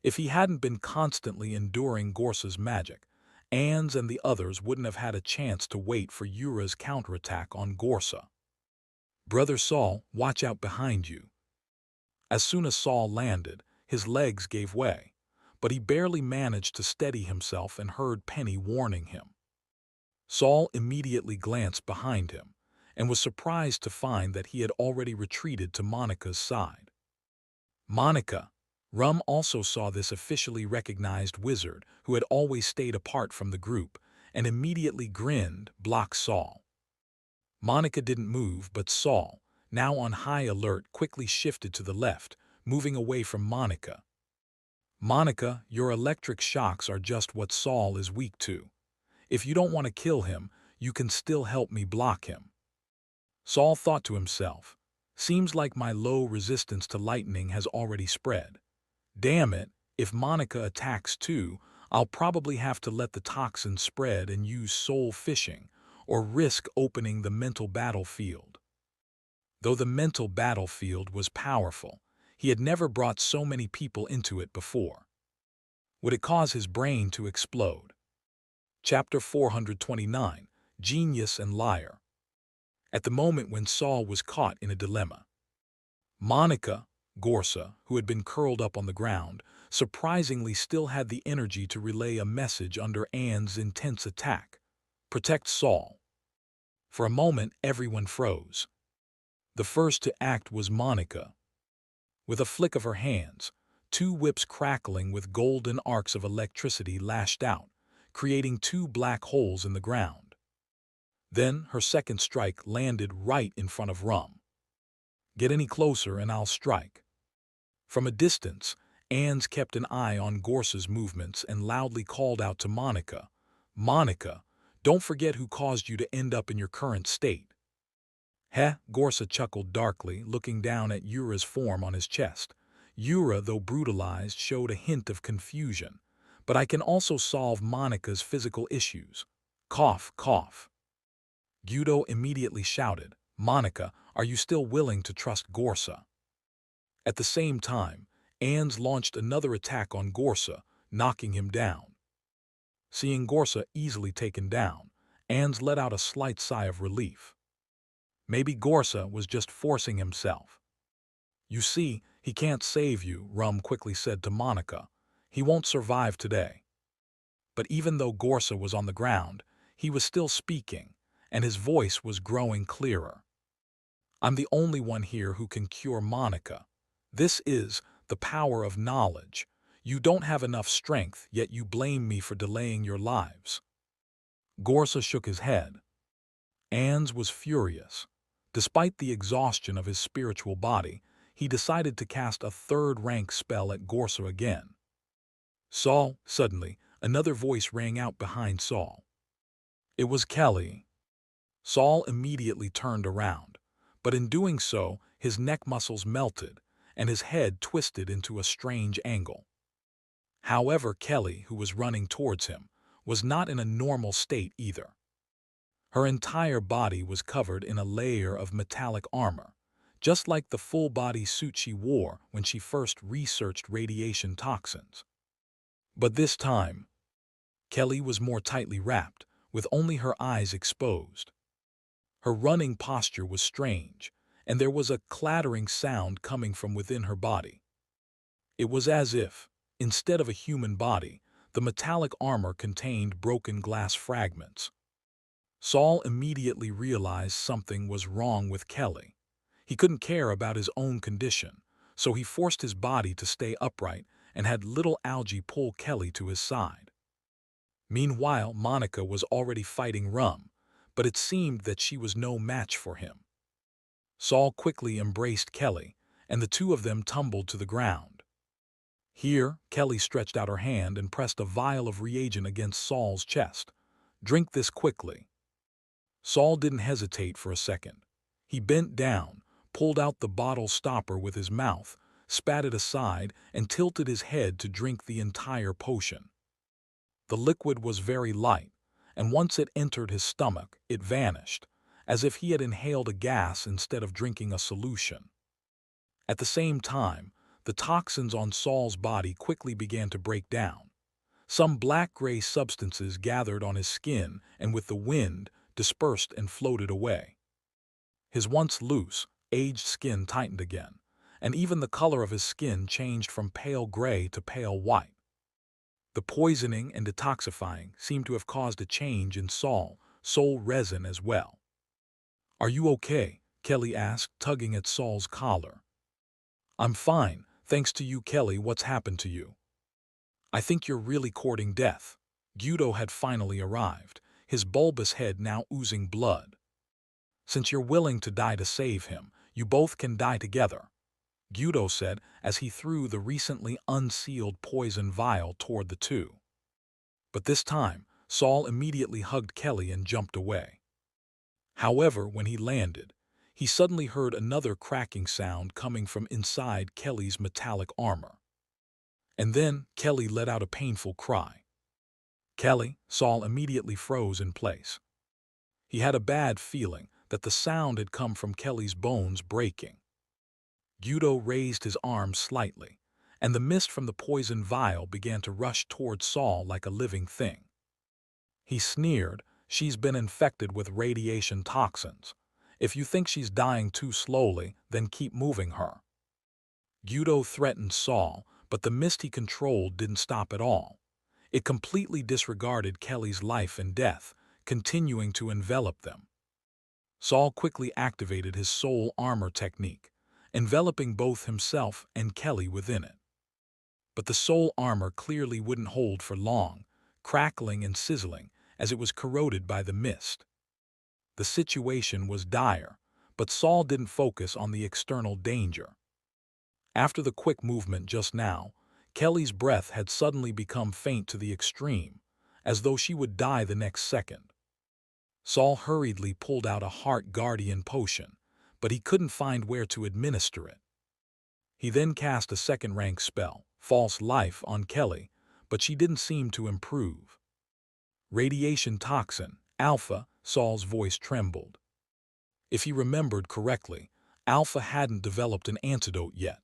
If he hadn't been constantly enduring Gorsa's magic, Ans and the others wouldn't have had a chance to wait for Yura's counterattack on Gorsa. Brother Saul, watch out behind you. As soon as Saul landed, his legs gave way, but he barely managed to steady himself and heard Penny warning him. Saul immediately glanced behind him and was surprised to find that he had already retreated to Monica's side. Monica. Rum also saw this officially recognized wizard who had always stayed apart from the group and immediately grinned, blocked Saul. Monica didn't move, but Saul, now on high alert, quickly shifted to the left, moving away from Monica. Monica, your electric shocks are just what Saul is weak to. If you don't want to kill him, you can still help me block him. Saul thought to himself, seems like my low resistance to lightning has already spread. Damn it, if Monica attacks too, I'll probably have to let the toxin spread and use soul fishing, or risk opening the mental battlefield. Though the mental battlefield was powerful, he had never brought so many people into it before. Would it cause his brain to explode? Chapter 429, Genius and Liar. At the moment when Saul was caught in a dilemma, Monica, Gorsa, who had been curled up on the ground, surprisingly still had the energy to relay a message under Anne's intense attack. Protect Saul. For a moment, everyone froze. The first to act was Monica. With a flick of her hands, 2 whips crackling with golden arcs of electricity lashed out, creating 2 black holes in the ground. Then her second strike landed right in front of Rum. Get any closer and I'll strike. From a distance, Ans kept an eye on Gorsa's movements and loudly called out to Monica, Monica, don't forget who caused you to end up in your current state. Heh, Gorsa chuckled darkly, looking down at Yura's form on his chest. Yura, though brutalized, showed a hint of confusion, but I can also solve Monica's physical issues. Cough, cough. Gyudo immediately shouted, Monica, are you still willing to trust Gorsa? At the same time, Ans launched another attack on Gorsa, knocking him down. Seeing Gorsa easily taken down, Ans let out a slight sigh of relief. Maybe Gorsa was just forcing himself. You see, he can't save you, Rum quickly said to Monica. He won't survive today. But even though Gorsa was on the ground, he was still speaking, and his voice was growing clearer. I'm the only one here who can cure Monica. This is the power of knowledge. You don't have enough strength, yet you blame me for delaying your lives. Gorsa shook his head. Ans was furious. Despite the exhaustion of his spiritual body, he decided to cast a third-rank spell at Gorsa again. Saul, suddenly, another voice rang out behind Saul. It was Kelly. Saul immediately turned around, but in doing so, his neck muscles melted, and his head twisted into a strange angle. However, Kelly, who was running towards him, was not in a normal state either. Her entire body was covered in a layer of metallic armor, just like the full-body suit she wore when she first researched radiation toxins. But this time, Kelly was more tightly wrapped, with only her eyes exposed. Her running posture was strange, and there was a clattering sound coming from within her body. It was as if, instead of a human body, the metallic armor contained broken glass fragments. Saul immediately realized something was wrong with Kelly. He couldn't care about his own condition, so he forced his body to stay upright and had little Algie pull Kelly to his side. Meanwhile, Monica was already fighting Rum, but it seemed that she was no match for him. Saul quickly embraced Kelly, and the two of them tumbled to the ground. Here, Kelly stretched out her hand and pressed a vial of reagent against Saul's chest. Drink this quickly. Saul didn't hesitate for a second. He bent down, pulled out the bottle stopper with his mouth, spat it aside, and tilted his head to drink the entire potion. The liquid was very light, and once it entered his stomach, it vanished, as if he had inhaled a gas instead of drinking a solution. At the same time, the toxins on Saul's body quickly began to break down. Some black-gray substances gathered on his skin and with the wind dispersed and floated away. His once loose, aged skin tightened again, and even the color of his skin changed from pale gray to pale white. The poisoning and detoxifying seemed to have caused a change in Saul's soul resin as well. "Are you okay?" Kelly asked, tugging at Saul's collar. "I'm fine, thanks to you, Kelly. What's happened to you?" "I think you're really courting death." Gyudo had finally arrived, his bulbous head now oozing blood. "Since you're willing to die to save him, you both can die together," Gyudo said as he threw the recently unsealed poison vial toward the two. But this time, Saul immediately hugged Kelly and jumped away. However, when he landed, he suddenly heard another cracking sound coming from inside Kelly's metallic armor. And then Kelly let out a painful cry. "Kelly," Saul immediately froze in place. He had a bad feeling that the sound had come from Kelly's bones breaking. Gyudo raised his arm slightly, and the mist from the poison vial began to rush toward Saul like a living thing. He sneered, "She's been infected with radiation toxins. If you think she's dying too slowly, then keep moving her." Gyudo threatened Saul, but the mist he controlled didn't stop at all. It completely disregarded Kelly's life and death, continuing to envelop them. Saul quickly activated his soul armor technique, enveloping both himself and Kelly within it. But the soul armor clearly wouldn't hold for long, crackling and sizzling as it was corroded by the mist. The situation was dire, but Saul didn't focus on the external danger. After the quick movement just now, Kelly's breath had suddenly become faint to the extreme, as though she would die the next second. Saul hurriedly pulled out a Heart Guardian potion, but he couldn't find where to administer it. He then cast a second-rank spell, False Life, on Kelly, but she didn't seem to improve. Radiation toxin, Alpha, Saul's voice trembled. If he remembered correctly, Alpha hadn't developed an antidote yet.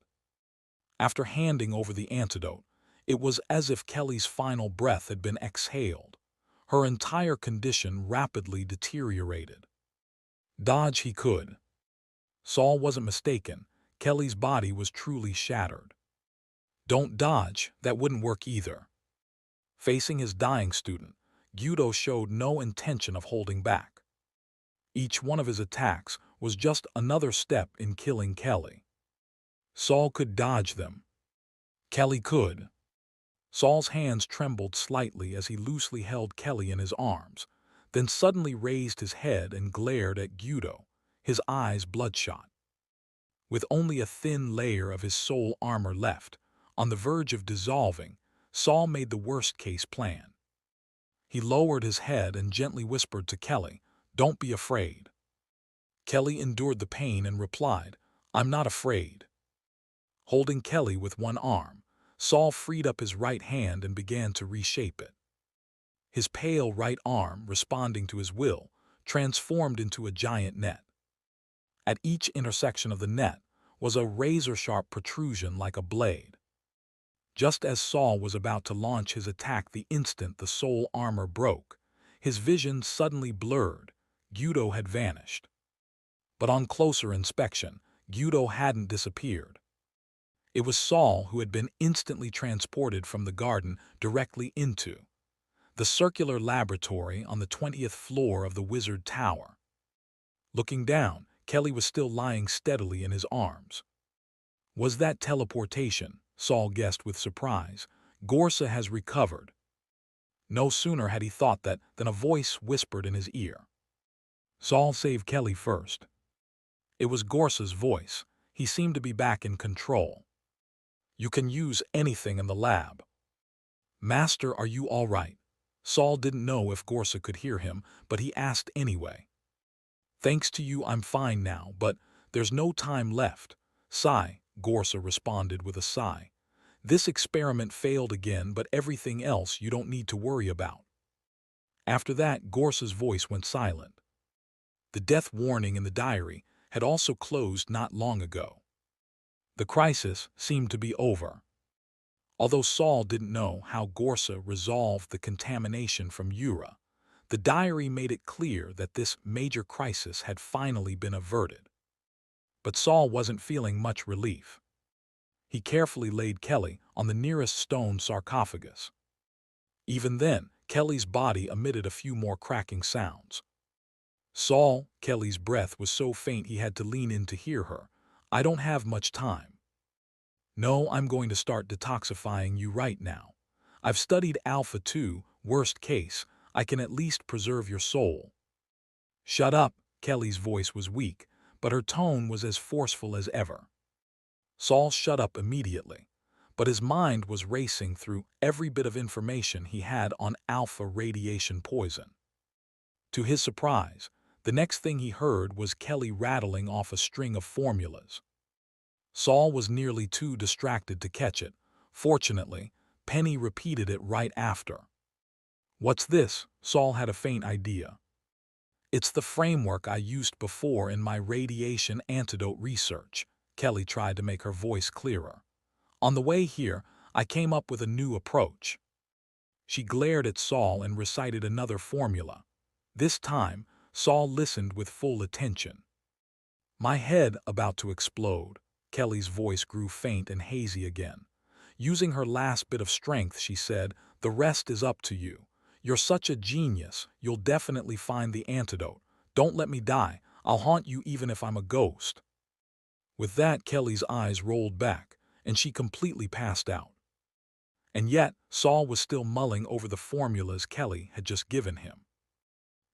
After handing over the antidote, it was as if Kelly's final breath had been exhaled. Her entire condition rapidly deteriorated. Dodge he could. Saul wasn't mistaken. Kelly's body was truly shattered. Don't dodge, that wouldn't work either. Facing his dying student, Gyudo showed no intention of holding back. Each one of his attacks was just another step in killing Kelly. Saul could dodge them. Kelly could. Saul's hands trembled slightly as he loosely held Kelly in his arms, then suddenly raised his head and glared at Gyudo, his eyes bloodshot. With only a thin layer of his soul armor left, on the verge of dissolving, Saul made the worst-case plan. He lowered his head and gently whispered to Kelly, "Don't be afraid." Kelly endured the pain and replied, "I'm not afraid." Holding Kelly with one arm, Saul freed up his right hand and began to reshape it. His pale right arm, responding to his will, transformed into a giant net. At each intersection of the net was a razor-sharp protrusion like a blade. Just as Saul was about to launch his attack the instant the soul armor broke, his vision suddenly blurred. Gyudo had vanished. But on closer inspection, Gyudo hadn't disappeared. It was Saul who had been instantly transported from the garden directly into the circular laboratory on the 20th floor of the Wizard Tower. Looking down, Kelly was still lying steadily in his arms. Was that teleportation? Saul guessed with surprise. Gorsa has recovered. No sooner had he thought that than a voice whispered in his ear. Saul saved Kelly first. It was Gorsa's voice. He seemed to be back in control. You can use anything in the lab. Master, are you all right? Saul didn't know if Gorsa could hear him, but he asked anyway. Thanks to you, I'm fine now, but there's no time left. Sigh, Gorsa responded with a sigh. This experiment failed again, but everything else you don't need to worry about. After that, Gorsa's voice went silent. The death warning in the diary had also closed not long ago. The crisis seemed to be over. Although Saul didn't know how Gorsa resolved the contamination from Yura, the diary made it clear that this major crisis had finally been averted. But Saul wasn't feeling much relief. He carefully laid Kelly on the nearest stone sarcophagus. Even then, Kelly's body emitted a few more cracking sounds. Saul, Kelly's breath was so faint he had to lean in to hear her. I don't have much time. No, I'm going to start detoxifying you right now. I've studied Alpha 2, worst case, I can at least preserve your soul. Shut up, Kelly's voice was weak, but her tone was as forceful as ever. Saul shut up immediately, but his mind was racing through every bit of information he had on alpha radiation poison. To his surprise, the next thing he heard was Kelly rattling off a string of formulas. Saul was nearly too distracted to catch it. Fortunately, Penny repeated it right after. What's this? Saul had a faint idea. It's the framework I used before in my radiation antidote research. Kelly tried to make her voice clearer. On the way here, I came up with a new approach. She glared at Saul and recited another formula. This time, Saul listened with full attention. My head about to explode. Kelly's voice grew faint and hazy again. Using her last bit of strength, she said, "The rest is up to you. You're such a genius, you'll definitely find the antidote. Don't let me die. I'll haunt you even if I'm a ghost." With that, Kelly's eyes rolled back, and she completely passed out. And yet, Saul was still mulling over the formulas Kelly had just given him.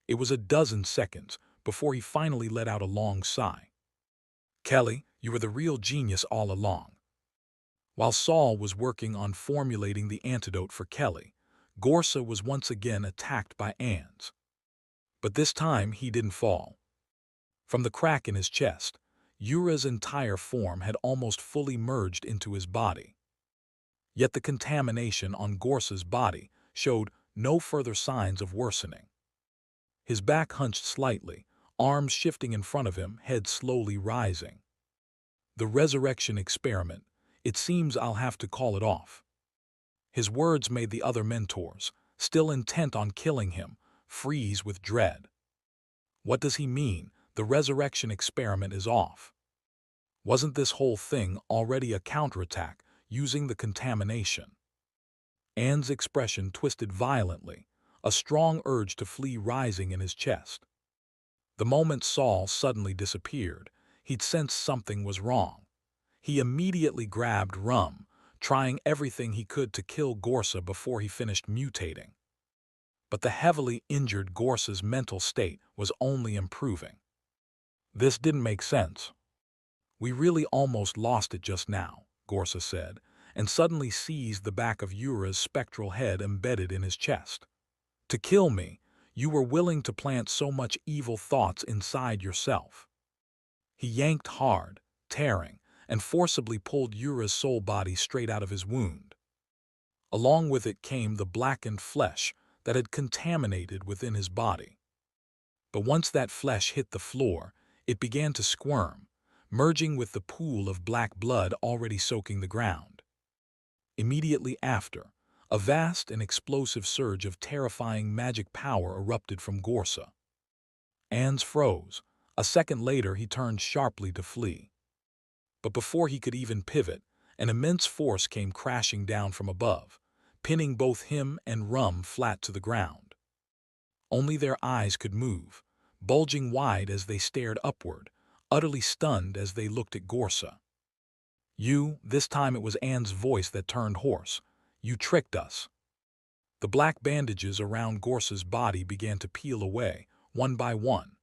It was a dozen seconds before he finally let out a long sigh. Kelly, you were the real genius all along. While Saul was working on formulating the antidote for Kelly, Gorsa was once again attacked by ants. But this time he didn't fall. From the crack in his chest, Yura's entire form had almost fully merged into his body. Yet the contamination on Gorsa's body showed no further signs of worsening. His back hunched slightly, arms shifting in front of him, head slowly rising. The resurrection experiment, it seems I'll have to call it off. His words made the other mentors, still intent on killing him, freeze with dread. What does he mean, the resurrection experiment is off? Wasn't this whole thing already a counterattack using the contamination? Anne's expression twisted violently, a strong urge to flee rising in his chest. The moment Saul suddenly disappeared, he'd sensed something was wrong. He immediately grabbed Rum, trying everything he could to kill Gorsa before he finished mutating. But the heavily injured Gorsa's mental state was only improving. This didn't make sense. "We really almost lost it just now," Gorsa said, and suddenly seized the back of Ura's spectral head embedded in his chest. "To kill me, you were willing to plant so much evil thoughts inside yourself." He yanked hard, tearing, and forcibly pulled Ura's soul body straight out of his wound. Along with it came the blackened flesh that had contaminated within his body. But once that flesh hit the floor, it began to squirm, merging with the pool of black blood already soaking the ground. Immediately after, a vast and explosive surge of terrifying magic power erupted from Gorsa. Anne's froze. A second later, he turned sharply to flee. But before he could even pivot, an immense force came crashing down from above, pinning both him and Rum flat to the ground. Only their eyes could move, bulging wide as they stared upward, utterly stunned as they looked at Gorsa. This time it was Anne's voice that turned hoarse. "You tricked us." The black bandages around Gorsa's body began to peel away, one by one.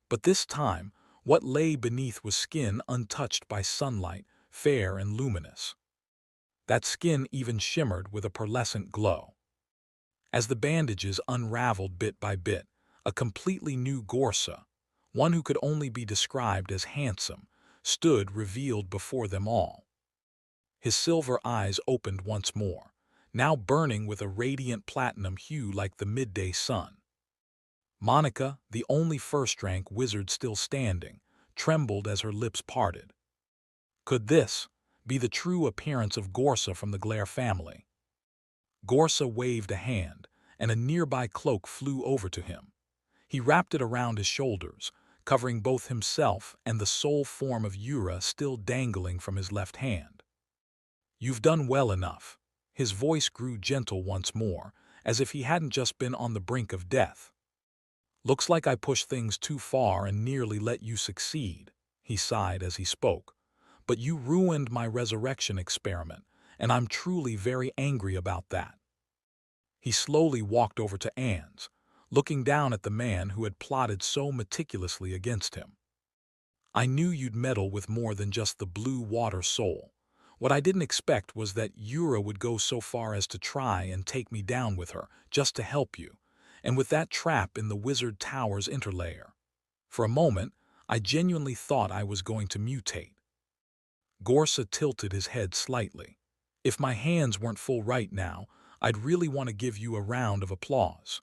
But this time, what lay beneath was skin untouched by sunlight, fair and luminous. That skin even shimmered with a pearlescent glow. As the bandages unraveled bit by bit, a completely new Gorsa, one who could only be described as handsome, stood revealed before them all. His silver eyes opened once more, now burning with a radiant platinum hue like the midday sun. Monica, the only first-rank wizard still standing, trembled as her lips parted. Could this be the true appearance of Gorsa from the Glare family? Gorsa waved a hand, and a nearby cloak flew over to him. He wrapped it around his shoulders, covering both himself and the soul form of Ura still dangling from his left hand. "You've done well enough." His voice grew gentle once more, as if he hadn't just been on the brink of death. "Looks like I pushed things too far and nearly let you succeed," he sighed as he spoke. "But you ruined my resurrection experiment, and I'm truly very angry about that." He slowly walked over to Anne's, looking down at the man who had plotted so meticulously against him. "I knew you'd meddle with more than just the blue water soul. What I didn't expect was that Ura would go so far as to try and take me down with her, just to help you, and with that trap in the Wizard Tower's interlayer. For a moment, I genuinely thought I was going to mutate." Gorsa tilted his head slightly. "If my hands weren't full right now, I'd really want to give you a round of applause."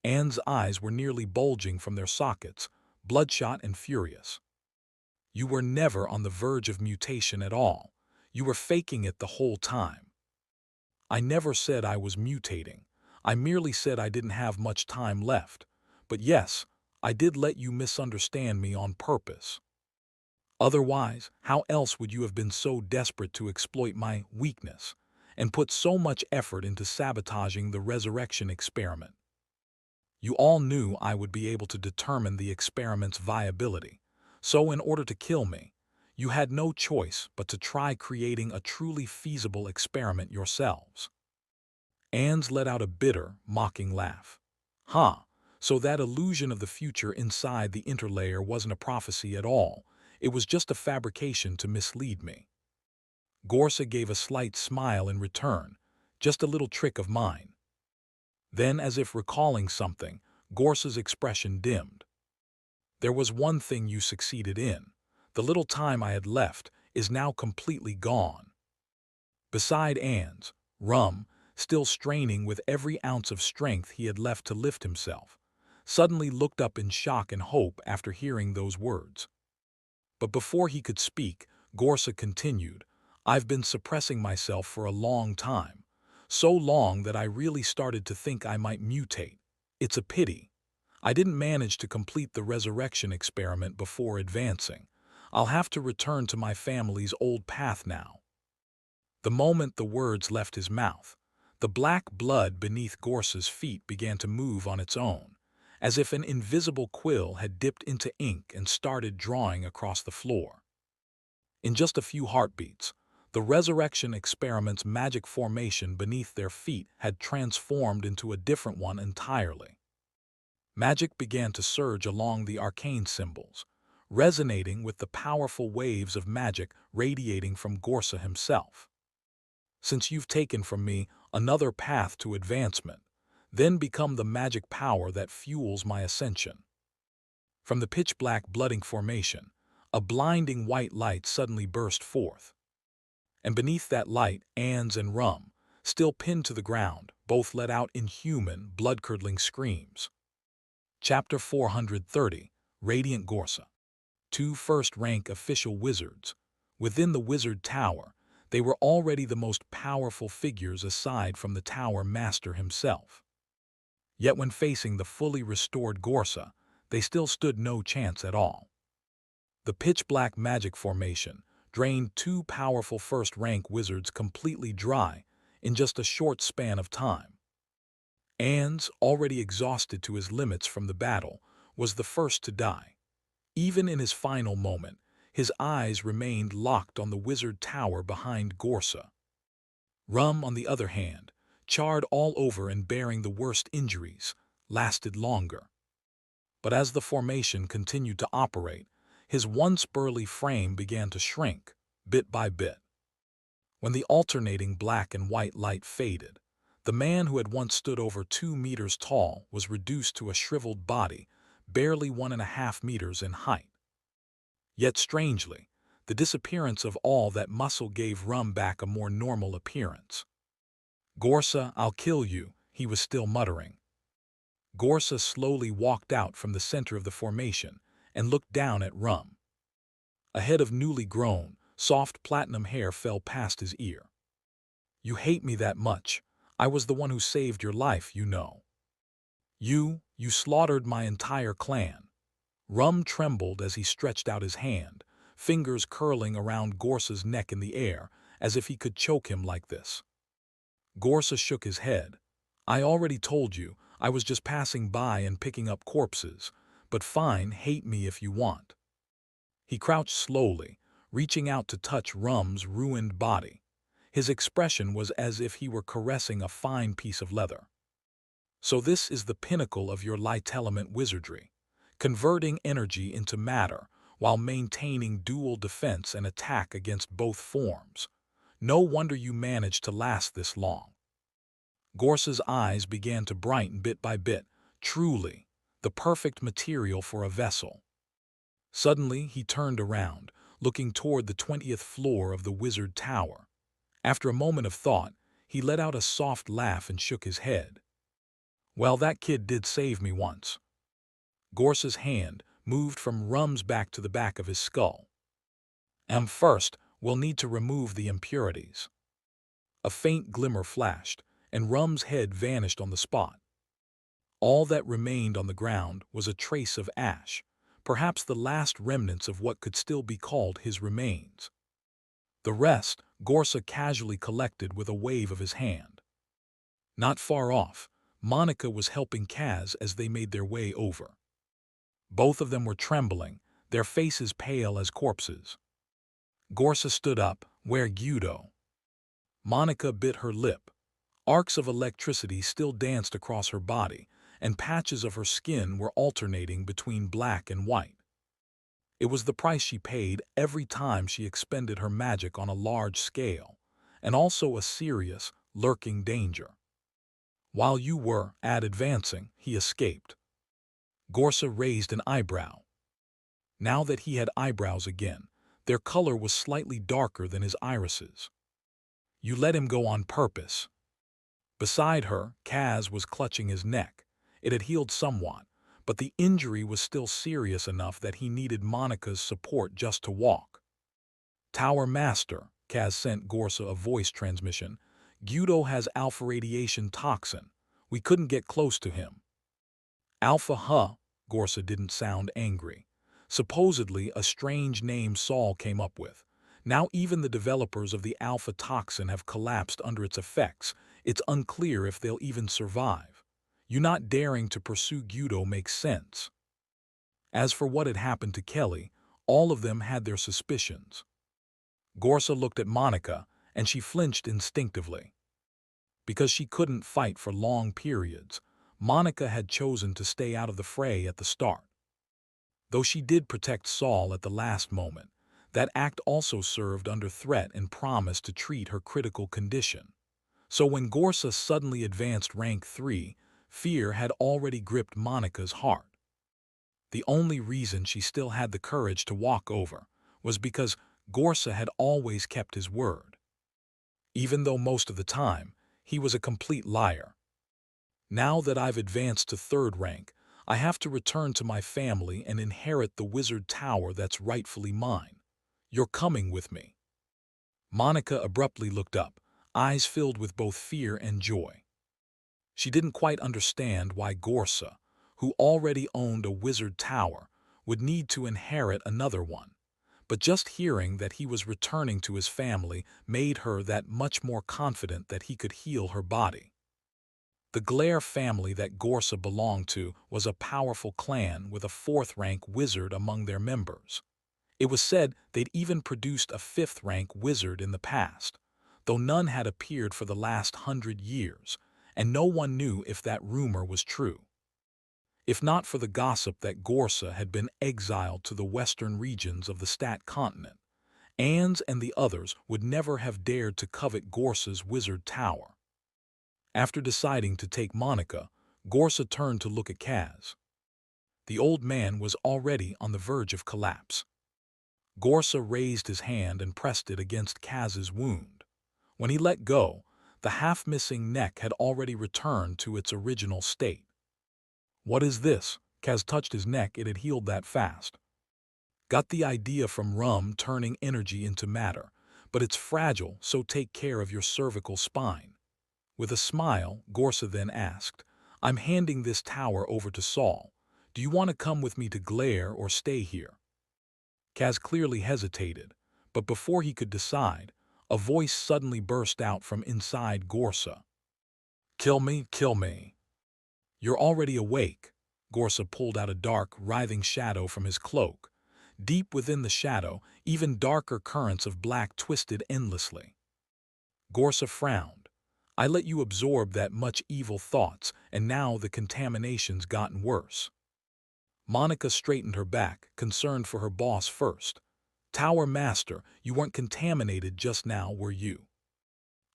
Anne's eyes were nearly bulging from their sockets, bloodshot and furious. "You were never on the verge of mutation at all. You were faking it the whole time." "I never said I was mutating. I merely said I didn't have much time left. But yes, I did let you misunderstand me on purpose. Otherwise, how else would you have been so desperate to exploit my weakness and put so much effort into sabotaging the resurrection experiment? You all knew I would be able to determine the experiment's viability, so in order to kill me, you had no choice but to try creating a truly feasible experiment yourselves." Anne's let out a bitter, mocking laugh. So that illusion of the future inside the interlayer wasn't a prophecy at all. It was just a fabrication to mislead me. Gorsa gave a slight smile in return, just a little trick of mine. Then, as if recalling something, Gorsa's expression dimmed. "There was one thing you succeeded in. The little time I had left is now completely gone." Beside Anne's, Rum, still straining with every ounce of strength he had left to lift himself, suddenly looked up in shock and hope after hearing those words. But before he could speak, Gorsa continued, "I've been suppressing myself for a long time, so long that I really started to think I might mutate. It's a pity. I didn't manage to complete the resurrection experiment before advancing. I'll have to return to my family's old path now." The moment the words left his mouth, the black blood beneath Gorsa's feet began to move on its own, as if an invisible quill had dipped into ink and started drawing across the floor. In just a few heartbeats, the resurrection experiment's magic formation beneath their feet had transformed into a different one entirely. Magic began to surge along the arcane symbols, resonating with the powerful waves of magic radiating from Gorsa himself. "Since you've taken from me another path to advancement, then become the magic power that fuels my ascension." From the pitch-black blooding formation, a blinding white light suddenly burst forth. And beneath that light, Anne's and Rum, still pinned to the ground, both let out inhuman, blood-curdling screams. Chapter 430, Radiant Gorsa. Two first-rank official wizards. Within the wizard tower, they were already the most powerful figures aside from the tower master himself. Yet when facing the fully restored Gorsa, they still stood no chance at all. The pitch-black magic formation drained two powerful first-rank wizards completely dry in just a short span of time. Anne's, already exhausted to his limits from the battle, was the first to die. Even in his final moment, his eyes remained locked on the wizard tower behind Gorsa. Rum, on the other hand, charred all over and bearing the worst injuries, lasted longer. But as the formation continued to operate, his once burly frame began to shrink, bit by bit. When the alternating black and white light faded, the man who had once stood over 2 meters tall was reduced to a shriveled body, barely 1.5 meters in height. Yet strangely, the disappearance of all that muscle gave Rum back a more normal appearance. "Gorsa, I'll kill you," he was still muttering. Gorsa slowly walked out from the center of the formation and looked down at Rum. A head of newly grown, soft platinum hair fell past his ear. "You hate me that much. I was the one who saved your life, you know. You slaughtered my entire clan." Rum trembled as he stretched out his hand, fingers curling around Gorsa's neck in the air, as if he could choke him like this. Gorsa shook his head. "I already told you, I was just passing by and picking up corpses, but fine, hate me if you want." He crouched slowly, reaching out to touch Rum's ruined body. His expression was as if he were caressing a fine piece of leather. "So this is the pinnacle of your light element wizardry, converting energy into matter while maintaining dual defense and attack against both forms. No wonder you managed to last this long." Gorsa's eyes began to brighten bit by bit. Truly, the perfect material for a vessel. Suddenly, he turned around, looking toward the 20th floor of the wizard tower. After a moment of thought, he let out a soft laugh and shook his head. "Well, that kid did save me once." Gorsa's hand moved from Rum's back to the back of his skull. First, we'll need to remove the impurities." A faint glimmer flashed, and Rum's head vanished on the spot. All that remained on the ground was a trace of ash, perhaps the last remnants of what could still be called his remains. The rest, Gorsa casually collected with a wave of his hand. Not far off, Monica was helping Kaz as they made their way over. Both of them were trembling, their faces pale as corpses. Gorsa stood up, "Where Guido?" Monica bit her lip. Arcs of electricity still danced across her body, and patches of her skin were alternating between black and white. It was the price she paid every time she expended her magic on a large scale, and also a serious, lurking danger. "While you were advancing, he escaped." Gorsa raised an eyebrow. Now that he had eyebrows again, their color was slightly darker than his irises. You let him go on purpose. Beside her, Kaz was clutching his neck. It had healed somewhat, but the injury was still serious enough that he needed Monica's support just to walk. Tower Master, Kaz sent Gorsa a voice transmission. Gyudo has alpha radiation toxin. We couldn't get close to him. Alpha, huh? Gorsa didn't sound angry. Supposedly a strange name Saul came up with. Now even the developers of the alpha toxin have collapsed under its effects. It's unclear if they'll even survive. You not daring to pursue Gyudo makes sense. As for what had happened to Kelly, all of them had their suspicions. Gorsa looked at Monica, and she flinched instinctively. Because she couldn't fight for long periods, Monica had chosen to stay out of the fray at the start. Though she did protect Saul at the last moment, that act also served under threat and promised to treat her critical condition. So when Gorsa suddenly advanced rank 3, fear had already gripped Monica's heart. The only reason she still had the courage to walk over was because Gorsa had always kept his word. Even though most of the time, he was a complete liar. Now that I've advanced to 3rd rank, I have to return to my family and inherit the wizard tower that's rightfully mine. You're coming with me. Monica abruptly looked up, eyes filled with both fear and joy. She didn't quite understand why Gorsa, who already owned a wizard tower, would need to inherit another one. But just hearing that he was returning to his family made her that much more confident that he could heal her body. The Glare family that Gorsa belonged to was a powerful clan with a 4th-rank wizard among their members. It was said they'd even produced a 5th-rank wizard in the past, though none had appeared for the last 100 years, and no one knew if that rumor was true. If not for the gossip that Gorsa had been exiled to the western regions of the Stat continent, Ans and the others would never have dared to covet Gorsa's wizard tower. After deciding to take Monica, Gorsa turned to look at Kaz. The old man was already on the verge of collapse. Gorsa raised his hand and pressed it against Kaz's wound. When he let go, the half-missing neck had already returned to its original state. What is this? Kaz touched his neck, it had healed that fast. Got the idea from rum turning energy into matter, but it's fragile, so take care of your cervical spine. With a smile, Gorsa then asked, I'm handing this tower over to Saul. Do you want to come with me to Glare or stay here? Kaz clearly hesitated, but before he could decide, a voice suddenly burst out from inside Gorsa. Kill me, kill me. You're already awake. Gorsa pulled out a dark, writhing shadow from his cloak. Deep within the shadow, even darker currents of black twisted endlessly. Gorsa frowned. I let you absorb that much evil thoughts, and now the contamination's gotten worse. Monica straightened her back, concerned for her boss first. Tower Master, you weren't contaminated just now, were you?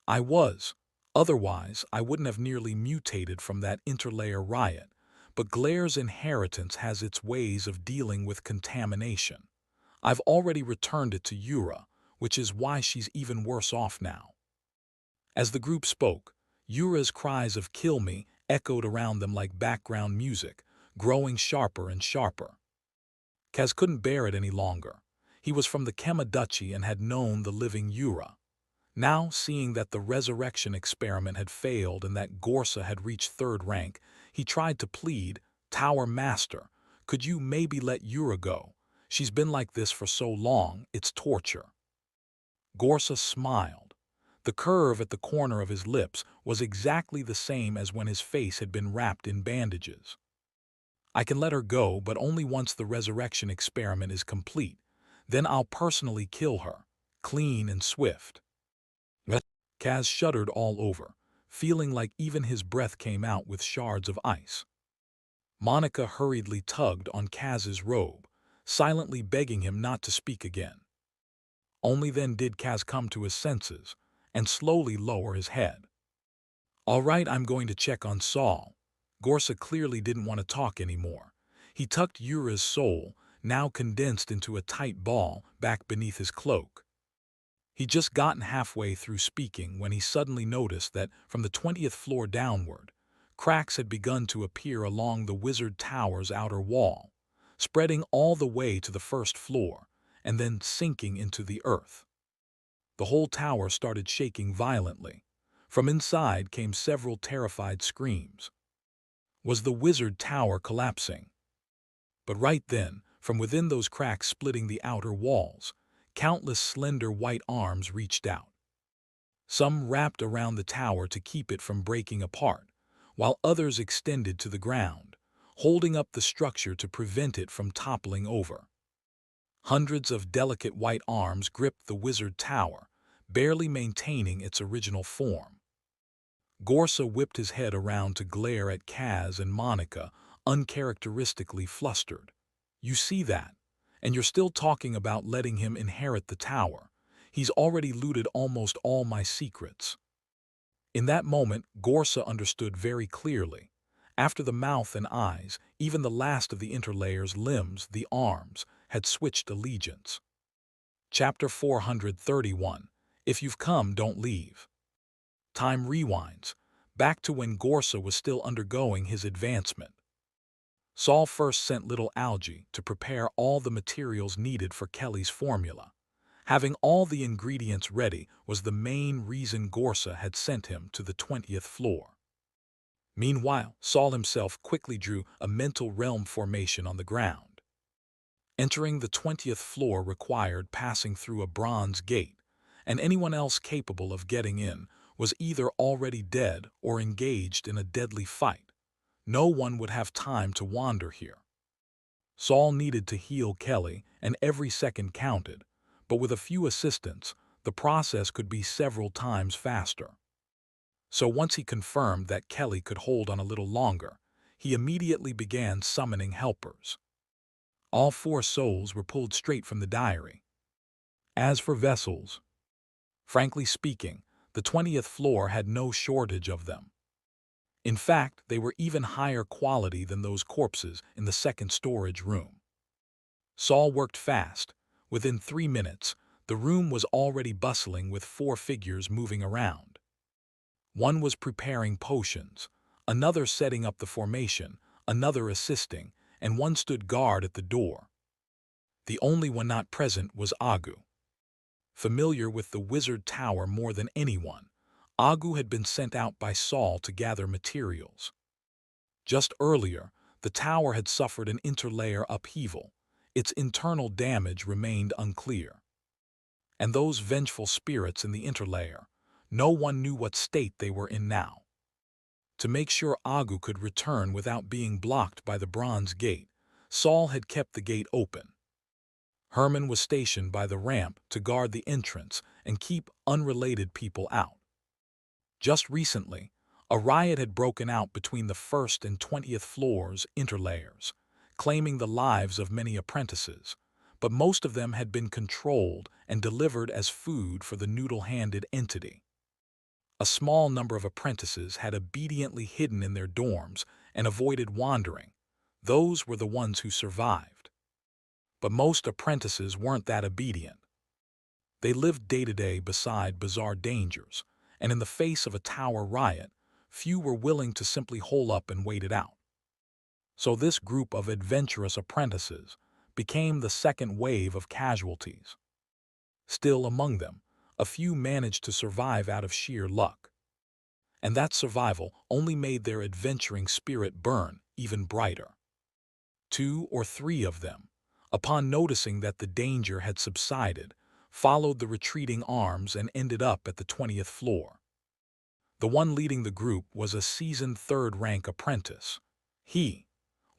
I was. Otherwise, I wouldn't have nearly mutated from that interlayer riot. But Glare's inheritance has its ways of dealing with contamination. I've already returned it to Yura, which is why she's even worse off now. As the group spoke, Yura's cries of "kill me" echoed around them like background music, growing sharper and sharper. Kaz couldn't bear it any longer. He was from the Kema Duchy and had known the living Yura. Now, seeing that the resurrection experiment had failed and that Gorsa had reached 3rd rank, he tried to plead, Tower Master, could you maybe let Yura go? She's been like this for so long, it's torture. Gorsa smiled. The curve at the corner of his lips was exactly the same as when his face had been wrapped in bandages. I can let her go, but only once the resurrection experiment is complete. Then I'll personally kill her, clean and swift. Kaz shuddered all over, feeling like even his breath came out with shards of ice. Monica hurriedly tugged on Kaz's robe, silently begging him not to speak again. Only then did Kaz come to his senses and slowly lower his head. All right, I'm going to check on Saul. Gorsa clearly didn't want to talk anymore. He tucked Yura's soul, now condensed into a tight ball, back beneath his cloak. He'd just gotten halfway through speaking when he suddenly noticed that from the 20th floor downward, cracks had begun to appear along the wizard tower's outer wall, spreading all the way to the first floor and then sinking into the earth. The whole tower started shaking violently. From inside came several terrified screams. Was the wizard tower collapsing? But right then, from within those cracks splitting the outer walls, countless slender white arms reached out. Some wrapped around the tower to keep it from breaking apart, while others extended to the ground, holding up the structure to prevent it from toppling over. Hundreds of delicate white arms gripped the wizard tower, barely maintaining its original form. Gorsa whipped his head around to glare at Kaz and Monica, uncharacteristically flustered. You see that? And you're still talking about letting him inherit the tower. He's already looted almost all my secrets. In that moment, Gorsa understood very clearly. After the mouth and eyes, even the last of the interlayer's limbs, the arms, had switched allegiance. Chapter 431. If you've come, don't leave. Time rewinds, back to when Gorsa was still undergoing his advancement. Saul first sent little Algie to prepare all the materials needed for Kelly's formula. Having all the ingredients ready was the main reason Gorsa had sent him to the 20th floor. Meanwhile, Saul himself quickly drew a mental realm formation on the ground. Entering the 20th floor required passing through a bronze gate, and anyone else capable of getting in was either already dead or engaged in a deadly fight. No one would have time to wander here. Saul needed to heal Kelly, and every second counted, but with a few assistants, the process could be several times faster. So once he confirmed that Kelly could hold on a little longer, he immediately began summoning helpers. All 4 souls were pulled straight from the diary. As for vessels, frankly speaking, the 20th floor had no shortage of them. In fact, they were even higher quality than those corpses in the second storage room. Saul worked fast. Within 3 minutes, the room was already bustling with 4 figures moving around. One was preparing potions, another setting up the formation, another assisting, and one stood guard at the door. The only one not present was Agu. Familiar with the wizard tower more than anyone, Agu had been sent out by Saul to gather materials. Just earlier, the tower had suffered an interlayer upheaval. Its internal damage remained unclear. And those vengeful spirits in the interlayer, no one knew what state they were in now. To make sure Agu could return without being blocked by the bronze gate, Saul had kept the gate open. Herman was stationed by the ramp to guard the entrance and keep unrelated people out. Just recently, a riot had broken out between the 1st and 20th floors interlayers, claiming the lives of many apprentices, but most of them had been controlled and delivered as food for the noodle-handed entity. A small number of apprentices had obediently hidden in their dorms and avoided wandering. Those were the ones who survived. But most apprentices weren't that obedient. They lived day-to-day beside bizarre dangers, and in the face of a tower riot, few were willing to simply hole up and wait it out. So this group of adventurous apprentices became the second wave of casualties. Still among them, a few managed to survive out of sheer luck. And that survival only made their adventuring spirit burn even brighter. 2 or 3 of them, upon noticing that the danger had subsided, followed the retreating arms and ended up at the 20th floor. The one leading the group was a seasoned 3rd-rank apprentice. He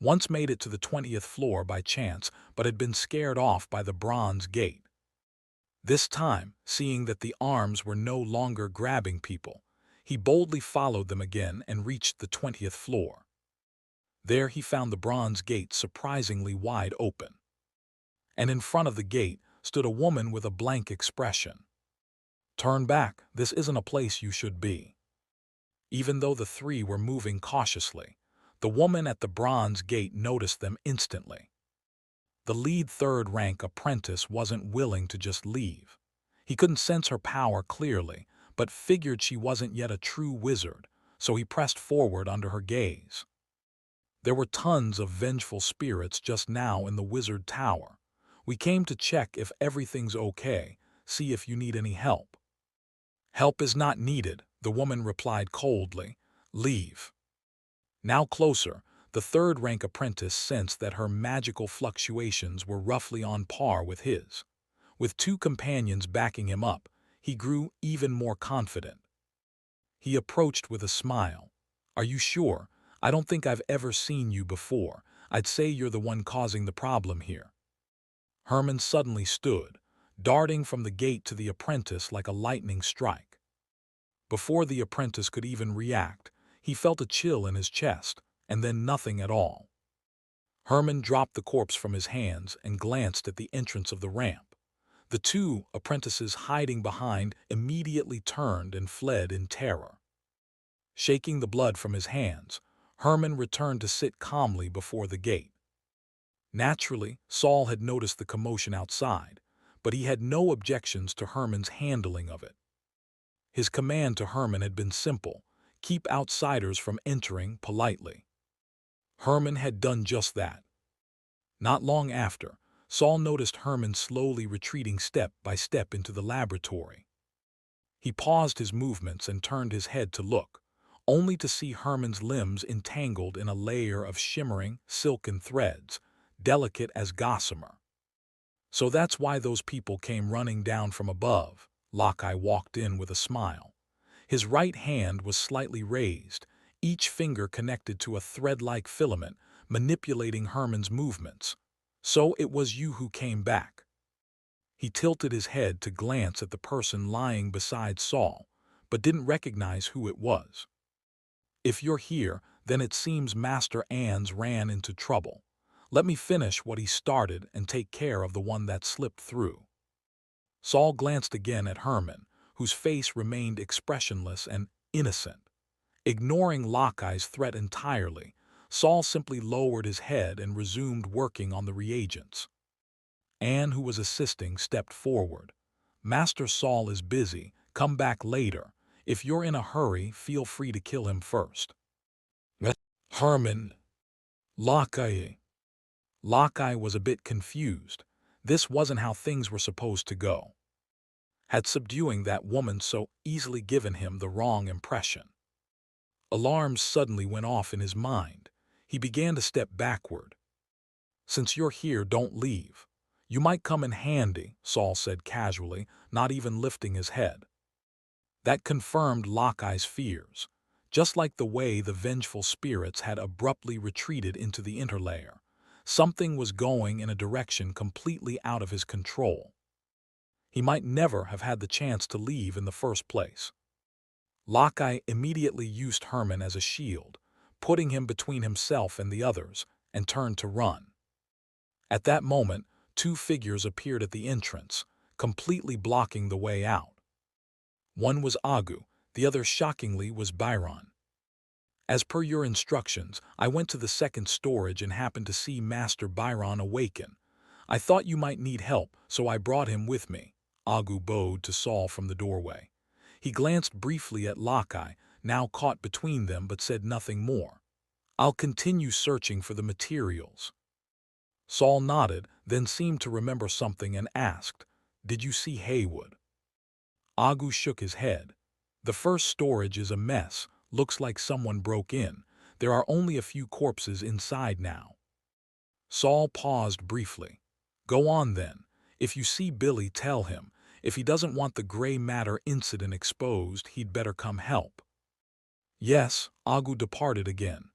once made it to the 20th floor by chance, but had been scared off by the bronze gate. This time, seeing that the arms were no longer grabbing people, he boldly followed them again and reached the 20th floor. There he found the bronze gate surprisingly wide open. And in front of the gate stood a woman with a blank expression. Turn back, this isn't a place you should be. Even though the 3 were moving cautiously, the woman at the bronze gate noticed them instantly. The lead 3rd-rank apprentice wasn't willing to just leave. He couldn't sense her power clearly, but figured she wasn't yet a true wizard, so he pressed forward under her gaze. There were tons of vengeful spirits just now in the wizard tower. We came to check if everything's okay, see if you need any help. Help is not needed, the woman replied coldly. Leave. Now closer, the third-rank apprentice sensed that her magical fluctuations were roughly on par with his. With two companions backing him up, he grew even more confident. He approached with a smile. Are you sure? I don't think I've ever seen you before. I'd say you're the one causing the problem here. Herman suddenly stood, darting from the gate to the apprentice like a lightning strike. Before the apprentice could even react, he felt a chill in his chest, and then nothing at all. Herman dropped the corpse from his hands and glanced at the entrance of the ramp. The two apprentices hiding behind immediately turned and fled in terror. Shaking the blood from his hands, Herman returned to sit calmly before the gate. Naturally, Saul had noticed the commotion outside, but he had no objections to Herman's handling of it. His command to Herman had been simple: keep outsiders from entering politely. Herman had done just that. Not long after, Saul noticed Herman slowly retreating step by step into the laboratory. He paused his movements and turned his head to look, only to see Herman's limbs entangled in a layer of shimmering, silken threads, delicate as gossamer. So that's why those people came running down from above. Lockeye walked in with a smile. His right hand was slightly raised, each finger connected to a thread-like filament, manipulating Herman's movements. So it was you who came back. He tilted his head to glance at the person lying beside Saul, but didn't recognize who it was. If you're here, then it seems Master Ans ran into trouble. Let me finish what he started and take care of the one that slipped through. Saul glanced again at Herman, whose face remained expressionless and innocent. Ignoring Lockeye's threat entirely, Saul simply lowered his head and resumed working on the reagents. Anne, who was assisting, stepped forward. Master Saul is busy. Come back later. If you're in a hurry, feel free to kill him first. Herman. Lockeye. Lockeye was a bit confused. This wasn't how things were supposed to go. Had subduing that woman so easily given him the wrong impression? Alarms suddenly went off in his mind. He began to step backward. Since you're here, don't leave. You might come in handy, Saul said casually, not even lifting his head. That confirmed Lockeye's fears, just like the way the vengeful spirits had abruptly retreated into the interlayer. Something was going in a direction completely out of his control. He might never have had the chance to leave in the first place. Lockeye immediately used Herman as a shield, putting him between himself and the others, and turned to run. At that moment, two figures appeared at the entrance, completely blocking the way out. One was Agu, the other shockingly was Byron. As per your instructions, I went to the second storage and happened to see Master Byron awaken. I thought you might need help, so I brought him with me. Agu bowed to Saul from the doorway. He glanced briefly at Lockeye, now caught between them, but said nothing more. I'll continue searching for the materials. Saul nodded, then seemed to remember something and asked, Did you see Haywood? Agu shook his head. The first storage is a mess. Looks like someone broke in. There are only a few corpses inside now. Saul paused briefly. Go on then. If you see Billy, tell him. If he doesn't want the gray matter incident exposed, he'd better come help. Yes, Agu departed again.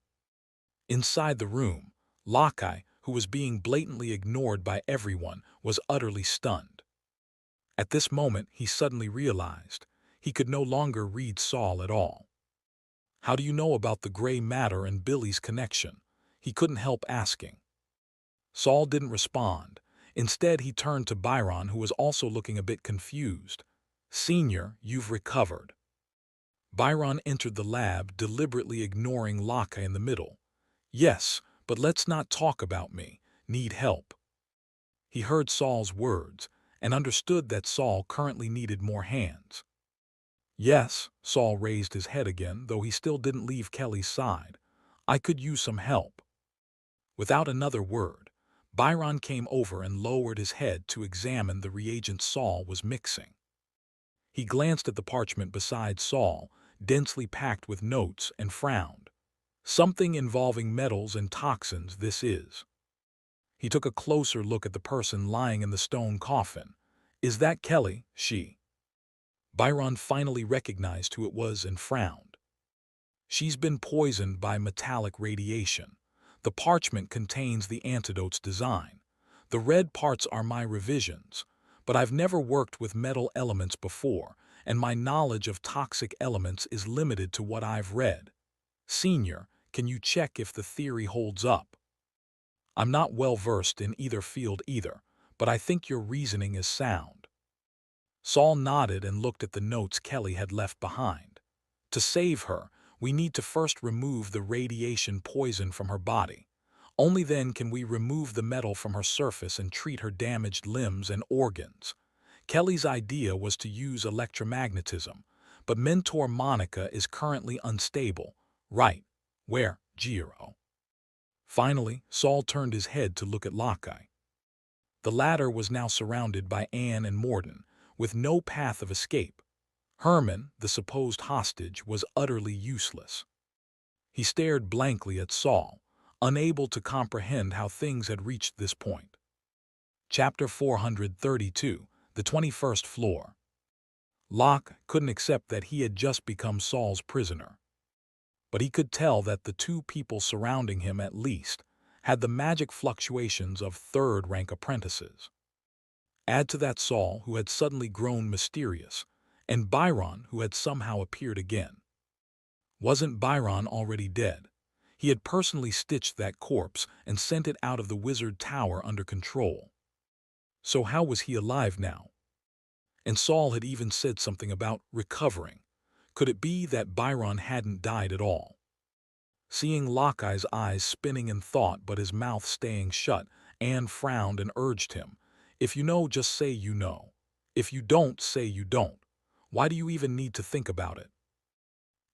Inside the room, Lockeye, who was being blatantly ignored by everyone, was utterly stunned. At this moment, he suddenly realized he could no longer read Saul at all. How do you know about the gray matter and Billy's connection? He couldn't help asking. Saul didn't respond. Instead, he turned to Byron, who was also looking a bit confused. Senior, you've recovered. Byron entered the lab, deliberately ignoring Lockeye in the middle. Yes, but let's not talk about me. Need help. He heard Saul's words, and understood that Saul currently needed more hands. Yes, Saul raised his head again, though he still didn't leave Kelly's side. I could use some help. Without another word, Byron came over and lowered his head to examine the reagent Saul was mixing. He glanced at the parchment beside Saul, densely packed with notes, and frowned. Something involving metals and toxins, this is. He took a closer look at the person lying in the stone coffin. Is that Kelly? She. Byron finally recognized who it was and frowned. She's been poisoned by metallic radiation. The parchment contains the antidote's design. The red parts are my revisions, but I've never worked with metal elements before, and my knowledge of toxic elements is limited to what I've read. Senior, can you check if the theory holds up? I'm not well versed in either field either, but I think your reasoning is sound. Saul nodded and looked at the notes Kelly had left behind. To save her, we need to first remove the radiation poison from her body. Only then can we remove the metal from her surface and treat her damaged limbs and organs. Kelly's idea was to use electromagnetism, but Mentor Monica is currently unstable. Right. Where, Giro? Finally, Saul turned his head to look at Lockeye. The latter was now surrounded by Anne and Morden, with no path of escape. Herman, the supposed hostage, was utterly useless. He stared blankly at Saul, unable to comprehend how things had reached this point. Chapter 432, The 21st Floor. Locke couldn't accept that he had just become Saul's prisoner. But he could tell that the two people surrounding him at least had the magic fluctuations of third-rank apprentices. Add to that Saul, who had suddenly grown mysterious, and Byron, who had somehow appeared again. Wasn't Byron already dead? He had personally stitched that corpse and sent it out of the wizard tower under control. So how was he alive now? And Saul had even said something about recovering. Could it be that Byron hadn't died at all? Seeing Lockeye's eyes spinning in thought but his mouth staying shut, Anne frowned and urged him, if you know, just say you know. If you don't, say you don't. Why do you even need to think about it?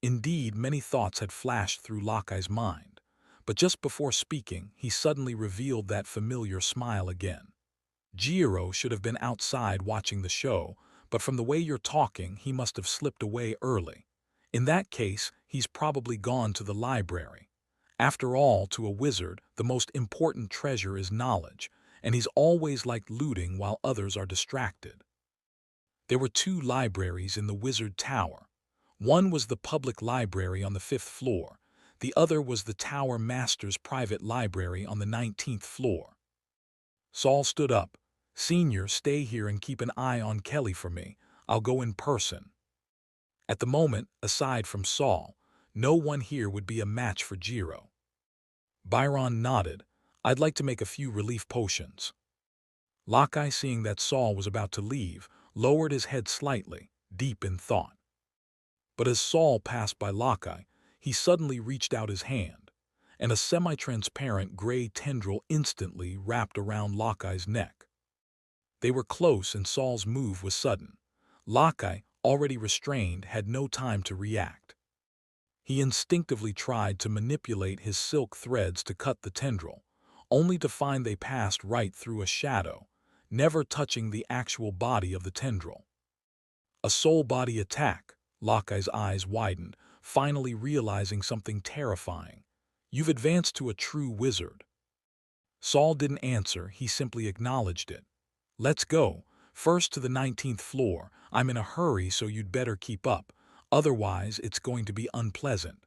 Indeed, many thoughts had flashed through Lockeye's mind, but just before speaking, he suddenly revealed that familiar smile again. Giro should have been outside watching the show, but from the way you're talking, he must have slipped away early. In that case, he's probably gone to the library. After all, to a wizard, the most important treasure is knowledge, and he's always liked looting while others are distracted. There were two libraries in the wizard tower. One was the public library on the 5th floor. The other was the tower master's private library on the 19th floor. Saul stood up. Senior, stay here and keep an eye on Kelly for me. I'll go in person. At the moment, aside from Saul, no one here would be a match for Giro. Byron nodded. I'd like to make a few relief potions. Lockeye, seeing that Saul was about to leave, lowered his head slightly, deep in thought. But as Saul passed by Lockeye, he suddenly reached out his hand, and a semi-transparent gray tendril instantly wrapped around Lockeye's neck. They were close and Saul's move was sudden. Lockeye, already restrained, had no time to react. He instinctively tried to manipulate his silk threads to cut the tendril, only to find they passed right through a shadow, never touching the actual body of the tendril. A soul-body attack. Lockeye's eyes widened, finally realizing something terrifying. You've advanced to a true wizard. Saul didn't answer, he simply acknowledged it. Let's go. First to the 19th floor. I'm in a hurry, so you'd better keep up. Otherwise, it's going to be unpleasant.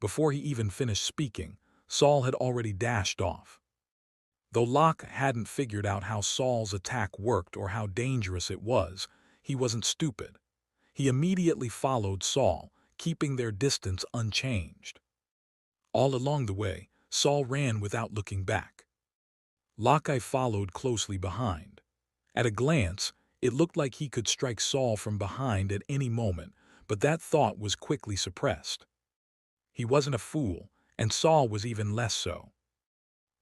Before he even finished speaking, Saul had already dashed off. Though Locke hadn't figured out how Saul's attack worked or how dangerous it was, he wasn't stupid. He immediately followed Saul, keeping their distance unchanged. All along the way, Saul ran without looking back. Lockeye followed closely behind. At a glance, it looked like he could strike Saul from behind at any moment, but that thought was quickly suppressed. He wasn't a fool, and Saul was even less so.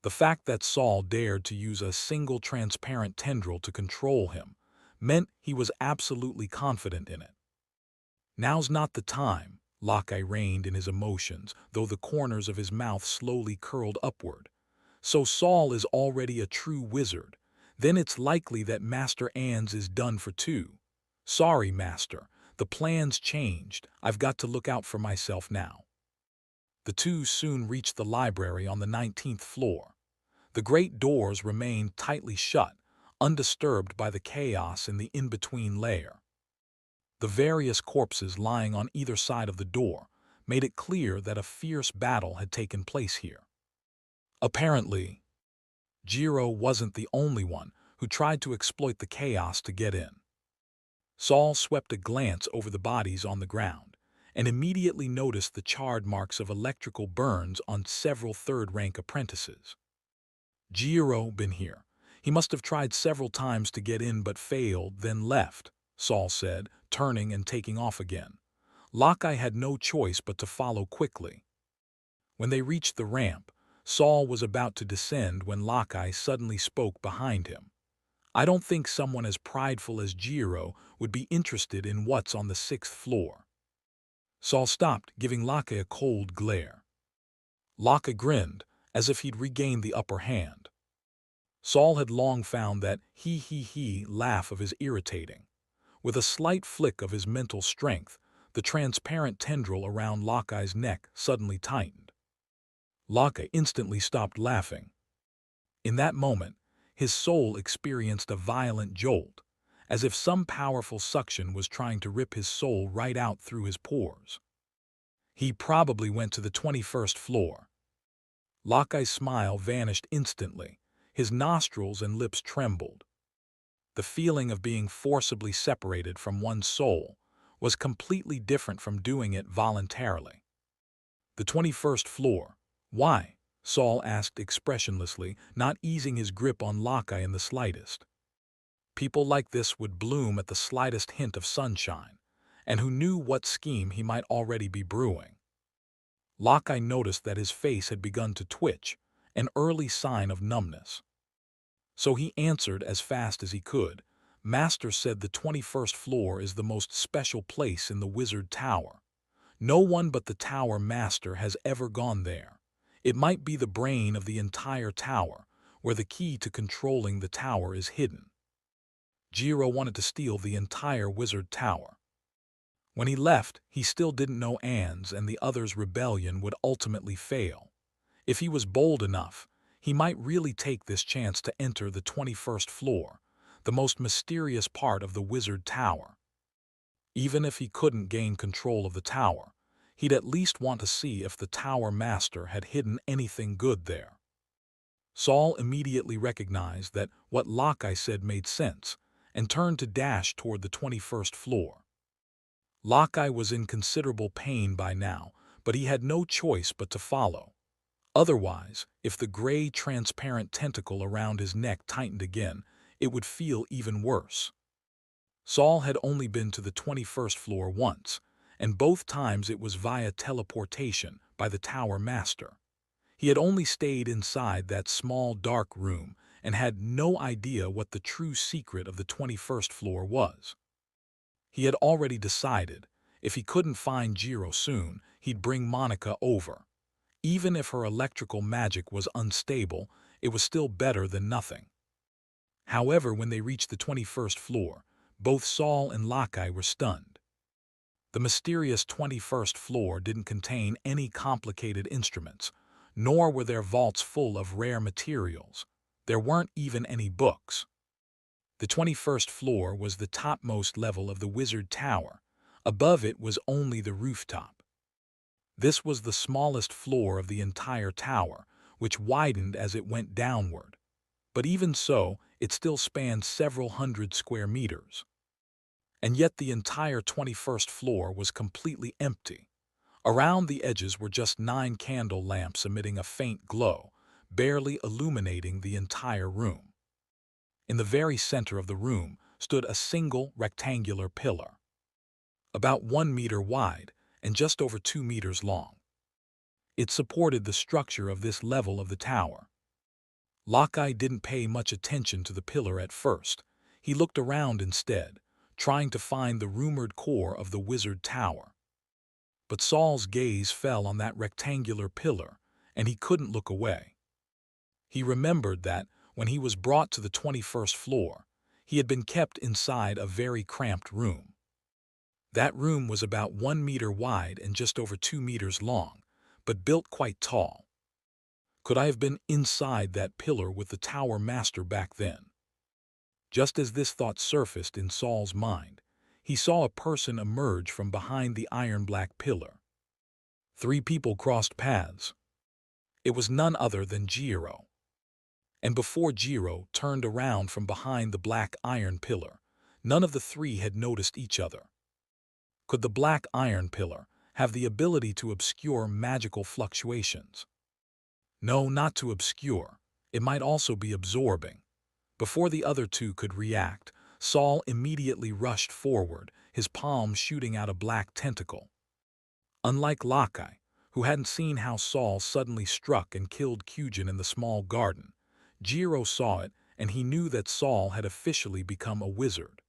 The fact that Saul dared to use a single transparent tendril to control him meant he was absolutely confident in it. Now's not the time, Lockeye reined in his emotions, though the corners of his mouth slowly curled upward. So Saul is already a true wizard. Then it's likely that Master Ans is done for too. Sorry, Master. The plan's changed. I've got to look out for myself now. The two soon reached the library on the 19th floor. The great doors remained tightly shut, undisturbed by the chaos in the in-between layer. The various corpses lying on either side of the door made it clear that a fierce battle had taken place here. Apparently, Jiro wasn't the only one who tried to exploit the chaos to get in. Saul swept a glance over the bodies on the ground and immediately noticed the charred marks of electrical burns on several third-rank apprentices. Jiro been here. He must have tried several times to get in but failed, then left, Saul said, turning and taking off again. Lockeye had no choice but to follow quickly. When they reached the ramp, Saul was about to descend when Lockeye suddenly spoke behind him. I don't think someone as prideful as Jiro would be interested in what's on the 6th floor. Saul stopped, giving Lockeye a cold glare. Lockeye grinned, as if he'd regained the upper hand. Saul had long found that he laugh of his irritating. With a slight flick of his mental strength, the transparent tendril around Lockeye's neck suddenly tightened. Lockeye instantly stopped laughing. In that moment, his soul experienced a violent jolt, as if some powerful suction was trying to rip his soul right out through his pores. He probably went to the 21st floor. Lockeye's smile vanished instantly. His nostrils and lips trembled. The feeling of being forcibly separated from one's soul was completely different from doing it voluntarily. The 21st floor. Why? Saul asked expressionlessly, not easing his grip on Lockeye in the slightest. People like this would bloom at the slightest hint of sunshine, and who knew what scheme he might already be brewing. Lockeye noticed that his face had begun to twitch, an early sign of numbness. So he answered as fast as he could. Master said the 21st floor is the most special place in the Wizard Tower. No one but the Tower Master has ever gone there. It might be the brain of the entire tower, where the key to controlling the tower is hidden. Jiro wanted to steal the entire Wizard Tower. When he left, he still didn't know Ans and the others' rebellion would ultimately fail. If he was bold enough, he might really take this chance to enter the 21st floor, the most mysterious part of the Wizard Tower. Even if he couldn't gain control of the tower, he'd at least want to see if the Tower Master had hidden anything good there. Saul immediately recognized that what Lockeye said made sense and turned to dash toward the 21st floor. Lockeye was in considerable pain by now, but he had no choice but to follow. Otherwise, if the gray, transparent tentacle around his neck tightened again, it would feel even worse. Saul had only been to the 21st floor once, and both times it was via teleportation by the Tower Master. He had only stayed inside that small dark room and had no idea what the true secret of the 21st floor was. He had already decided, if he couldn't find Jiro soon, he'd bring Monica over. Even if her electrical magic was unstable, it was still better than nothing. However, when they reached the 21st floor, both Saul and Lockeye were stunned. The mysterious 21st floor didn't contain any complicated instruments, nor were there vaults full of rare materials. There weren't even any books. The 21st floor was the topmost level of the Wizard Tower. Above it was only the rooftop. This was the smallest floor of the entire tower, which widened as it went downward. But even so, it still spanned several hundred square meters. And yet the entire 21st floor was completely empty. Around the edges were just 9 candle lamps emitting a faint glow, barely illuminating the entire room. In the very center of the room stood a single rectangular pillar, about 1 meter wide and just over 2 meters long. It supported the structure of this level of the tower. Lockeye didn't pay much attention to the pillar at first. He looked around instead, trying to find the rumored core of the wizard tower. But Saul's gaze fell on that rectangular pillar, and he couldn't look away. He remembered that, when he was brought to the 21st floor, he had been kept inside a very cramped room. That room was about 1 meter wide and just over 2 meters long, but built quite tall. Could I have been inside that pillar with the tower master back then? Just as this thought surfaced in Saul's mind, he saw a person emerge from behind the iron-black pillar. 3 people crossed paths. It was none other than Jiro. And before Jiro turned around from behind the black iron pillar, none of the 3 had noticed each other. Could the black iron pillar have the ability to obscure magical fluctuations? No, not to obscure. It might also be absorbing. Before the other 2 could react, Saul immediately rushed forward, his palm shooting out a black tentacle. Unlike Lockeye, who hadn't seen how Saul suddenly struck and killed Kyujin in the small garden, Jiro saw it, and he knew that Saul had officially become a wizard.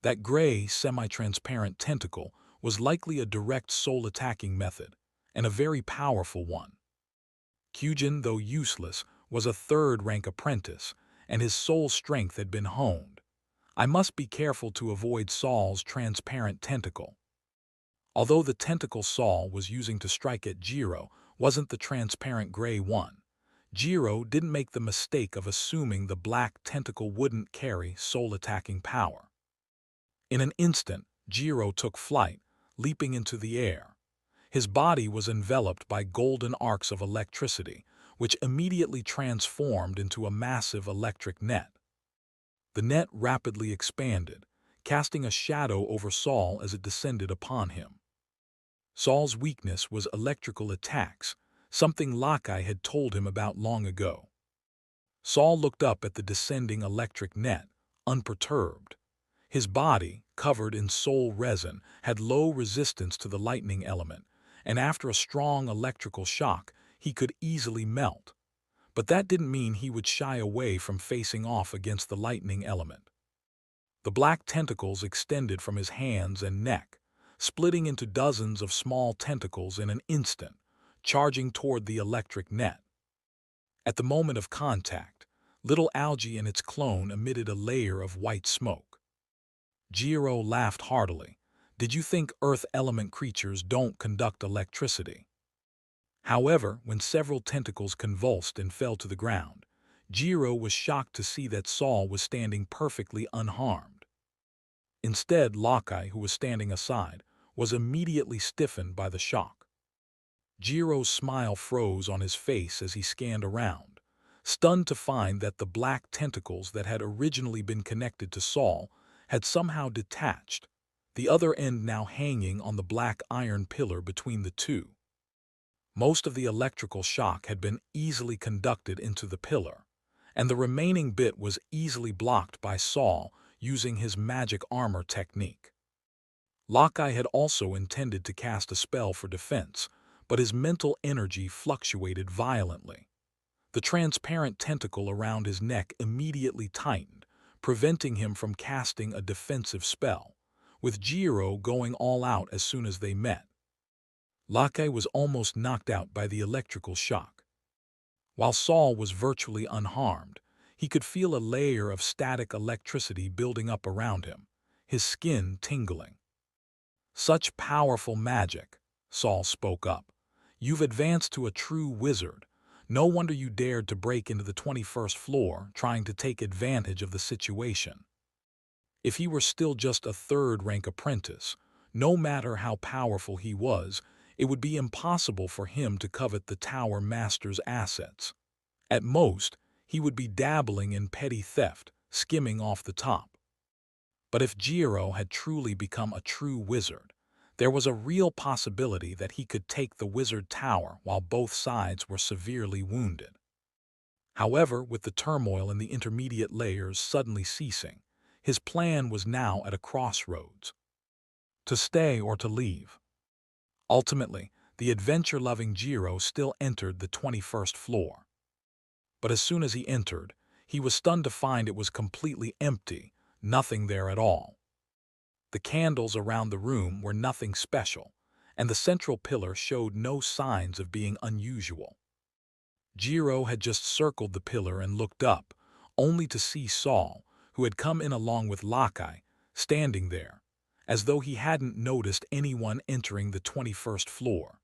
That gray, semi-transparent tentacle was likely a direct soul-attacking method, and a very powerful one. Kyujin, though useless, was a third-rank apprentice, and his soul strength had been honed. I must be careful to avoid Saul's transparent tentacle. Although the tentacle Saul was using to strike at Jiro wasn't the transparent gray one, Jiro didn't make the mistake of assuming the black tentacle wouldn't carry soul-attacking power. In an instant, Jiro took flight, leaping into the air. His body was enveloped by golden arcs of electricity, which immediately transformed into a massive electric net. The net rapidly expanded, casting a shadow over Saul as it descended upon him. Saul's weakness was electrical attacks, something Lockeye had told him about long ago. Saul looked up at the descending electric net, unperturbed. His body, covered in soul resin, had low resistance to the lightning element, and after a strong electrical shock, he could easily melt. But that didn't mean he would shy away from facing off against the lightning element. The black tentacles extended from his hands and neck, splitting into dozens of small tentacles in an instant, charging toward the electric net. At the moment of contact, little algae and its clone emitted a layer of white smoke. Jiro laughed heartily. Did you think earth element creatures don't conduct electricity? However, when several tentacles convulsed and fell to the ground, Jiro was shocked to see that Saul was standing perfectly unharmed. Instead, Lockeye, who was standing aside, was immediately stiffened by the shock. Jiro's smile froze on his face as he scanned around, stunned to find that the black tentacles that had originally been connected to Saul had somehow detached, the other end now hanging on the black iron pillar between the 2. Most of the electrical shock had been easily conducted into the pillar, and the remaining bit was easily blocked by Saul using his magic armor technique. Lockeye had also intended to cast a spell for defense, but his mental energy fluctuated violently. The transparent tentacle around his neck immediately tightened, preventing him from casting a defensive spell, with Jiro going all out as soon as they met. Lockeye was almost knocked out by the electrical shock. While Saul was virtually unharmed, he could feel a layer of static electricity building up around him, his skin tingling. Such powerful magic, Saul spoke up. You've advanced to a true wizard. No wonder you dared to break into the 21st floor trying to take advantage of the situation. If he were still just a third-rank apprentice, no matter how powerful he was, it would be impossible for him to covet the Tower Master's assets. At most, he would be dabbling in petty theft, skimming off the top. But if Jiro had truly become a true wizard, there was a real possibility that he could take the wizard tower while both sides were severely wounded. However, with the turmoil in the intermediate layers suddenly ceasing, his plan was now at a crossroads. To stay or to leave. Ultimately, the adventure-loving Jiro still entered the 21st floor. But as soon as he entered, he was stunned to find it was completely empty, nothing there at all. The candles around the room were nothing special, and the central pillar showed no signs of being unusual. Jiro had just circled the pillar and looked up, only to see Saul, who had come in along with Lakai, standing there, as though he hadn't noticed anyone entering the 21st floor.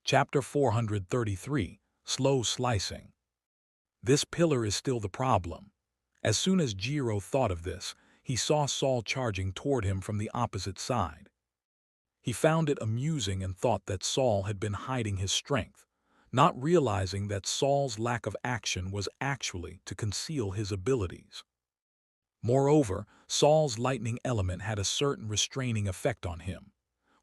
Chapter 433, Slow Slicing. This pillar is still the problem. As soon as Jiro thought of this, he saw Saul charging toward him from the opposite side. He found it amusing and thought that Saul had been hiding his strength, not realizing that Saul's lack of action was actually to conceal his abilities. Moreover, Saul's lightning element had a certain restraining effect on him.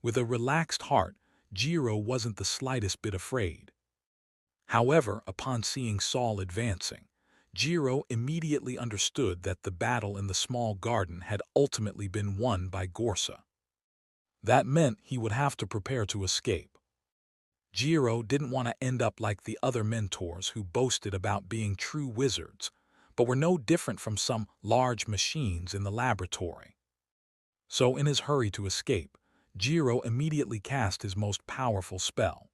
With a relaxed heart, Jiro wasn't the slightest bit afraid. However, upon seeing Saul advancing, Jiro immediately understood that the battle in the small garden had ultimately been won by Gorsa. That meant he would have to prepare to escape. Jiro didn't want to end up like the other mentors who boasted about being true wizards, but were no different from some large machines in the laboratory. So in his hurry to escape, Jiro immediately cast his most powerful spell.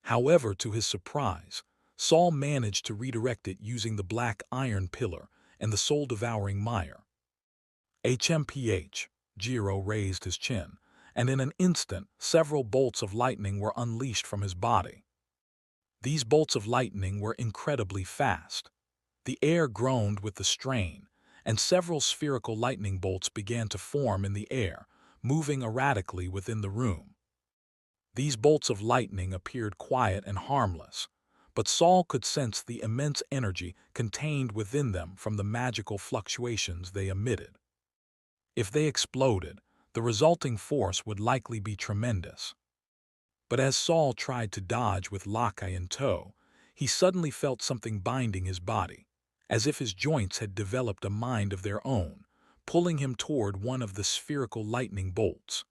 However, to his surprise, Saul managed to redirect it using the black iron pillar and the soul-devouring mire. HMPH, Jiro raised his chin, and in an instant several bolts of lightning were unleashed from his body. These bolts of lightning were incredibly fast. The air groaned with the strain, and several spherical lightning bolts began to form in the air, moving erratically within the room. These bolts of lightning appeared quiet and harmless, but Saul could sense the immense energy contained within them from the magical fluctuations they emitted. If they exploded, the resulting force would likely be tremendous. But as Saul tried to dodge with Lakai in tow, he suddenly felt something binding his body, as if his joints had developed a mind of their own, pulling him toward one of the spherical lightning bolts.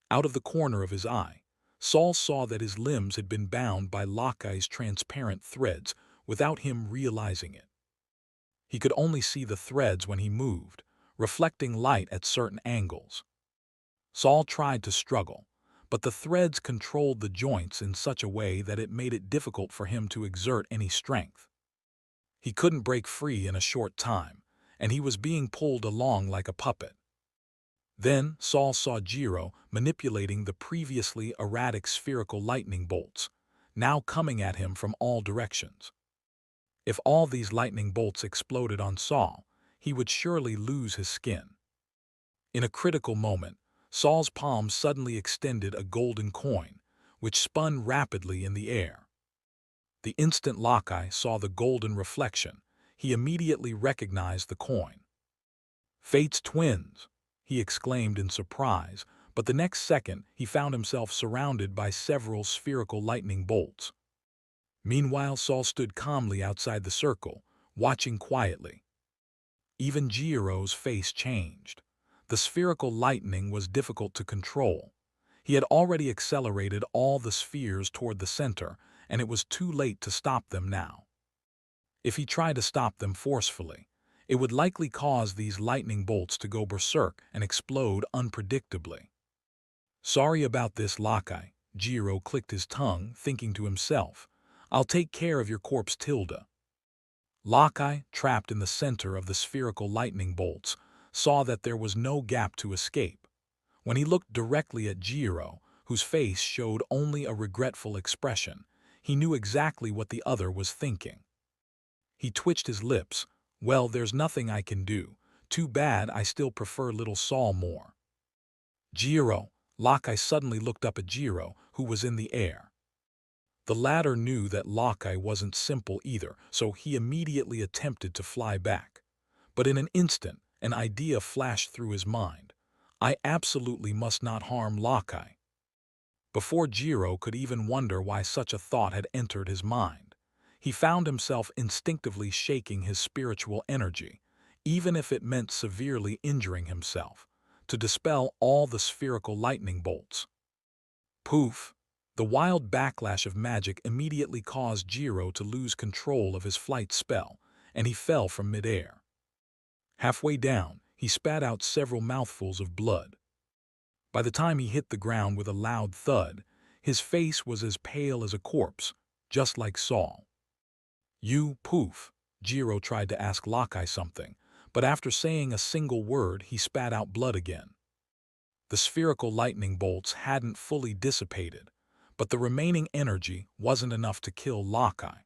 Out of the corner of his eye, Saul saw that his limbs had been bound by Lakai's transparent threads without him realizing it. He could only see the threads when he moved, reflecting light at certain angles. Saul tried to struggle, but the threads controlled the joints in such a way that it made it difficult for him to exert any strength. He couldn't break free in a short time, and he was being pulled along like a puppet. Then Saul saw Jiro manipulating the previously erratic spherical lightning bolts, now coming at him from all directions. If all these lightning bolts exploded on Saul, he would surely lose his skin. In a critical moment, Saul's palm suddenly extended a golden coin, which spun rapidly in the air. The instant Lakai saw the golden reflection, he immediately recognized the coin. "Fate's twins!" he exclaimed in surprise, but the next second he found himself surrounded by several spherical lightning bolts. Meanwhile, Saul stood calmly outside the circle, watching quietly. Even Jiro's face changed. The spherical lightning was difficult to control. He had already accelerated all the spheres toward the center, and it was too late to stop them now. If he tried to stop them forcefully, it would likely cause these lightning bolts to go berserk and explode unpredictably. "Sorry about this, Lakai," Jiro clicked his tongue, thinking to himself, "I'll take care of your corpse, Tilda." Lakai, trapped in the center of the spherical lightning bolts, saw that there was no gap to escape. When he looked directly at Jiro, whose face showed only a regretful expression, he knew exactly what the other was thinking. He twitched his lips. "Well, there's nothing I can do. Too bad, I still prefer little Saul more." "Jiro!" Lakai suddenly looked up at Jiro, who was in the air. The latter knew that Lakai wasn't simple either, so he immediately attempted to fly back. But in an instant, an idea flashed through his mind. I absolutely must not harm Lakai. Before Jiro could even wonder why such a thought had entered his mind, he found himself instinctively shaking his spiritual energy, even if it meant severely injuring himself, to dispel all the spherical lightning bolts. Poof! The wild backlash of magic immediately caused Jiro to lose control of his flight spell, and he fell from midair. Halfway down, he spat out several mouthfuls of blood. By the time he hit the ground with a loud thud, his face was as pale as a corpse, just like Saul. "You, poof," Jiro tried to ask Lakai something, but after saying a single word, he spat out blood again. The spherical lightning bolts hadn't fully dissipated, but the remaining energy wasn't enough to kill Lakai.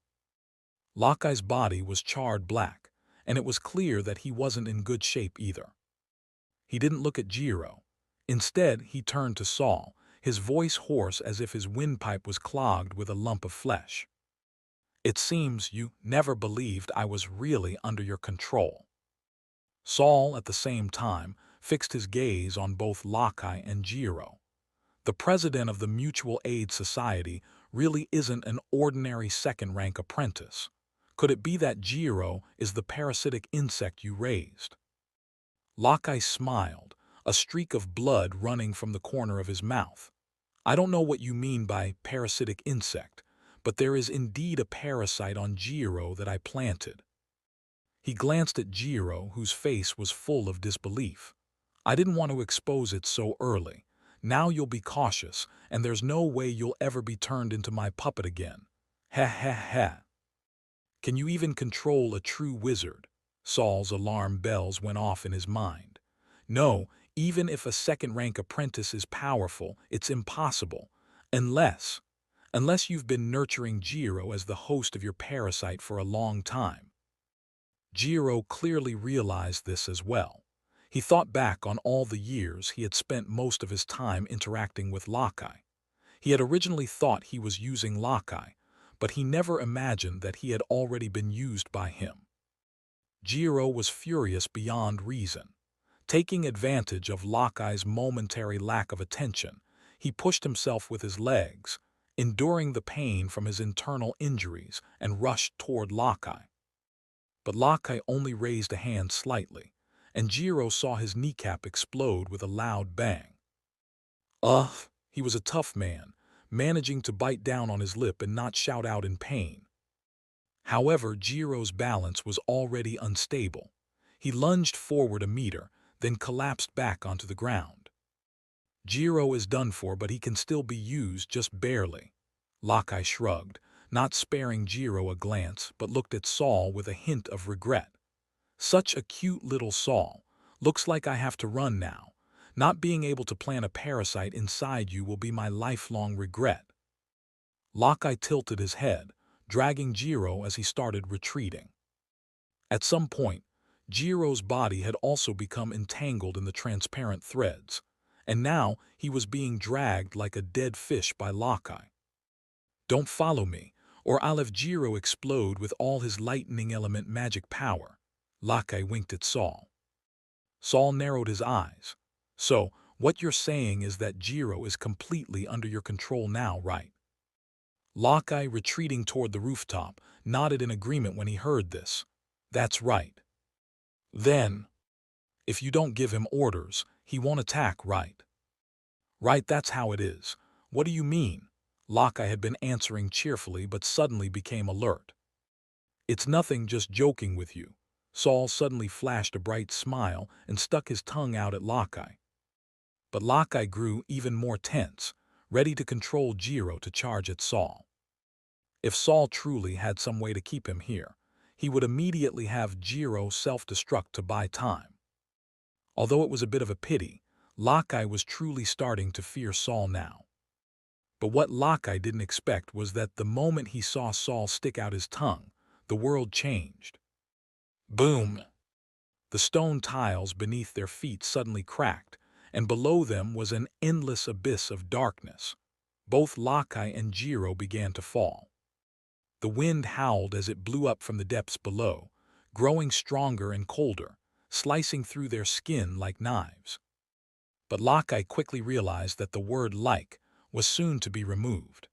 Lakai's body was charred black, and it was clear that he wasn't in good shape either. He didn't look at Jiro. Instead, he turned to Saul, his voice hoarse as if his windpipe was clogged with a lump of flesh. "It seems you never believed I was really under your control." Saul, at the same time, fixed his gaze on both Lakai and Jiro. The president of the Mutual Aid Society really isn't an ordinary second-rank apprentice. Could it be that Jiro is the parasitic insect you raised? Lakai smiled, a streak of blood running from the corner of his mouth. "I don't know what you mean by parasitic insect, but there is indeed a parasite on Jiro that I planted." He glanced at Jiro, whose face was full of disbelief. "I didn't want to expose it so early. Now you'll be cautious, and there's no way you'll ever be turned into my puppet again. Ha ha ha." "Can you even control a true wizard?" Saul's alarm bells went off in his mind. "No, even if a second-rank apprentice is powerful, it's impossible. Unless you've been nurturing Jiro as the host of your parasite for a long time." Jiro clearly realized this as well. He thought back on all the years he had spent most of his time interacting with Lakai. He had originally thought he was using Lakai, but he never imagined that he had already been used by him. Jiro was furious beyond reason. Taking advantage of Lakai's momentary lack of attention, he pushed himself with his legs, enduring the pain from his internal injuries, and rushed toward Lakai. But Lakai only raised a hand slightly, and Jiro saw his kneecap explode with a loud bang. He was a tough man, managing to bite down on his lip and not shout out in pain. However, Jiro's balance was already unstable. He lunged forward a meter, then collapsed back onto the ground. "Jiro is done for, but he can still be used, just barely." Lakai shrugged, not sparing Jiro a glance, but looked at Saul with a hint of regret. "Such a cute little Saul. Looks like I have to run now. Not being able to plant a parasite inside you will be my lifelong regret." Lakai tilted his head, dragging Jiro as he started retreating. At some point, Jiro's body had also become entangled in the transparent threads, and now he was being dragged like a dead fish by Lakai. "Don't follow me, or I'll have Jiro explode with all his lightning element magic power." Lakai winked at Saul. Saul narrowed his eyes. "So, what you're saying is that Jiro is completely under your control now, right?" Lakai, retreating toward the rooftop, nodded in agreement when he heard this. "That's right." "Then, if you don't give him orders, he won't attack, right?" "Right, that's how it is." "What do you mean?" Lakai had been answering cheerfully but suddenly became alert. "It's nothing, just joking with you." Saul suddenly flashed a bright smile and stuck his tongue out at Lakai. But Lakai grew even more tense, ready to control Jiro to charge at Saul. If Saul truly had some way to keep him here, he would immediately have Jiro self-destruct to buy time. Although it was a bit of a pity, Lakai was truly starting to fear Saul now. But what Lakai didn't expect was that the moment he saw Saul stick out his tongue, the world changed. Boom! The stone tiles beneath their feet suddenly cracked, and below them was an endless abyss of darkness. Both Lakai and Jiro began to fall. The wind howled as it blew up from the depths below, growing stronger and colder, slicing through their skin like knives. But Lakai quickly realized that the word "like" was soon to be removed.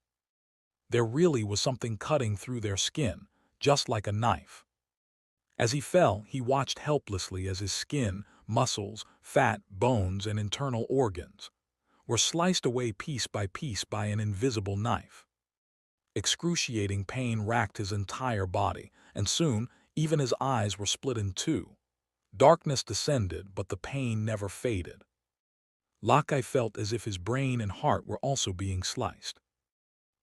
There really was something cutting through their skin, just like a knife. As he fell, he watched helplessly as his skin, muscles, fat, bones, and internal organs were sliced away piece by an invisible knife. Excruciating pain racked his entire body, and soon even his eyes were split in two. Darkness descended, but the pain never faded. Lakai felt as if his brain and heart were also being sliced.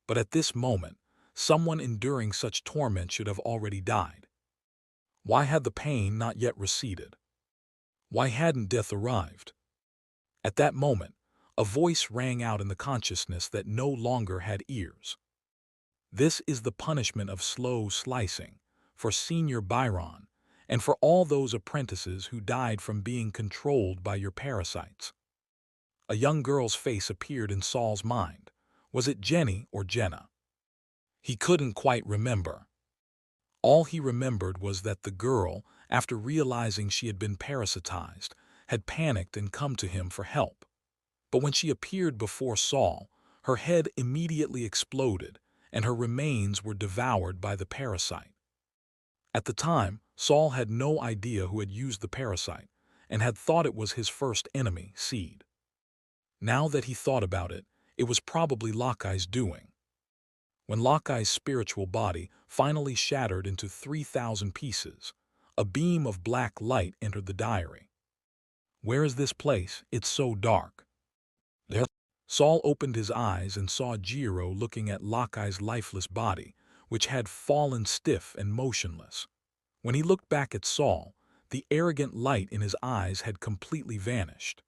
But at this moment, someone enduring such torment should have already died. Why had the pain not yet receded? Why hadn't death arrived? At that moment, a voice rang out in the consciousness that no longer had ears. This is the punishment of slow slicing for Senior Byron and for all those apprentices who died from being controlled by your parasites. A young girl's face appeared in Saul's mind. Was it Jenny or Jenna? He couldn't quite remember. All he remembered was that the girl, after realizing she had been parasitized, had panicked and come to him for help. But when she appeared before Saul, her head immediately exploded, and her remains were devoured by the parasite. At the time, Saul had no idea who had used the parasite, and had thought it was his first enemy, Seed. Now that he thought about it, it was probably Lakai's doing. When Lakai's spiritual body finally shattered into 3,000 pieces, a beam of black light entered the diary. Where is this place? It's so dark. There. Saul opened his eyes and saw Jiro looking at Lakai's lifeless body, which had fallen stiff and motionless. When he looked back at Saul, the arrogant light in his eyes had completely vanished.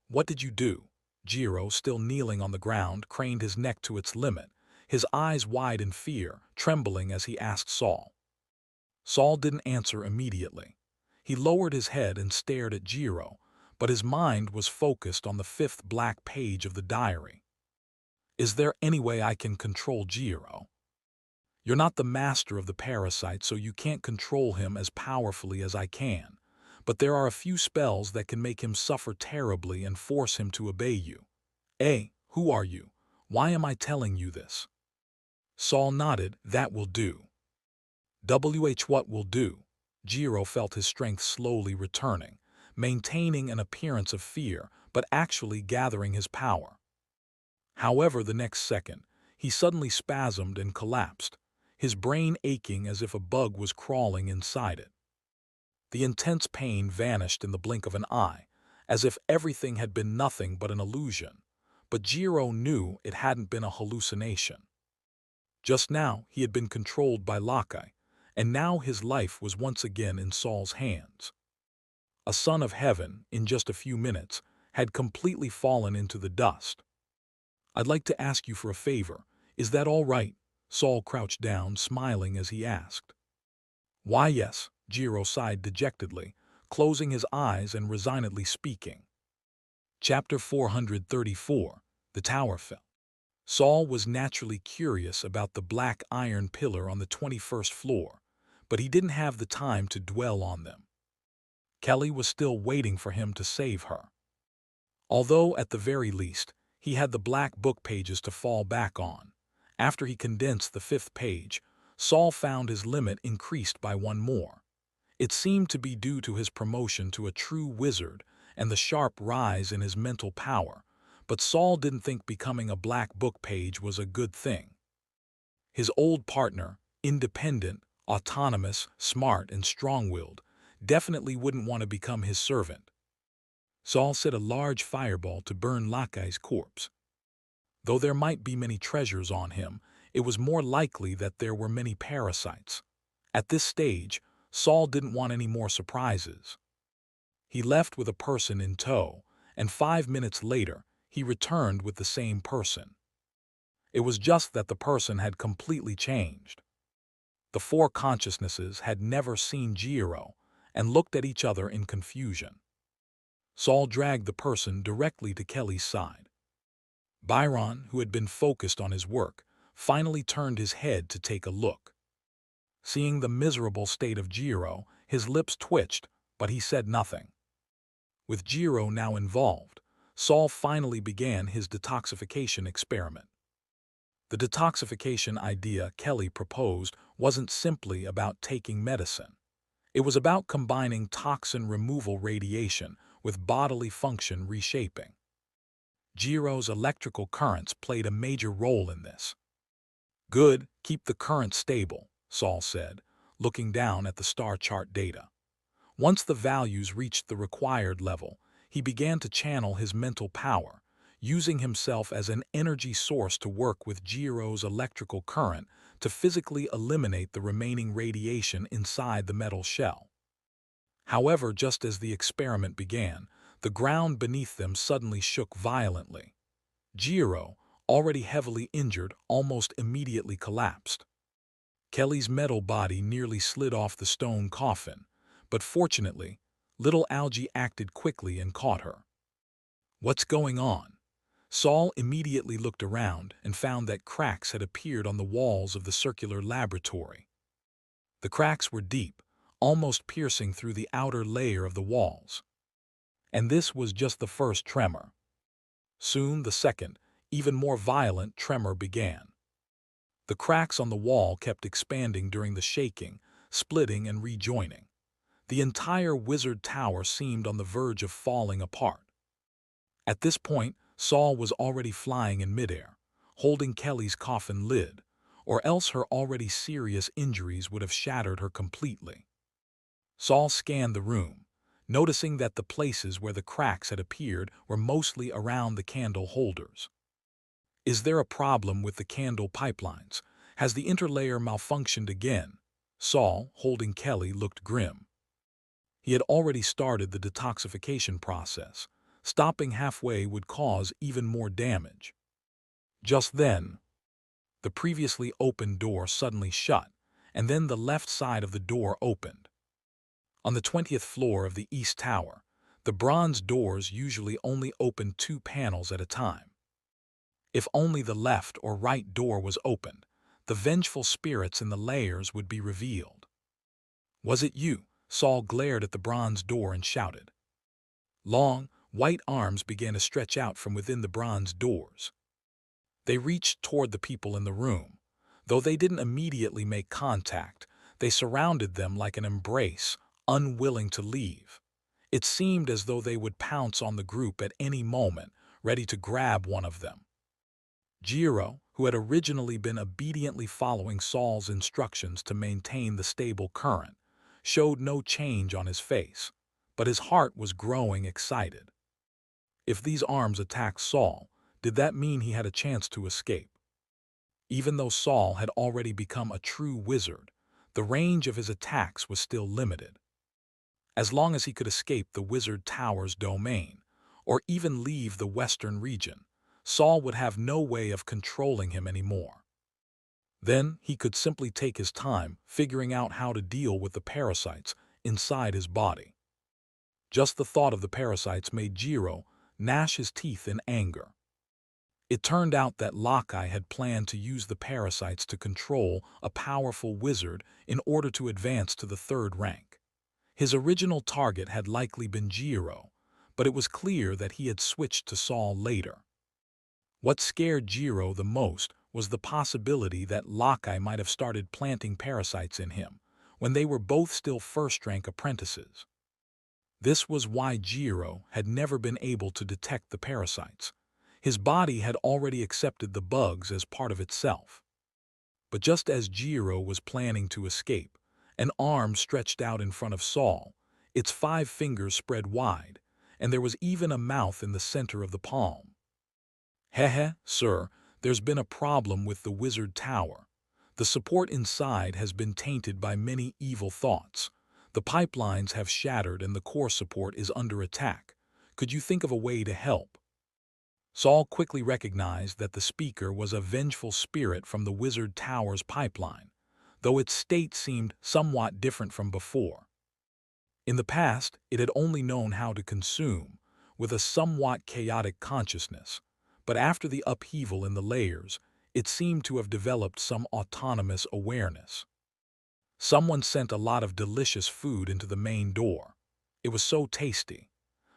What did you do? Jiro, still kneeling on the ground, craned his neck to its limit, his eyes wide in fear, trembling as he asked Saul. Saul didn't answer immediately. He lowered his head and stared at Jiro, but his mind was focused on the 5th black page of the diary. Is there any way I can control Jiro? You're not the master of the parasite, so you can't control him as powerfully as I can. But there are a few spells that can make him suffer terribly and force him to obey you. Who are you? Why am I telling you this? Saul nodded. That will do. What will do? Jiro felt his strength slowly returning, maintaining an appearance of fear, but actually gathering his power. However, the next second, he suddenly spasmed and collapsed, his brain aching as if a bug was crawling inside it. The intense pain vanished in the blink of an eye, as if everything had been nothing but an illusion, but Jiro knew it hadn't been a hallucination. Just now, he had been controlled by Lakai, and now his life was once again in Saul's hands. A son of heaven, in just a few minutes, had completely fallen into the dust. I'd like to ask you for a favor. Is that all right? Saul crouched down, smiling as he asked. Why, yes, Jiro sighed dejectedly, closing his eyes and resignedly speaking. Chapter 434, The Tower Fell. Saul was naturally curious about the black iron pillar on the 21st floor, but he didn't have the time to dwell on them. Kelly was still waiting for him to save her. Although, at the very least, he had the black book pages to fall back on. After he condensed the 5th page, Saul found his limit increased by one more. It seemed to be due to his promotion to a true wizard and the sharp rise in his mental power, but Saul didn't think becoming a black book page was a good thing. His old partner, independent, autonomous, smart, and strong-willed, definitely wouldn't want to become his servant. Saul set a large fireball to burn Lakai's corpse. Though there might be many treasures on him, it was more likely that there were many parasites. At this stage, Saul didn't want any more surprises. He left with a person in tow, and 5 minutes later, he returned with the same person. It was just that the person had completely changed. The 4 consciousnesses had never seen Jiro and looked at each other in confusion. Saul dragged the person directly to Kelly's side. Byron, who had been focused on his work, finally turned his head to take a look. Seeing the miserable state of Jiro, his lips twitched, but he said nothing. With Jiro now involved, Saul finally began his detoxification experiment. The detoxification idea Kelly proposed wasn't simply about taking medicine. It was about combining toxin removal radiation with bodily function reshaping. Jiro's electrical currents played a major role in this. Good, keep the current stable, Saul said, looking down at the star chart data. Once the values reached the required level, he began to channel his mental power, using himself as an energy source to work with Jiro's electrical current to physically eliminate the remaining radiation inside the metal shell. However, just as the experiment began, the ground beneath them suddenly shook violently. Jiro, already heavily injured, almost immediately collapsed. Kelly's metal body nearly slid off the stone coffin, but fortunately, little Algie acted quickly and caught her. What's going on? Saul immediately looked around and found that cracks had appeared on the walls of the circular laboratory. The cracks were deep, almost piercing through the outer layer of the walls. And this was just the first tremor. Soon the second, even more violent tremor began. The cracks on the wall kept expanding during the shaking, splitting and rejoining. The entire wizard tower seemed on the verge of falling apart. At this point, Saul was already flying in midair, holding Kelly's coffin lid, or else her already serious injuries would have shattered her completely. Saul scanned the room, noticing that the places where the cracks had appeared were mostly around the candle holders. Is there a problem with the candle pipelines? Has the interlayer malfunctioned again? Saul, holding Kelly, looked grim. He had already started the detoxification process. Stopping halfway would cause even more damage. Just then, the previously open door suddenly shut, and then the left side of the door opened. On the 20th floor of the East Tower, the bronze doors usually only opened 2 panels at a time. If only the left or right door was opened, the vengeful spirits in the layers would be revealed. Was it you? Saul glared at the bronze door and shouted. Long, white arms began to stretch out from within the bronze doors. They reached toward the people in the room. Though they didn't immediately make contact, they surrounded them like an embrace, unwilling to leave. It seemed as though they would pounce on the group at any moment, ready to grab one of them. Jiro, who had originally been obediently following Saul's instructions to maintain the stable current, showed no change on his face, but his heart was growing excited. If these arms attacked Saul, did that mean he had a chance to escape? Even though Saul had already become a true wizard, the range of his attacks was still limited. As long as he could escape the wizard tower's domain, or even leave the western region, Saul would have no way of controlling him anymore. Then he could simply take his time figuring out how to deal with the parasites inside his body. Just the thought of the parasites made Jiro gnash his teeth in anger. It turned out that Lakai had planned to use the parasites to control a powerful wizard in order to advance to the 3rd rank. His original target had likely been Jiro, but it was clear that he had switched to Saul later. What scared Jiro the most was the possibility that Lakai might have started planting parasites in him when they were both still 1st-rank apprentices. This was why Jiro had never been able to detect the parasites. His body had already accepted the bugs as part of itself. But just as Jiro was planning to escape, an arm stretched out in front of Saul, its 5 fingers spread wide, and there was even a mouth in the center of the palm. Heh, sir, there's been a problem with the wizard tower. The support inside has been tainted by many evil thoughts. The pipelines have shattered and the core support is under attack. Could you think of a way to help? Saul quickly recognized that the speaker was a vengeful spirit from the wizard tower's pipeline, though its state seemed somewhat different from before. In the past, it had only known how to consume, with a somewhat chaotic consciousness, but after the upheaval in the layers, it seemed to have developed some autonomous awareness. Someone sent a lot of delicious food into the main door. It was so tasty.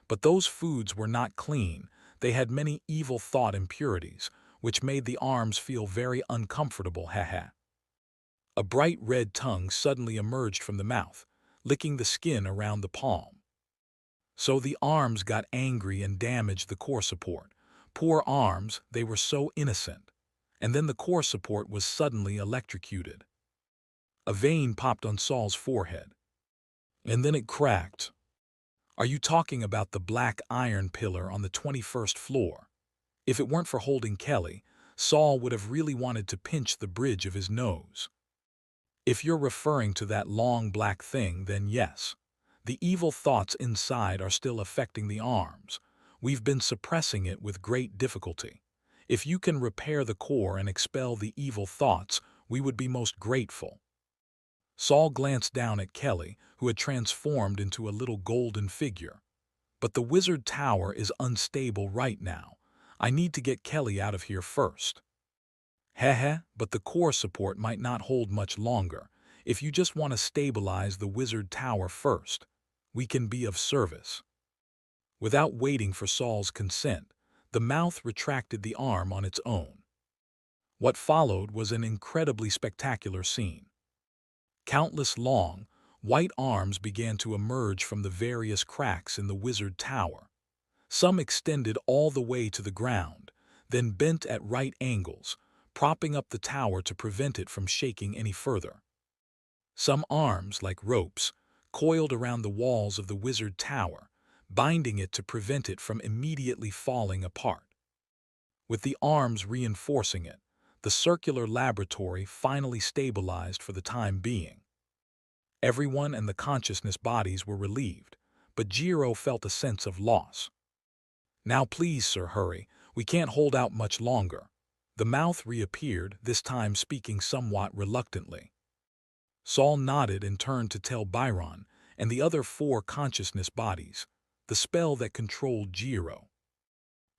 But those foods were not clean. They had many evil thought impurities, which made the arms feel very uncomfortable. Haha. A bright red tongue suddenly emerged from the mouth, licking the skin around the palm. So the arms got angry and damaged the core support, Poor arms, they were so innocent. And then the core support was suddenly electrocuted. A vein popped on Saul's forehead. And then it cracked. Are you talking about the black iron pillar on the 21st floor? If it weren't for holding Kelly, Saul would have really wanted to pinch the bridge of his nose. If you're referring to that long black thing, then yes. The evil thoughts inside are still affecting the arms. We've been suppressing it with great difficulty. If you can repair the core and expel the evil thoughts, we would be most grateful. Saul glanced down at Kelly, who had transformed into a little golden figure. But the wizard tower is unstable right now. I need to get Kelly out of here first. Heh, but the core support might not hold much longer. If you just want to stabilize the wizard tower first, we can be of service. Without waiting for Saul's consent, the mouth retracted the arm on its own. What followed was an incredibly spectacular scene. Countless long, white arms began to emerge from the various cracks in the wizard tower. Some extended all the way to the ground, then bent at right angles, propping up the tower to prevent it from shaking any further. Some arms, like ropes, coiled around the walls of the wizard tower, binding it to prevent it from immediately falling apart. With the arms reinforcing it, the circular laboratory finally stabilized for the time being. Everyone and the consciousness bodies were relieved, but Jiro felt a sense of loss. Now please, sir, hurry. We can't hold out much longer. The mouth reappeared, this time speaking somewhat reluctantly. Saul nodded and turned to tell Byron and the other 4 consciousness bodies the spell that controlled Jiro.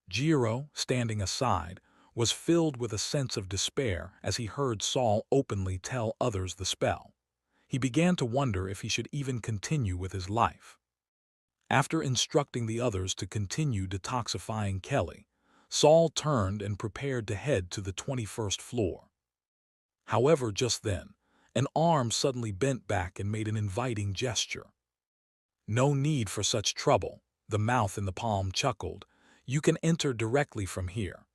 Jiro, standing aside, was filled with a sense of despair as he heard Saul openly tell others the spell. He began to wonder if he should even continue with his life. After instructing the others to continue detoxifying Kelly, Saul turned and prepared to head to the 21st floor. However, just then, an arm suddenly bent back and made an inviting gesture. No need for such trouble, the mouth in the palm chuckled. You can enter directly from here.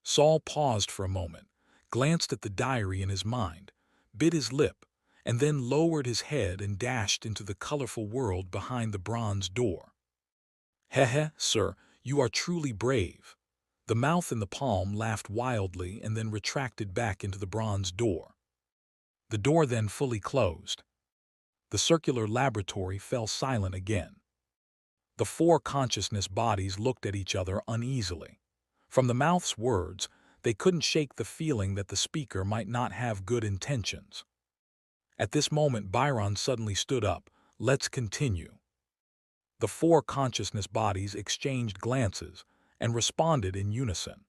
Saul paused for a moment, glanced at the diary in his mind, bit his lip, and then lowered his head and dashed into the colorful world behind the bronze door. Heh, sir, you are truly brave. The mouth in the palm laughed wildly and then retracted back into the bronze door. The door then fully closed. The circular laboratory fell silent again. The 4 consciousness bodies looked at each other uneasily. From the mouth's words, they couldn't shake the feeling that the speaker might not have good intentions. At this moment, Byron suddenly stood up. Let's continue. The 4 consciousness bodies exchanged glances and responded in unison.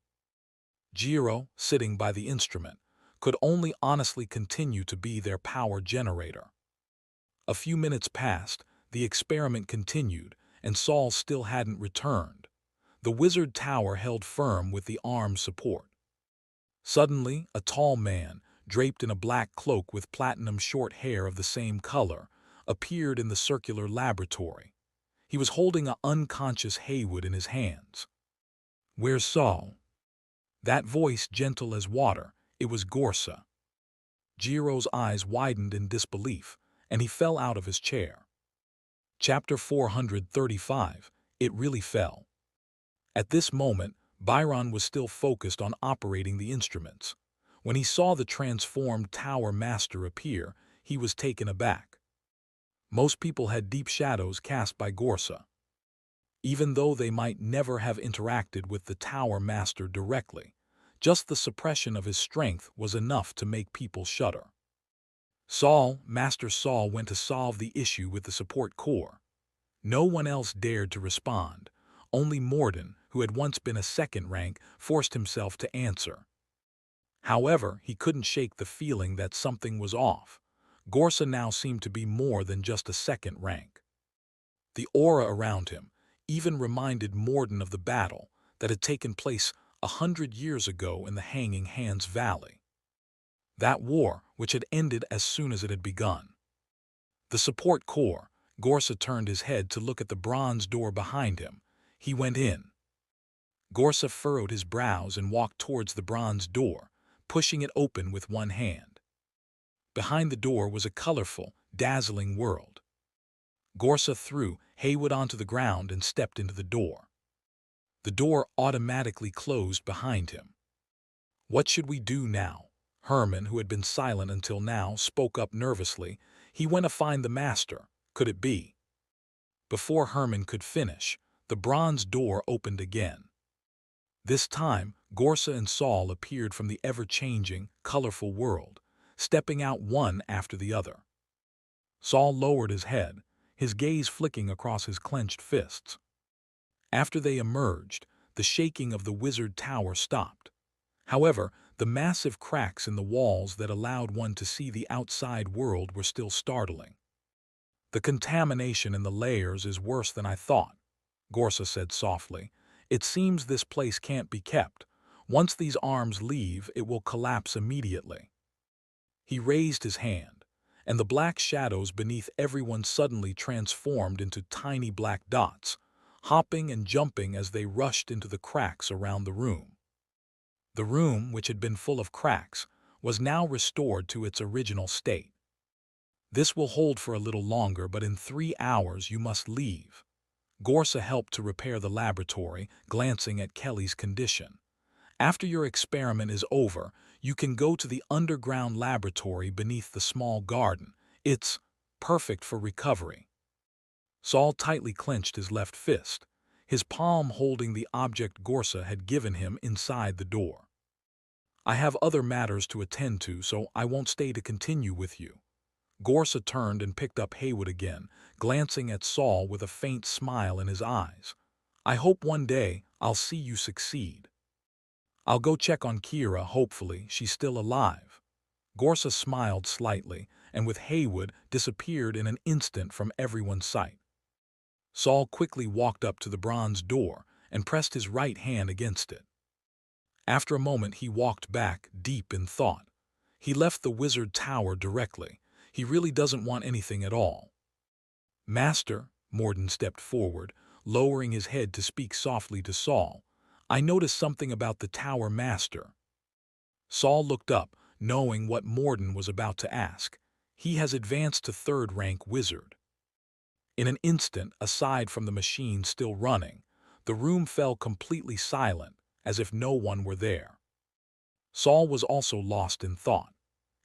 Jiro, sitting by the instrument, could only honestly continue to be their power generator. A few minutes passed, the experiment continued, and Saul still hadn't returned. The wizard tower held firm with the arm's support. Suddenly, a tall man, draped in a black cloak with platinum short hair of the same color, appeared in the circular laboratory. He was holding an unconscious Haywood in his hands. Where's Saul? That voice gentle as water, it was Gorsa. Jiro's eyes widened in disbelief, and he fell out of his chair. Chapter 435, It Really Fell. At this moment, Byron was still focused on operating the instruments. When he saw the transformed Tower Master appear, he was taken aback. Most people had deep shadows cast by Gorsa. Even though they might never have interacted with the Tower Master directly, just the suppression of his strength was enough to make people shudder. Master Saul went to solve the issue with the support core. No one else dared to respond. Only Morden, who had once been a second rank, forced himself to answer. However, he couldn't shake the feeling that something was off. Gorsa now seemed to be more than just a second rank. The aura around him even reminded Morden of the battle that had taken place 100 years ago in the Hanging Hands Valley. That war which had ended as soon as it had begun. The support core, Gorsa turned his head to look at the bronze door behind him. He went in. Gorsa furrowed his brows and walked towards the bronze door, pushing it open with one hand. Behind the door was a colorful, dazzling world. Gorsa threw Haywood onto the ground and stepped into the door. The door automatically closed behind him. "What should we do now?" Herman, who had been silent until now, spoke up nervously. "He went to find the master. Could it be?" Before Herman could finish, the bronze door opened again. This time, Gorsa and Saul appeared from the ever-changing, colorful world, stepping out one after the other. Saul lowered his head, his gaze flicking across his clenched fists. After they emerged, the shaking of the wizard tower stopped. However, the massive cracks in the walls that allowed one to see the outside world were still startling. "The contamination in the layers is worse than I thought," Gorsa said softly. "It seems this place can't be kept. Once these arms leave, it will collapse immediately." He raised his hand, and the black shadows beneath everyone suddenly transformed into tiny black dots, hopping and jumping as they rushed into the cracks around the room. The room, which had been full of cracks, was now restored to its original state. "This will hold for a little longer, but in 3 hours you must leave." Gorsa helped to repair the laboratory, glancing at Kelly's condition. "After your experiment is over, you can go to the underground laboratory beneath the small garden. It's perfect for recovery." Saul tightly clenched his left fist, his palm holding the object Gorsa had given him inside the door. "I have other matters to attend to, so I won't stay to continue with you." Gorsa turned and picked up Haywood again, glancing at Saul with a faint smile in his eyes. "I hope one day I'll see you succeed. I'll go check on Kira, hopefully she's still alive." Gorsa smiled slightly, and with Haywood disappeared in an instant from everyone's sight. Saul quickly walked up to the bronze door and pressed his right hand against it. After a moment he walked back, deep in thought. He left the wizard tower directly. He really doesn't want anything at all. "Master," Morden stepped forward, lowering his head to speak softly to Saul. "I noticed something about the tower master." Saul looked up, knowing what Morden was about to ask. "He has advanced to 3rd rank wizard." In an instant, aside from the machine still running, the room fell completely silent, as if no one were there. Saul was also lost in thought.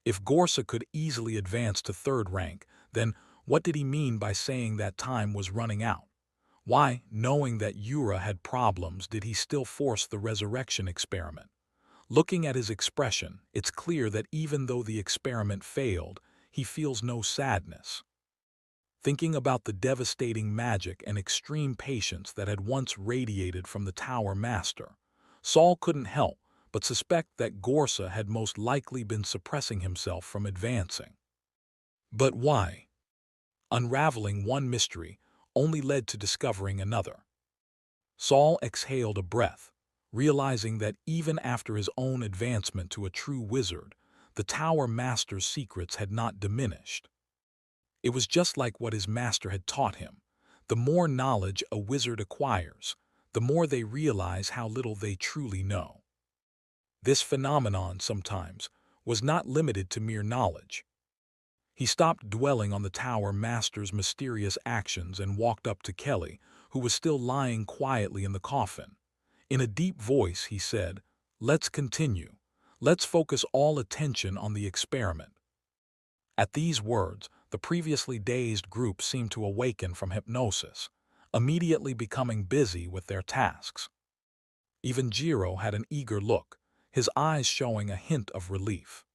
If Gorsa could easily advance to 3rd rank, then what did he mean by saying that time was running out? Why, knowing that Yura had problems, did he still force the resurrection experiment? Looking at his expression, it's clear that even though the experiment failed, he feels no sadness. Thinking about the devastating magic and extreme patience that had once radiated from the Tower Master, Saul couldn't help but suspect that Gorsa had most likely been suppressing himself from advancing. But why? Unraveling one mystery only led to discovering another. Saul exhaled a breath, realizing that even after his own advancement to a true wizard, the Tower Master's secrets had not diminished. It was just like what his master had taught him. The more knowledge a wizard acquires, the more they realize how little they truly know. This phenomenon, sometimes, was not limited to mere knowledge. He stopped dwelling on the Tower Master's mysterious actions and walked up to Kelly, who was still lying quietly in the coffin. In a deep voice, he said, "Let's continue. Let's focus all attention on the experiment." At these words, the previously dazed group seemed to awaken from hypnosis, immediately becoming busy with their tasks. Even Jiro had an eager look, his eyes showing a hint of relief.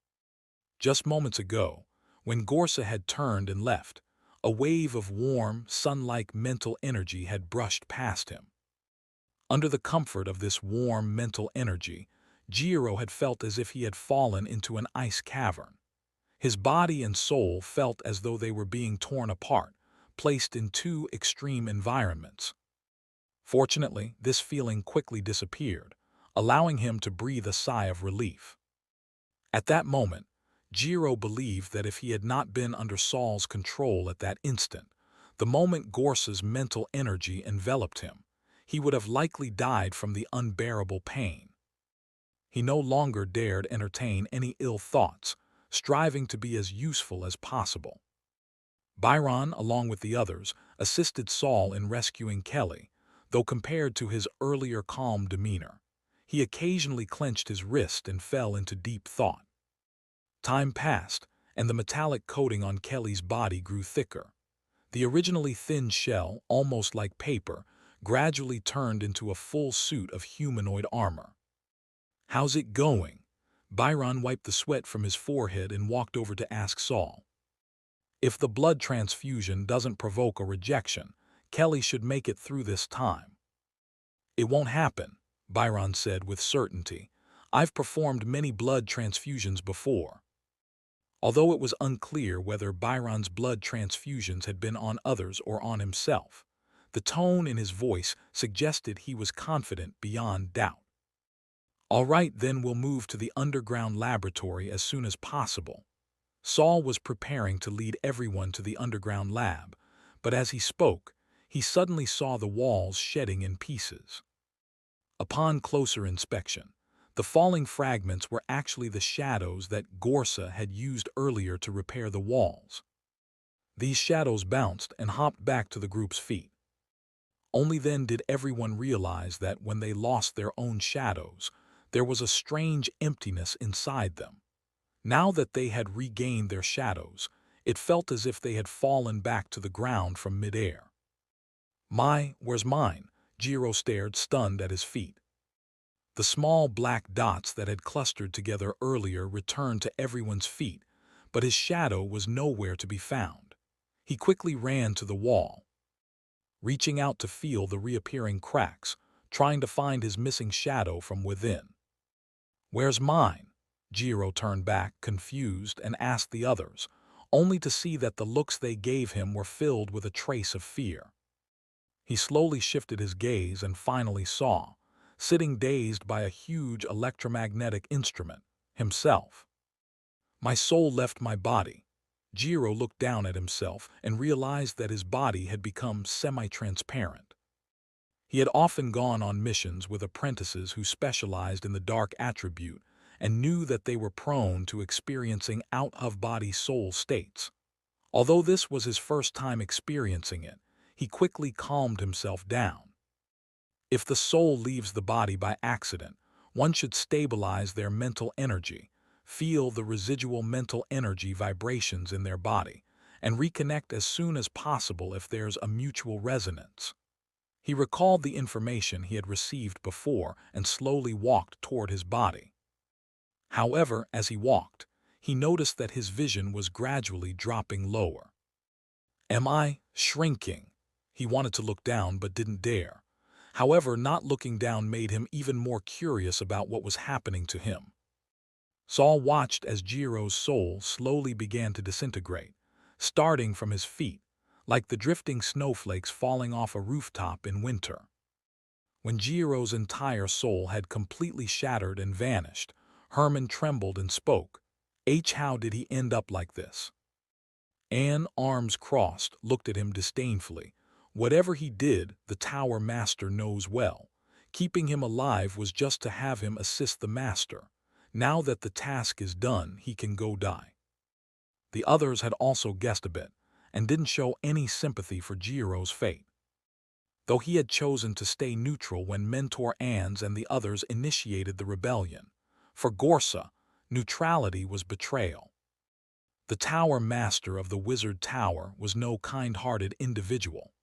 Just moments ago, when Gorsa had turned and left, a wave of warm, sun-like mental energy had brushed past him. Under the comfort of this warm mental energy, Jiro had felt as if he had fallen into an ice cavern. His body and soul felt as though they were being torn apart, placed in two extreme environments. Fortunately, this feeling quickly disappeared, allowing him to breathe a sigh of relief. At that moment, Jiro believed that if he had not been under Saul's control at that instant, the moment Gorsa's mental energy enveloped him, he would have likely died from the unbearable pain. He no longer dared entertain any ill thoughts, striving to be as useful as possible. Byron, along with the others, assisted Saul in rescuing Kelly, though compared to his earlier calm demeanor, he occasionally clenched his wrist and fell into deep thought. Time passed, and the metallic coating on Kelly's body grew thicker. The originally thin shell, almost like paper, gradually turned into a full suit of humanoid armor. "How's it going?" Byron wiped the sweat from his forehead and walked over to ask Saul. "If the blood transfusion doesn't provoke a rejection, Kelly should make it through this time." "It won't happen," Byron said with certainty. "I've performed many blood transfusions before." Although it was unclear whether Byron's blood transfusions had been on others or on himself, the tone in his voice suggested he was confident beyond doubt. "All right, then we'll move to the underground laboratory as soon as possible." Saul was preparing to lead everyone to the underground lab, but as he spoke, he suddenly saw the walls shedding in pieces. Upon closer inspection, the falling fragments were actually the shadows that Gorsa had used earlier to repair the walls. These shadows bounced and hopped back to the group's feet. Only then did everyone realize that when they lost their own shadows, there was a strange emptiness inside them. Now that they had regained their shadows, it felt as if they had fallen back to the ground from midair. Where's mine?" Jiro stared, stunned, at his feet. The small black dots that had clustered together earlier returned to everyone's feet, but his shadow was nowhere to be found. He quickly ran to the wall, reaching out to feel the reappearing cracks, trying to find his missing shadow from within. "Where's mine?" Jiro turned back, confused, and asked the others, only to see that the looks they gave him were filled with a trace of fear. He slowly shifted his gaze and finally saw, sitting dazed by a huge electromagnetic instrument, himself. "My soul left my body." Jiro looked down at himself and realized that his body had become semi-transparent. He had often gone on missions with apprentices who specialized in the dark attribute and knew that they were prone to experiencing out-of-body soul states. Although this was his first time experiencing it, he quickly calmed himself down. If the soul leaves the body by accident, one should stabilize their mental energy, feel the residual mental energy vibrations in their body, and reconnect as soon as possible if there's a mutual resonance. He recalled the information he had received before and slowly walked toward his body. However, as he walked, he noticed that his vision was gradually dropping lower. "Am I shrinking?" He wanted to look down but didn't dare. However, not looking down made him even more curious about what was happening to him. Saul watched as Jiro's soul slowly began to disintegrate, starting from his feet, like the drifting snowflakes falling off a rooftop in winter. When Jiro's entire soul had completely shattered and vanished, Herman trembled and spoke. How did he end up like this?" Anne, arms crossed, looked at him disdainfully. "Whatever he did, the Tower Master knows well. Keeping him alive was just to have him assist the Master. Now that the task is done, he can go die." The others had also guessed a bit, and didn't show any sympathy for Jiro's fate. Though he had chosen to stay neutral when Mentor Ans and the others initiated the rebellion, for Gorsa, neutrality was betrayal. The Tower Master of the Wizard Tower was no kind-hearted individual.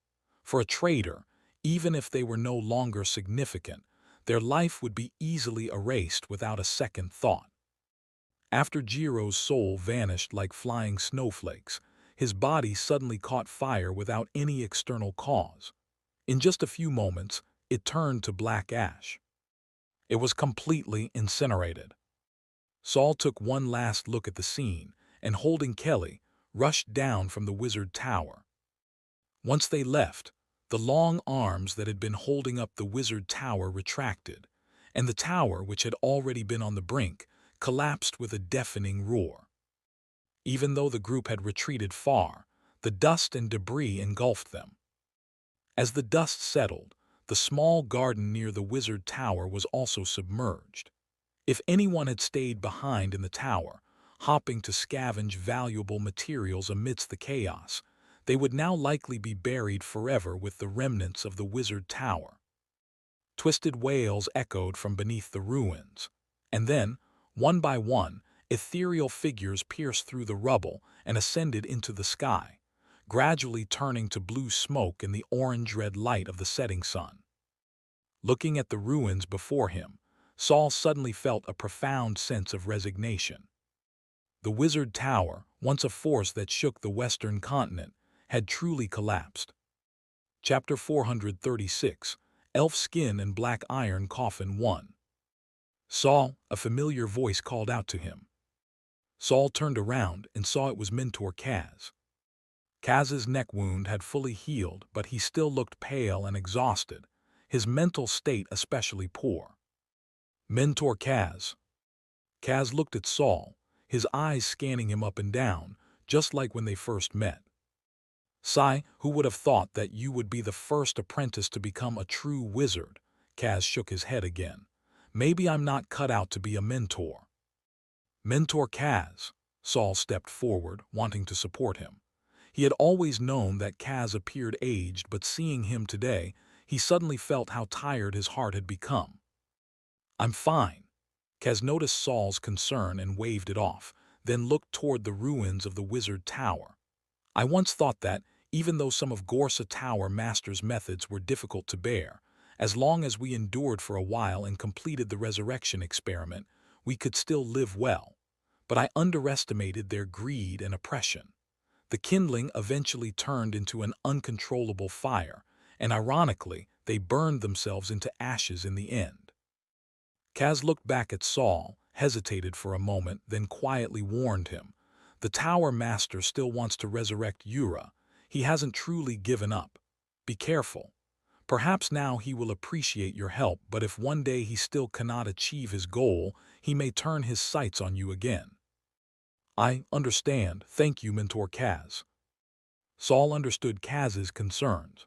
For a traitor, even if they were no longer significant, their life would be easily erased without a second thought. After Jiro's soul vanished like flying snowflakes, his body suddenly caught fire without any external cause. In just a few moments, it turned to black ash. It was completely incinerated. Saul took one last look at the scene, and holding Kelly, rushed down from the wizard tower. Once they left, the long arms that had been holding up the wizard tower retracted, and the tower, which had already been on the brink, collapsed with a deafening roar. Even though the group had retreated far, the dust and debris engulfed them. As the dust settled, the small garden near the wizard tower was also submerged. If anyone had stayed behind in the tower, hopping to scavenge valuable materials amidst the chaos, they would now likely be buried forever with the remnants of the wizard tower. Twisted wails echoed from beneath the ruins. And then, one by one, ethereal figures pierced through the rubble and ascended into the sky, gradually turning to blue smoke in the orange-red light of the setting sun. Looking at the ruins before him, Saul suddenly felt a profound sense of resignation. The Wizard Tower, once a force that shook the Western continent, had truly collapsed. Chapter 436, Elf Skin and Black Iron Coffin 1. Saul, a familiar voice called out to him. Saul turned around and saw it was Mentor Kaz. Kaz's neck wound had fully healed, but he still looked pale and exhausted, his mental state especially poor. Mentor Kaz. Kaz looked at Saul, his eyes scanning him up and down, just like when they first met. Sai, who would have thought that you would be the first apprentice to become a true wizard? Kaz shook his head again. Maybe I'm not cut out to be a mentor. Mentor Kaz. Saul stepped forward, wanting to support him. He had always known that Kaz appeared aged, but seeing him today, he suddenly felt how tired his heart had become. I'm fine. Kaz noticed Saul's concern and waved it off, then looked toward the ruins of the wizard tower. I once thought that, even though some of Gorsa Tower Master's methods were difficult to bear, as long as we endured for a while and completed the resurrection experiment, we could still live well. But I underestimated their greed and oppression. The kindling eventually turned into an uncontrollable fire, and ironically, they burned themselves into ashes in the end. Kaz looked back at Saul, hesitated for a moment, then quietly warned him. The Tower Master still wants to resurrect Yura. He hasn't truly given up. Be careful. Perhaps now he will appreciate your help, but if one day he still cannot achieve his goal, he may turn his sights on you again. I understand. Thank you, Mentor Kaz. Saul understood Kaz's concerns.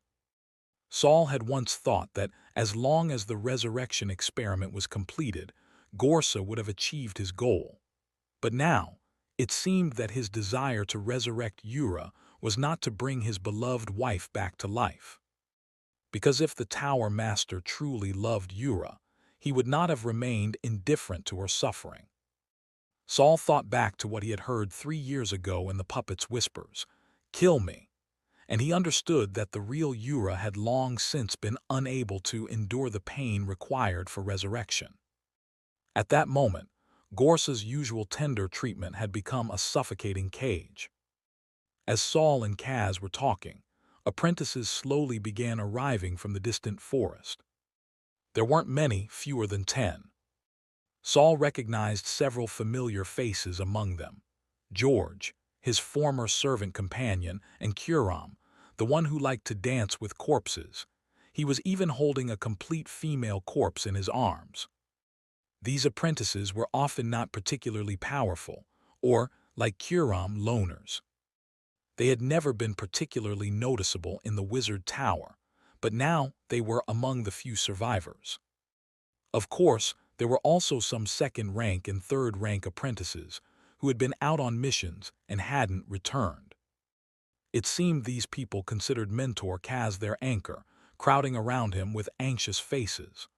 Saul had once thought that as long as the resurrection experiment was completed, Gorsa would have achieved his goal. But now, it seemed that his desire to resurrect Yura was not to bring his beloved wife back to life. Because if the Tower Master truly loved Yura, he would not have remained indifferent to her suffering. Saul thought back to what he had heard 3 years ago in the puppet's whispers, "Kill me," and he understood that the real Yura had long since been unable to endure the pain required for resurrection. At that moment, Gorsa's usual tender treatment had become a suffocating cage. As Saul and Kaz were talking, apprentices slowly began arriving from the distant forest. There weren't many, fewer than 10. Saul recognized several familiar faces among them. George, his former servant companion, and Kuram, the one who liked to dance with corpses. He was even holding a complete female corpse in his arms. These apprentices were often not particularly powerful, or, like Kuram, loners. They had never been particularly noticeable in the Wizard Tower, but now they were among the few survivors. Of course, there were also some second-rank and third-rank apprentices who had been out on missions and hadn't returned. It seemed these people considered Mentor Kaz their anchor, crowding around him with anxious faces.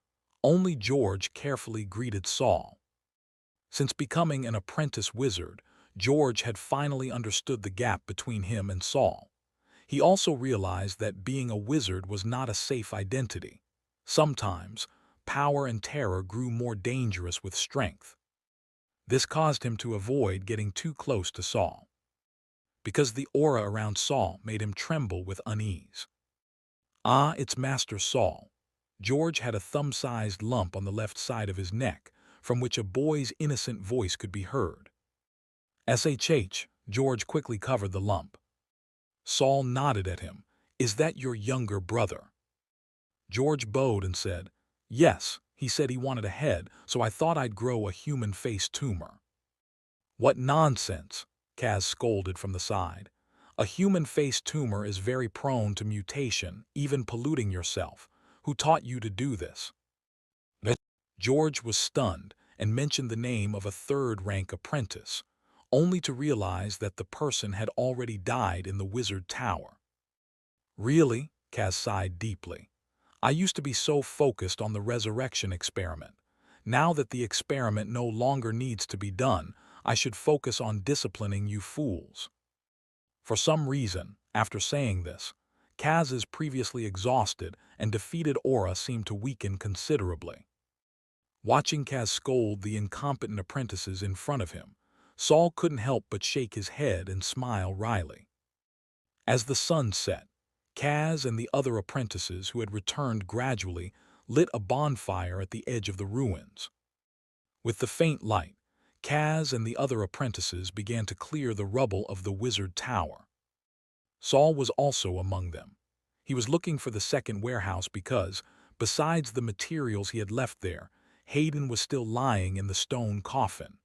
Only George carefully greeted Saul. Since becoming an apprentice wizard, George had finally understood the gap between him and Saul. He also realized that being a wizard was not a safe identity. Sometimes, power and terror grew more dangerous with strength. This caused him to avoid getting too close to Saul, because the aura around Saul made him tremble with unease. Ah, it's Master Saul. George had a thumb-sized lump on the left side of his neck, from which a boy's innocent voice could be heard. SHH, George quickly covered the lump. Saul nodded at him. Is that your younger brother? George bowed and said, Yes, he said he wanted a head, so I thought I'd grow a human face tumor. What nonsense, Kaz scolded from the side. A human face tumor is very prone to mutation, even polluting yourself. Who taught you to do this? George was stunned and mentioned the name of a third-rank apprentice, only to realize that the person had already died in the wizard tower. Really? Kaz sighed deeply. I used to be so focused on the resurrection experiment. Now that the experiment no longer needs to be done, I should focus on disciplining you fools. For some reason, after saying this, Kaz's previously exhausted and defeated aura seemed to weaken considerably. Watching Kaz scold the incompetent apprentices in front of him, Saul couldn't help but shake his head and smile wryly. As the sun set, Kaz and the other apprentices who had returned gradually lit a bonfire at the edge of the ruins. With the faint light, Kaz and the other apprentices began to clear the rubble of the wizard tower. Saul was also among them. He was looking for the second warehouse because, besides the materials he had left there, Hayden was still lying in the stone coffin.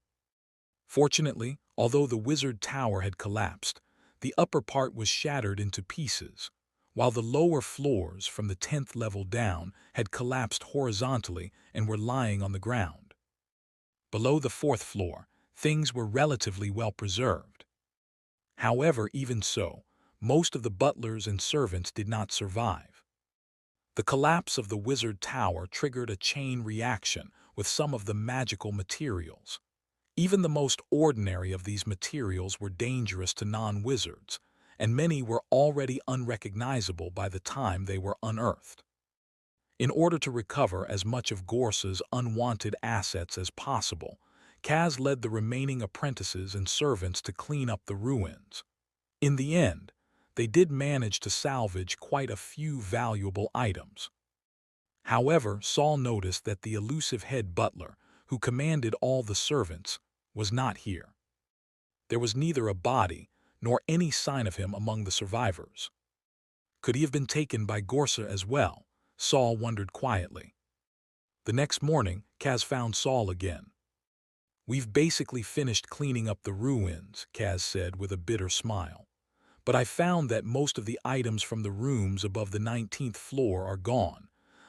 Fortunately, although the wizard tower had collapsed, the upper part was shattered into pieces, while the lower floors from the 10th level down had collapsed horizontally and were lying on the ground. Below the 4th floor, things were relatively well preserved. However, even so, most of the butlers and servants did not survive. The collapse of the wizard tower triggered a chain reaction with some of the magical materials. Even the most ordinary of these materials were dangerous to non-wizards, and many were already unrecognizable by the time they were unearthed. In order to recover as much of Gorsa's unwanted assets as possible, Kaz led the remaining apprentices and servants to clean up the ruins. In the end, they did manage to salvage quite a few valuable items. However, Saul noticed that the elusive head butler, who commanded all the servants, was not here. There was neither a body nor any sign of him among the survivors. Could he have been taken by Gorsa as well? Saul wondered quietly. The next morning, Kaz found Saul again. We've basically finished cleaning up the ruins, Kaz said with a bitter smile. But I found that most of the items from the rooms above the 19th floor are gone.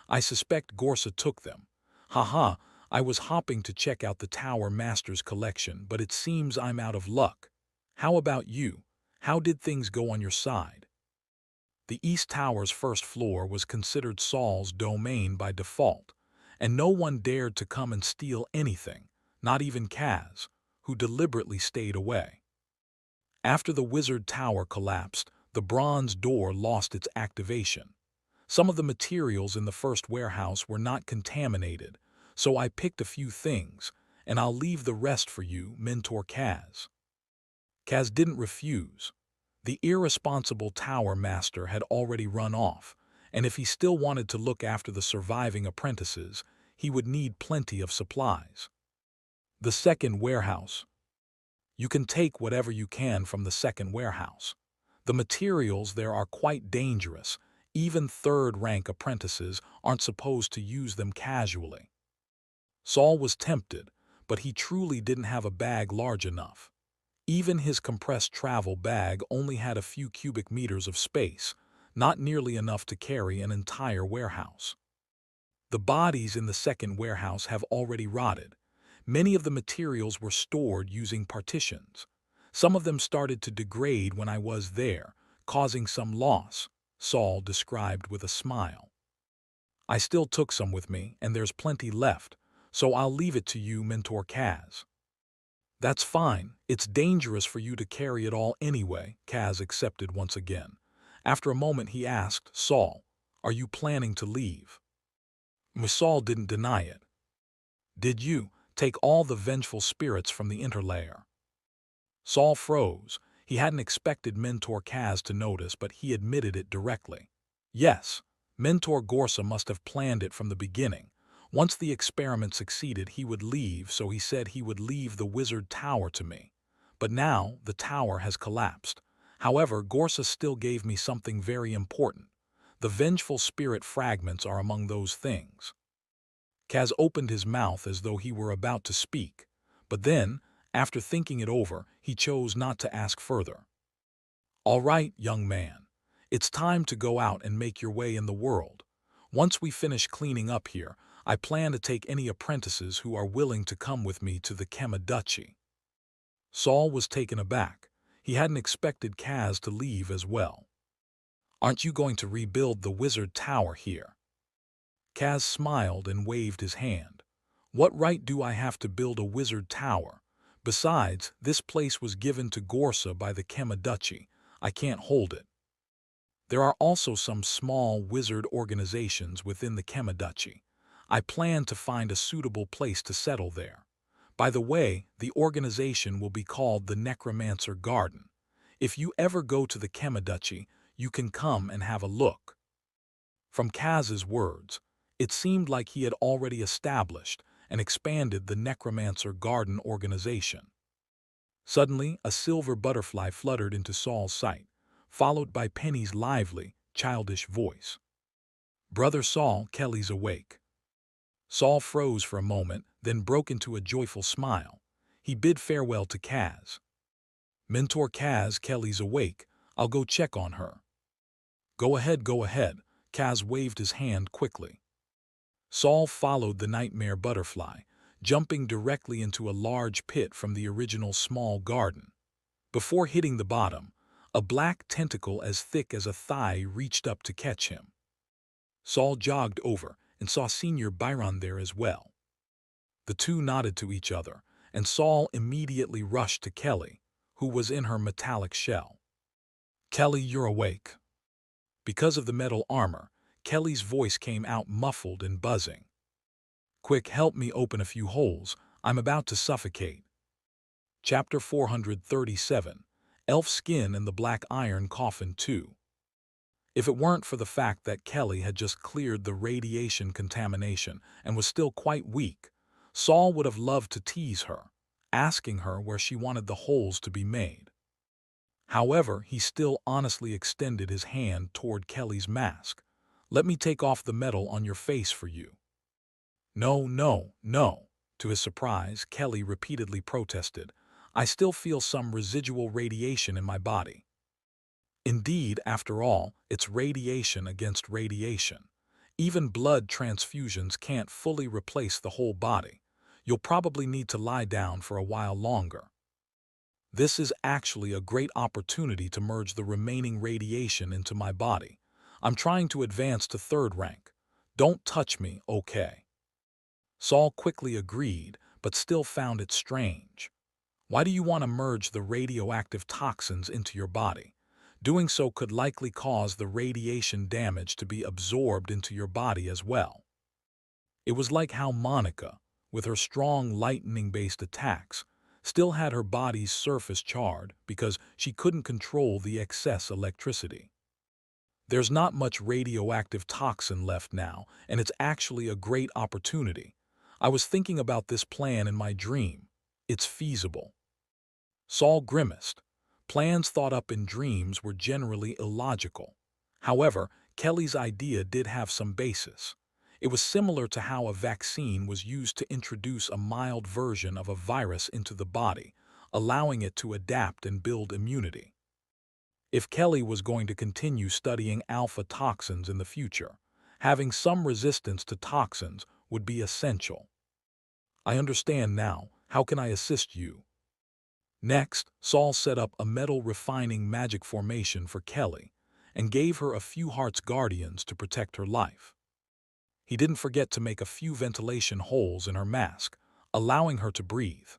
I suspect Gorsa took them. Haha, I was hopping to check out the Tower Master's collection, but it seems I'm out of luck. How about you? How did things go on your side? The East Tower's first floor was considered Saul's domain by default, and no one dared to come and steal anything, not even Kaz, who deliberately stayed away. After the wizard tower collapsed, the bronze door lost its activation. Some of the materials in the first warehouse were not contaminated, so I picked a few things, and I'll leave the rest for you, Mentor Kaz. Kaz didn't refuse. The irresponsible tower master had already run off, and if he still wanted to look after the surviving apprentices, he would need plenty of supplies. The second warehouse. You can take whatever you can from the second warehouse. The materials there are quite dangerous. Even third-rank apprentices aren't supposed to use them casually. Saul was tempted, but he truly didn't have a bag large enough. Even his compressed travel bag only had a few cubic meters of space, not nearly enough to carry an entire warehouse. The bodies in the second warehouse have already rotted. Many of the materials were stored using partitions. Some of them started to degrade when I was there, causing some loss, Saul described with a smile. I still took some with me, and there's plenty left, so I'll leave it to you, Mentor Kaz. That's fine. It's dangerous for you to carry it all anyway, Kaz accepted once again. After a moment he asked, Saul, are you planning to leave? Saul didn't deny it. Did you take all the vengeful spirits from the interlayer? Saul froze. He hadn't expected Mentor Kaz to notice, but he admitted it directly. Yes, Mentor Gorsa must have planned it from the beginning. Once the experiment succeeded, he would leave, so he said he would leave the wizard tower to me. But now the tower has collapsed. However, Gorsa still gave me something very important. The vengeful spirit fragments are among those things. Kaz opened his mouth as though he were about to speak, but then, after thinking it over, he chose not to ask further. All right, young man. It's time to go out and make your way in the world. Once we finish cleaning up here, I plan to take any apprentices who are willing to come with me to the Kemiduchi. Saul was taken aback. He hadn't expected Kaz to leave as well. Aren't you going to rebuild the wizard tower here? Kaz smiled and waved his hand. What right do I have to build a wizard tower? Besides, this place was given to Gorsa by the Kemiduchi. I can't hold it. There are also some small wizard organizations within the Kemiduchi. I plan to find a suitable place to settle there. By the way, the organization will be called the Necromancer Garden. If you ever go to the Kemiduchi, you can come and have a look. From Kaz's words, it seemed like he had already established and expanded the Necromancer Garden organization. Suddenly, a silver butterfly fluttered into Saul's sight, followed by Penny's lively, childish voice. "Brother Saul, Kelly's awake." Saul froze for a moment, then broke into a joyful smile. He bid farewell to Kaz. "Mentor Kaz, Kelly's awake. I'll go check on her." Go ahead, go ahead." Kaz waved his hand quickly. Saul followed the nightmare butterfly, jumping directly into a large pit from the original small garden. Before hitting the bottom, a black tentacle as thick as a thigh reached up to catch him. Saul jogged over and saw Senior Byron there as well. The two nodded to each other, and Saul immediately rushed to Kelly, who was in her metallic shell. "Kelly, you're awake." Because of the metal armor, Kelly's voice came out muffled and buzzing. "Quick, help me open a few holes. I'm about to suffocate." Chapter 437, Elf Skin and the Black Iron Coffin 2. If it weren't for the fact that Kelly had just cleared the radiation contamination and was still quite weak, Saul would have loved to tease her, asking her where she wanted the holes to be made. However, he still honestly extended his hand toward Kelly's mask. "Let me take off the metal on your face for you." "No, no, no." To his surprise, Kelly repeatedly protested. "I still feel some residual radiation in my body." Indeed, after all, it's radiation against radiation. Even blood transfusions can't fully replace the whole body. You'll probably need to lie down for a while longer. This is actually a great opportunity to merge the remaining radiation into my body. I'm trying to advance to 3rd rank. Don't touch me, okay? Saul quickly agreed, but still found it strange. Why do you want to merge the radioactive toxins into your body? Doing so could likely cause the radiation damage to be absorbed into your body as well. It was like how Monica, with her strong lightning-based attacks, still had her body's surface charred because she couldn't control the excess electricity. There's not much radioactive toxin left now, and it's actually a great opportunity. I was thinking about this plan in my dream. It's feasible. Saul grimaced. Plans thought up in dreams were generally illogical. However, Kelly's idea did have some basis. It was similar to how a vaccine was used to introduce a mild version of a virus into the body, allowing it to adapt and build immunity. If Kelly was going to continue studying alpha toxins in the future, having some resistance to toxins would be essential. "I understand now. How can I assist you?" Next, Saul set up a metal refining magic formation for Kelly and gave her a few Heart's Guardians to protect her life. He didn't forget to make a few ventilation holes in her mask, allowing her to breathe.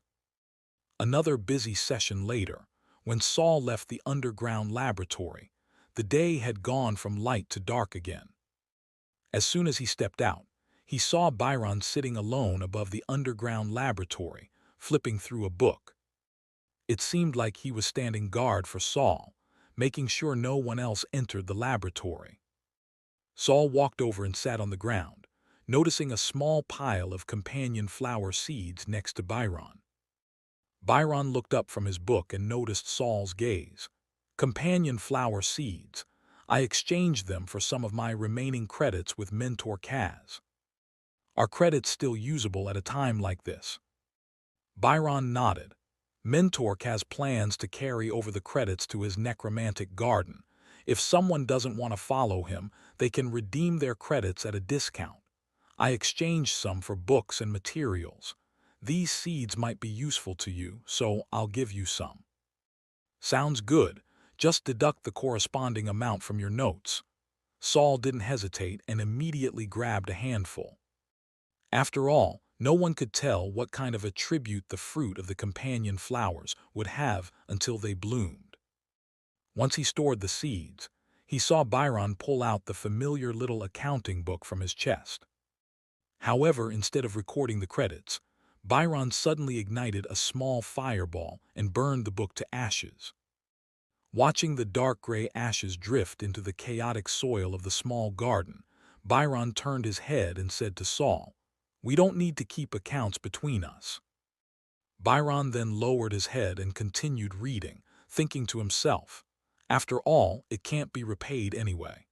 Another busy session later, when Saul left the underground laboratory, the day had gone from light to dark again. As soon as he stepped out, he saw Byron sitting alone above the underground laboratory, flipping through a book. It seemed like he was standing guard for Saul, making sure no one else entered the laboratory. Saul walked over and sat on the ground, noticing a small pile of companion flower seeds next to Byron. Byron looked up from his book and noticed Saul's gaze. "Companion flower seeds. I exchanged them for some of my remaining credits with Mentor Kaz. Are credits still usable at a time like this?" Byron nodded. Mentor Kaz plans to carry over the credits to his necromantic garden. If someone doesn't want to follow him, they can redeem their credits at a discount. I exchanged some for books and materials. These seeds might be useful to you, so I'll give you some. Sounds good. Just deduct the corresponding amount from your notes. Saul didn't hesitate and immediately grabbed a handful. After all, no one could tell what kind of a tribute the fruit of the companion flowers would have until they bloomed. Once he stored the seeds, he saw Byron pull out the familiar little accounting book from his chest. However, instead of recording the credits, Byron suddenly ignited a small fireball and burned the book to ashes. Watching the dark gray ashes drift into the chaotic soil of the small garden, Byron turned his head and said to Saul, "We don't need to keep accounts between us." Byron then lowered his head and continued reading, thinking to himself, "After all, it can't be repaid anyway."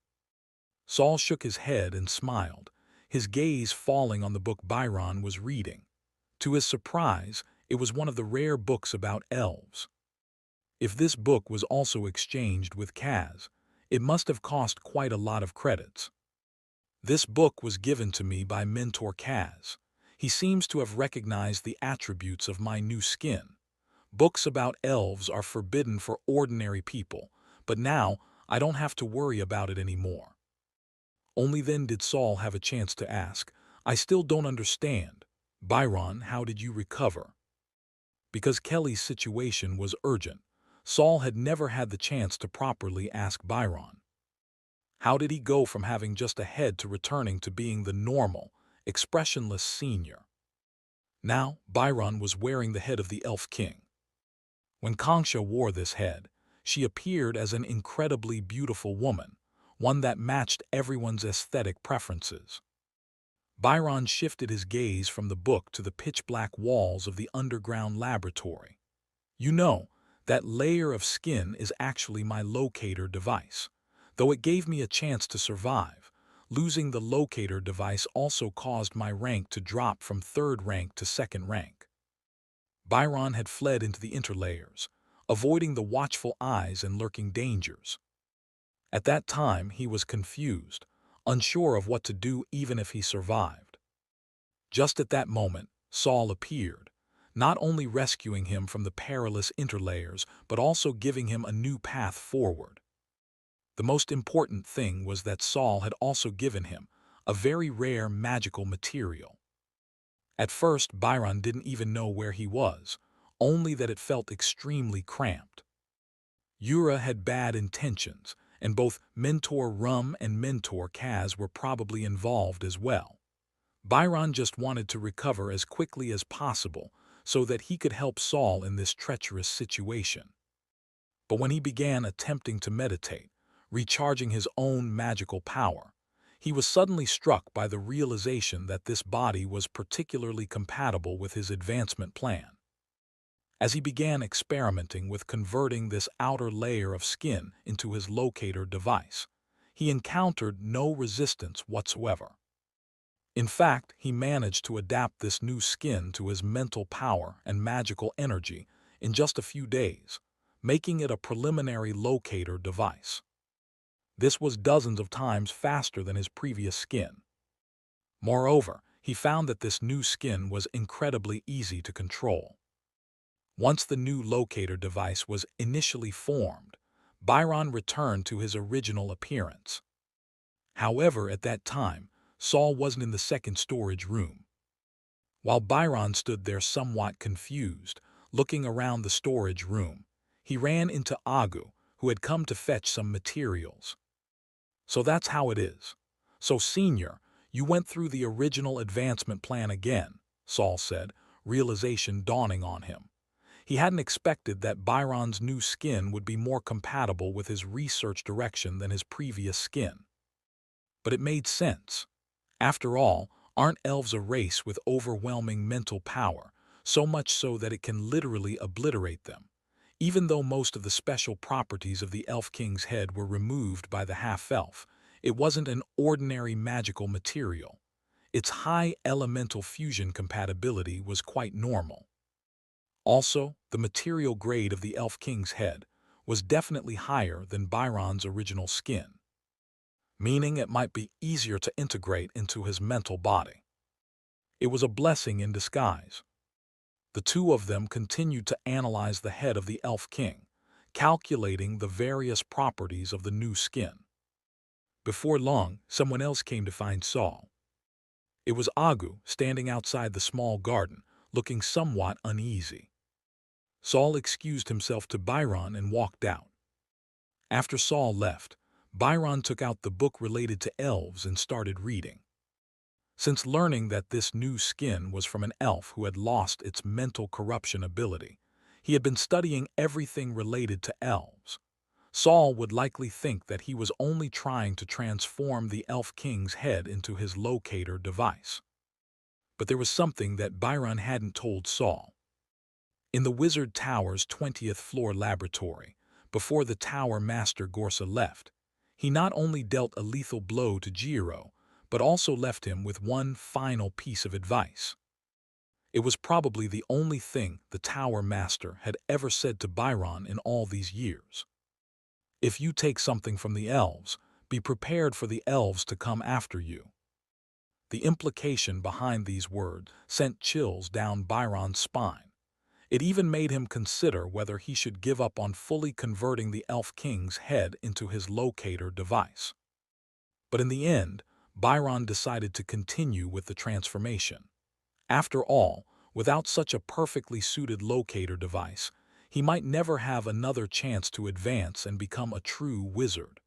Saul shook his head and smiled, his gaze falling on the book Byron was reading. To his surprise, it was one of the rare books about elves. If this book was also exchanged with Kaz, it must have cost quite a lot of credits. "This book was given to me by Mentor Kaz. He seems to have recognized the attributes of my new skin. Books about elves are forbidden for ordinary people, but now I don't have to worry about it anymore." Only then did Saul have a chance to ask, "I still don't understand. Byron, how did you recover?" Because Kelly's situation was urgent, Saul had never had the chance to properly ask Byron. How did he go from having just a head to returning to being the normal, expressionless senior? Now, Byron was wearing the head of the Elf King. When Concha wore this head, she appeared as an incredibly beautiful woman, one that matched everyone's aesthetic preferences. Byron shifted his gaze from the book to the pitch-black walls of the underground laboratory. "You know, that layer of skin is actually my locator device. Though it gave me a chance to survive, losing the locator device also caused my rank to drop from 3rd rank to 2nd rank." Byron had fled into the interlayers, avoiding the watchful eyes and lurking dangers. At that time, he was confused, unsure of what to do even if he survived. Just at that moment, Saul appeared, not only rescuing him from the perilous interlayers, but also giving him a new path forward. The most important thing was that Saul had also given him a very rare magical material. At first, Byron didn't even know where he was, only that it felt extremely cramped. Yura had bad intentions, and both Mentor Rum and Mentor Kaz were probably involved as well. Byron just wanted to recover as quickly as possible so that he could help Saul in this treacherous situation. But when he began attempting to meditate, recharging his own magical power, he was suddenly struck by the realization that this body was particularly compatible with his advancement plan. As he began experimenting with converting this outer layer of skin into his locator device, he encountered no resistance whatsoever. In fact, he managed to adapt this new skin to his mental power and magical energy in just a few days, making it a preliminary locator device. This was dozens of times faster than his previous skin. Moreover, he found that this new skin was incredibly easy to control. Once the new locator device was initially formed, Byron returned to his original appearance. However, at that time, Saul wasn't in the second storage room. While Byron stood there somewhat confused, looking around the storage room, he ran into Agu, who had come to fetch some materials. "So that's how it is. So, Senior, you went through the original advancement plan again," Saul said, realization dawning on him. He hadn't expected that Byron's new skin would be more compatible with his research direction than his previous skin. But it made sense. After all, aren't elves a race with overwhelming mental power, so much so that it can literally obliterate them? Even though most of the special properties of the Elf King's head were removed by the half-elf, it wasn't an ordinary magical material. Its high elemental fusion compatibility was quite normal. Also, the material grade of the Elf King's head, was definitely higher than Byron's original skin, meaning it might be easier to integrate into his mental body. It was a blessing in disguise. The two of them continued to analyze the head of the Elf King, calculating the various properties of the new skin. Before long, someone else came to find Saul. It was Agu, standing outside the small garden, looking somewhat uneasy. Saul excused himself to Byron and walked out. After Saul left, Byron took out the book related to elves and started reading. Since learning that this new skin was from an elf who had lost its mental corruption ability, he had been studying everything related to elves. Saul would likely think that he was only trying to transform the Elf King's head into his locator device. But there was something that Byron hadn't told Saul. In the Wizard Tower's 20th floor laboratory, before the Tower Master Gorsa left, he not only dealt a lethal blow to Jiro, but also left him with one final piece of advice. It was probably the only thing the Tower Master had ever said to Byron in all these years. If you take something from the elves, be prepared for the elves to come after you. The implication behind these words sent chills down Byron's spine. It even made him consider whether he should give up on fully converting the Elf King's head into his locator device. But in the end, Byron decided to continue with the transformation. After all, without such a perfectly suited locator device, he might never have another chance to advance and become a true wizard.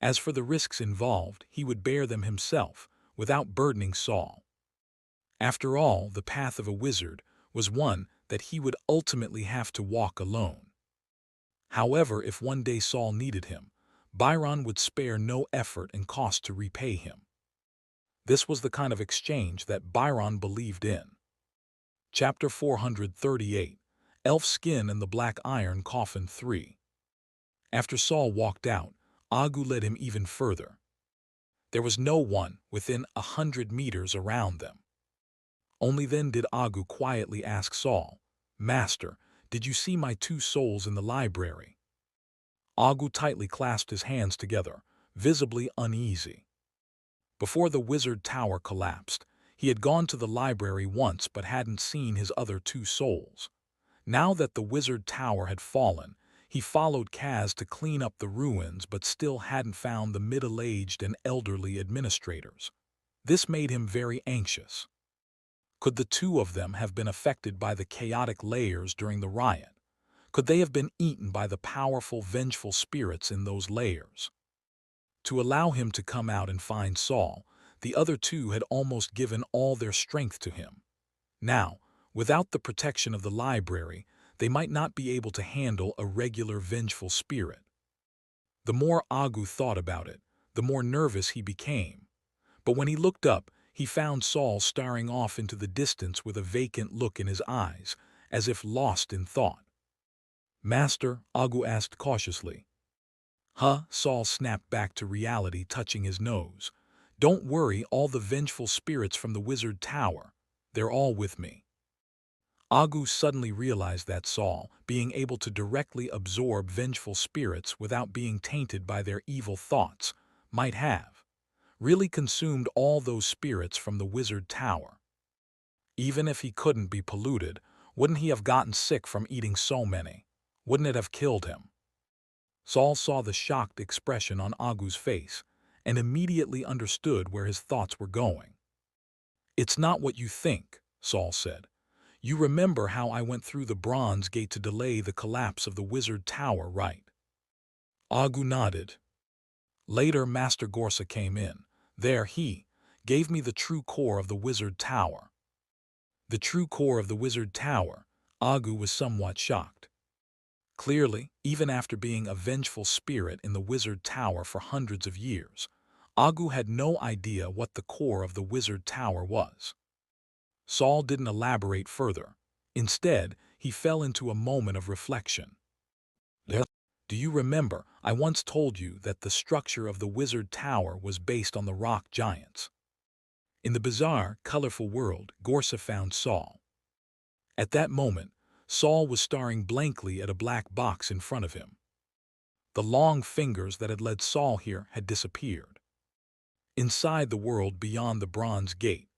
As for the risks involved, he would bear them himself, without burdening Saul. After all, the path of a wizard was one that he would ultimately have to walk alone. However, if one day Saul needed him, Byron would spare no effort and cost to repay him. This was the kind of exchange that Byron believed in. Chapter 438, Elf Skin and the Black Iron Coffin 3. After Saul walked out, Agu led him even further. There was no one within 100 meters around them. Only then did Agu quietly ask Saul, "Master, did you see my two souls in the library?" Agu tightly clasped his hands together, visibly uneasy. Before the wizard tower collapsed, he had gone to the library once but hadn't seen his other two souls. Now that the wizard tower had fallen, he followed Kaz to clean up the ruins but still hadn't found the middle-aged and elderly administrators. This made him very anxious. Could the two of them have been affected by the chaotic layers during the riot? Could they have been eaten by the powerful, vengeful spirits in those layers? To allow him to come out and find Saul, the other two had almost given all their strength to him. Now, without the protection of the library, they might not be able to handle a regular vengeful spirit. The more Agu thought about it, the more nervous he became. But when he looked up, he found Saul staring off into the distance with a vacant look in his eyes, as if lost in thought. "Master," Agu asked cautiously. "Huh?" Saul snapped back to reality, touching his nose. "Don't worry, all the vengeful spirits from the wizard tower, they're all with me." Agu suddenly realized that Saul, being able to directly absorb vengeful spirits without being tainted by their evil thoughts, might have really consumed all those spirits from the wizard tower. Even if he couldn't be polluted, wouldn't he have gotten sick from eating so many? Wouldn't it have killed him? Saul saw the shocked expression on Agu's face and immediately understood where his thoughts were going. "It's not what you think," Saul said. "You remember how I went through the Bronze Gate to delay the collapse of the wizard tower, right?" Agu nodded. "Later, Master Gorsa came in. There he gave me the true core of the wizard tower." The true core of the wizard tower? Agu was somewhat shocked. Clearly, even after being a vengeful spirit in the wizard tower for hundreds of years, Agu had no idea what the core of the wizard tower was. Saul didn't elaborate further. Instead, he fell into a moment of reflection. "Do you remember, I once told you that the structure of the wizard tower was based on the rock giants?" In the bizarre, colorful world, Gorsa found Saul. At that moment, Saul was staring blankly at a black box in front of him. The long fingers that had led Saul here had disappeared. Inside the world beyond the bronze gate,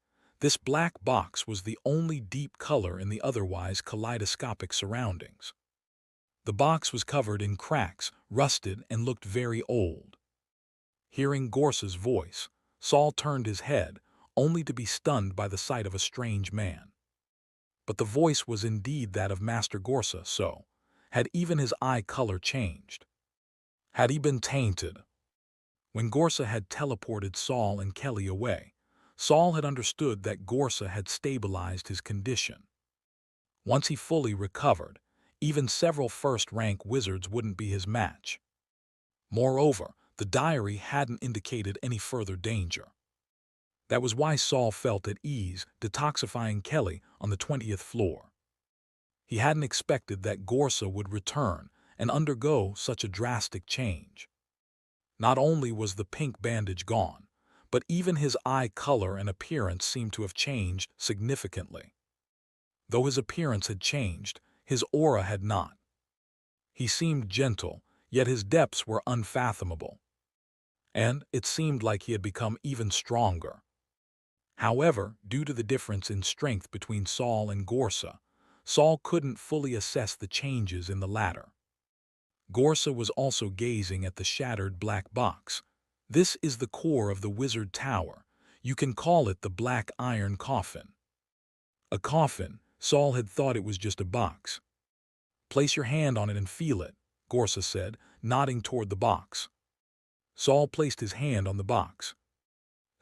this black box was the only deep color in the otherwise kaleidoscopic surroundings. The box was covered in cracks, rusted, and looked very old. Hearing Gorsa's voice, Saul turned his head, only to be stunned by the sight of a strange man. But the voice was indeed that of Master Gorsa, so had even his eye color changed? Had he been tainted? When Gorsa had teleported Saul and Kelly away, Saul had understood that Gorsa had stabilized his condition. Once he fully recovered, even several first-rank wizards wouldn't be his match. Moreover, the diary hadn't indicated any further danger. That was why Saul felt at ease detoxifying Kelly on the 20th floor. He hadn't expected that Gorsa would return and undergo such a drastic change. Not only was the pink bandage gone, but even his eye color and appearance seemed to have changed significantly. Though his appearance had changed, his aura had not. He seemed gentle, yet his depths were unfathomable. And it seemed like he had become even stronger. However, due to the difference in strength between Saul and Gorsa, Saul couldn't fully assess the changes in the latter. Gorsa was also gazing at the shattered black box. This is the core of the Wizard Tower. You can call it the Black Iron Coffin. A coffin? Saul had thought it was just a box. Place your hand on it and feel it, Gorsa said, nodding toward the box. Saul placed his hand on the box.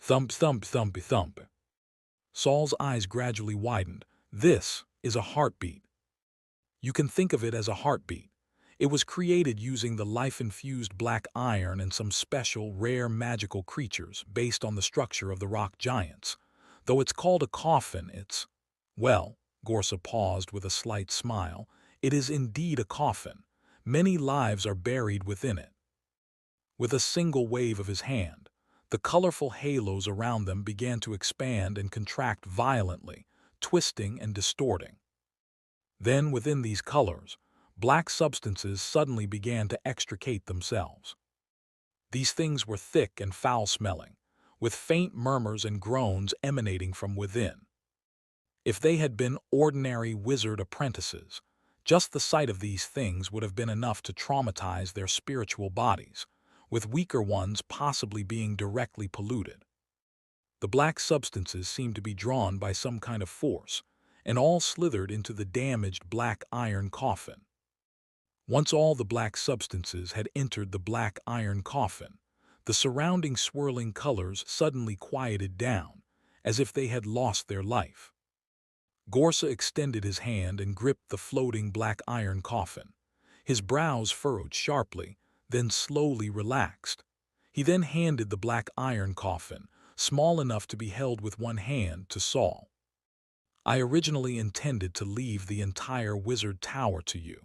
Thump, thump, thumpy, thump. Saul's eyes gradually widened. This is a heartbeat. You can think of it as a heartbeat. It was created using the life-infused black iron and some special, rare magical creatures based on the structure of the rock giants. Though it's called a coffin, it's... Well, Gorsa paused with a slight smile. It is indeed a coffin. Many lives are buried within it. With a single wave of his hand, the colorful halos around them began to expand and contract violently, twisting and distorting. Then, within these colors, black substances suddenly began to extricate themselves. These things were thick and foul-smelling, with faint murmurs and groans emanating from within. If they had been ordinary wizard apprentices, just the sight of these things would have been enough to traumatize their spiritual bodies, with weaker ones possibly being directly polluted. The black substances seemed to be drawn by some kind of force, and all slithered into the damaged black iron coffin. Once all the black substances had entered the black iron coffin, the surrounding swirling colors suddenly quieted down, as if they had lost their life. Gorsa extended his hand and gripped the floating black iron coffin. His brows furrowed sharply, then slowly relaxed. He then handed the black iron coffin, small enough to be held with one hand, to Saul. I originally intended to leave the entire Wizard Tower to you,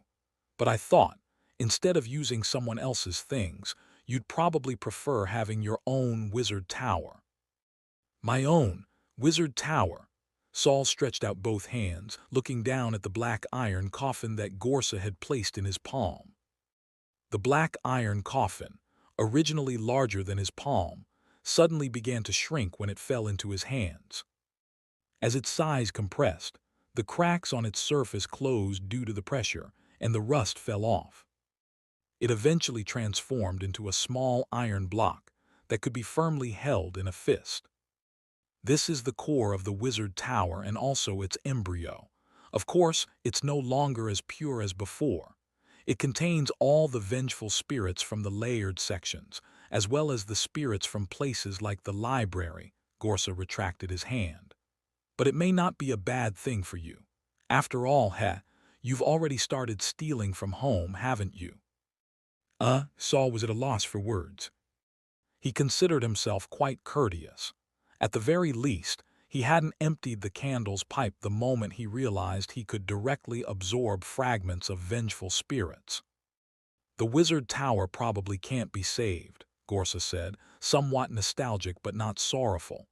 but I thought, instead of using someone else's things, you'd probably prefer having your own Wizard Tower. My own Wizard Tower? Saul stretched out both hands, looking down at the black iron coffin that Gorsa had placed in his palm. The black iron coffin, originally larger than his palm, suddenly began to shrink when it fell into his hands. As its size compressed, the cracks on its surface closed due to the pressure, and the rust fell off. It eventually transformed into a small iron block that could be firmly held in a fist. This is the core of the Wizard Tower and also its embryo. Of course, it's no longer as pure as before. It contains all the vengeful spirits from the layered sections, as well as the spirits from places like the library. Gorsa retracted his hand. But it may not be a bad thing for you. After all, you've already started stealing from home, haven't you? Saul was at a loss for words. He considered himself quite courteous. At the very least, he hadn't emptied the candle's pipe the moment he realized he could directly absorb fragments of vengeful spirits. The Wizard Tower probably can't be saved, Gorsa said, somewhat nostalgic but not sorrowful.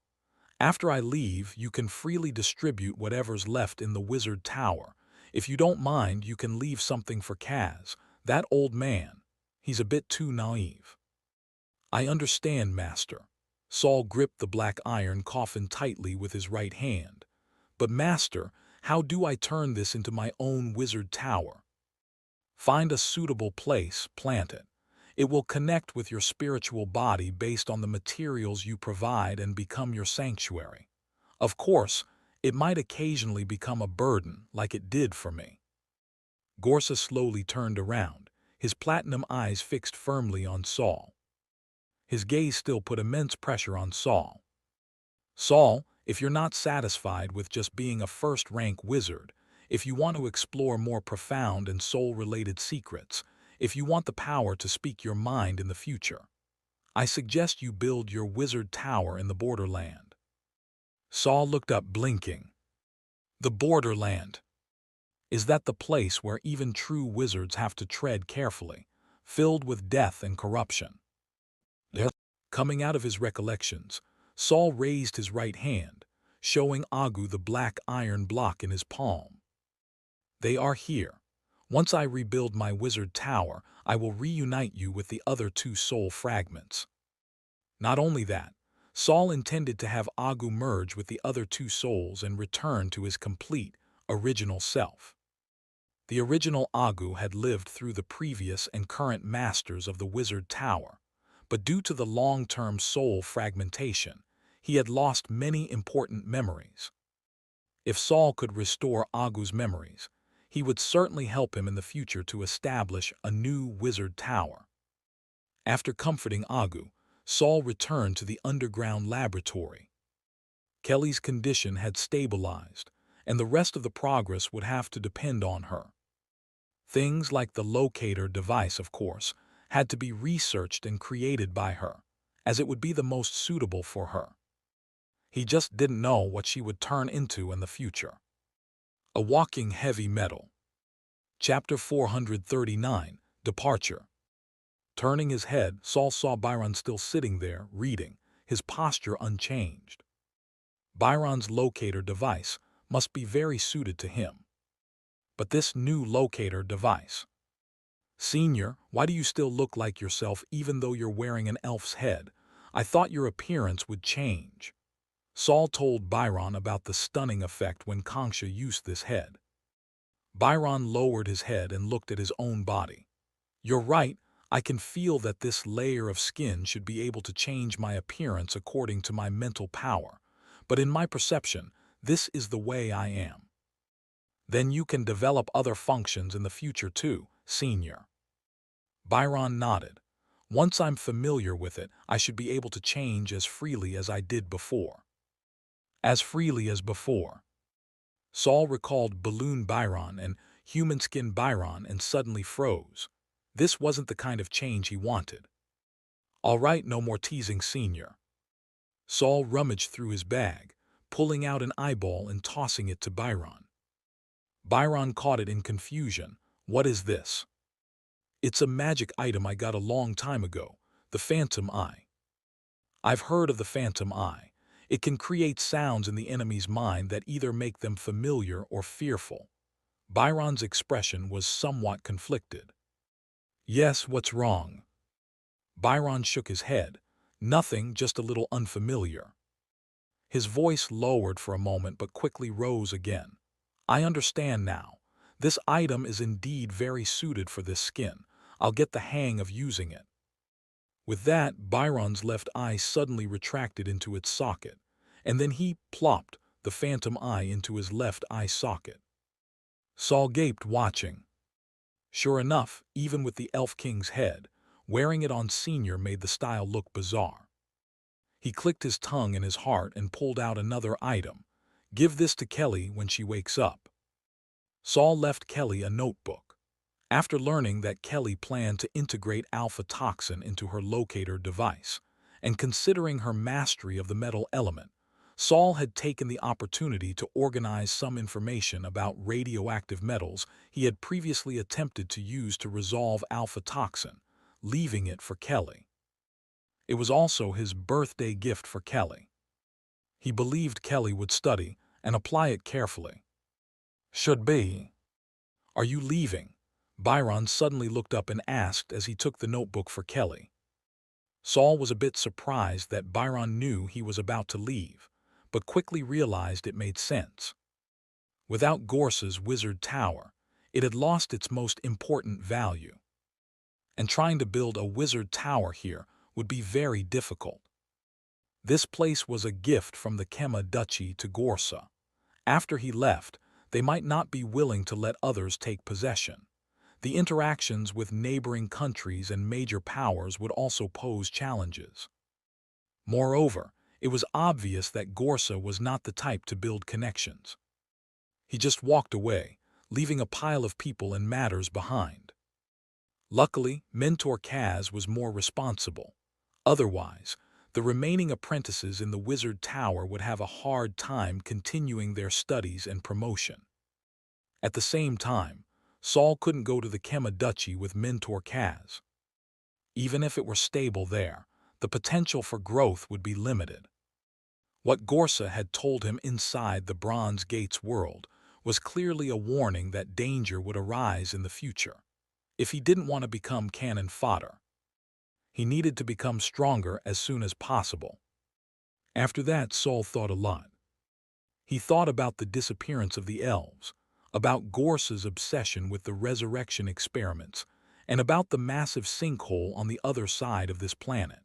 After I leave, you can freely distribute whatever's left in the Wizard Tower. If you don't mind, you can leave something for Kaz. That old man. He's a bit too naive." "I understand, Master." Saul gripped the black iron coffin tightly with his right hand. "But Master, how do I turn this into my own wizard tower?" "Find a suitable place, plant it. It will connect with your spiritual body based on the materials you provide and become your sanctuary. Of course, it might occasionally become a burden like it did for me." Gorsa slowly turned around, his platinum eyes fixed firmly on Saul. His gaze still put immense pressure on Saul. "Saul, if you're not satisfied with just being a first-rank wizard, if you want to explore more profound and soul-related secrets, if you want the power to speak your mind in the future, I suggest you build your wizard tower in the borderland." Saul looked up, blinking. "The borderland? Is that the place where even true wizards have to tread carefully, filled with death and corruption?" Yes. Coming out of his recollections, Saul raised his right hand, showing Agu the black iron block in his palm. "They are here. Once I rebuild my wizard tower, I will reunite you with the other two soul fragments." Not only that, Saul intended to have Agu merge with the other two souls and return to his complete, original self. The original Agu had lived through the previous and current masters of the wizard tower, but due to the long-term soul fragmentation, he had lost many important memories. If Saul could restore Agu's memories, he would certainly help him in the future to establish a new wizard tower. After comforting Agu, Saul returned to the underground laboratory. Kelly's condition had stabilized, and the rest of the progress would have to depend on her. Things like the locator device, of course, had to be researched and created by her, as it would be the most suitable for her. He just didn't know what she would turn into in the future. A walking heavy metal. Chapter 439, Departure. Turning his head, Saul saw Byron still sitting there, reading, his posture unchanged. Byron's locator device must be very suited to him. But this new locator device. "Senior, why do you still look like yourself even though you're wearing an elf's head? I thought your appearance would change." Saul told Byron about the stunning effect when Konksha used this head. Byron lowered his head and looked at his own body. "You're right, I can feel that this layer of skin should be able to change my appearance according to my mental power, but in my perception, this is the way I am." "Then you can develop other functions in the future too, Senior." Byron nodded. "Once I'm familiar with it, I should be able to change as freely as I did before." As freely as before. Saul recalled Balloon Byron and Human Skin Byron and suddenly froze. This wasn't the kind of change he wanted. "All right, no more teasing, Senior." Saul rummaged through his bag, pulling out an eyeball and tossing it to Byron. Byron caught it in confusion. "What is this?" "It's a magic item I got a long time ago, the Phantom Eye." "I've heard of the Phantom Eye. It can create sounds in the enemy's mind that either make them familiar or fearful." Byron's expression was somewhat conflicted. "Yes, what's wrong?" Byron shook his head. "Nothing, just a little unfamiliar." His voice lowered for a moment but quickly rose again. "I understand now. This item is indeed very suited for this skin. I'll get the hang of using it." With that, Byron's left eye suddenly retracted into its socket, and then he plopped the Phantom Eye into his left eye socket. Saul gaped, watching. Sure enough, even with the Elf King's head, wearing it on Senior made the style look bizarre. He clicked his tongue in his heart and pulled out another item. "Give this to Kelly when she wakes up." Saul left Kelly a notebook. After learning that Kelly planned to integrate alpha toxin into her locator device, and considering her mastery of the metal element, Saul had taken the opportunity to organize some information about radioactive metals he had previously attempted to use to resolve alpha toxin, leaving it for Kelly. It was also his birthday gift for Kelly. He believed Kelly would study and apply it carefully. "Should be." "Are you leaving?" Byron suddenly looked up and asked as he took the notebook for Kelly. Saul was a bit surprised that Byron knew he was about to leave, but quickly realized it made sense. Without Gorsa's wizard tower, it had lost its most important value. And trying to build a wizard tower here would be very difficult. This place was a gift from the Kema Duchy to Gorsa. After he left, they might not be willing to let others take possession. The interactions with neighboring countries and major powers would also pose challenges. Moreover, it was obvious that Gorsa was not the type to build connections. He just walked away, leaving a pile of people and matters behind. Luckily, Mentor Kaz was more responsible. Otherwise, the remaining apprentices in the Wizard Tower would have a hard time continuing their studies and promotion. At the same time, Saul couldn't go to the Kema Duchy with Mentor Kaz. Even if it were stable there, the potential for growth would be limited. What Gorsa had told him inside the Bronze Gates world was clearly a warning that danger would arise in the future. If he didn't want to become cannon fodder, he needed to become stronger as soon as possible. After that, Saul thought a lot. He thought about the disappearance of the elves, about Gorsa's obsession with the resurrection experiments, and about the massive sinkhole on the other side of this planet.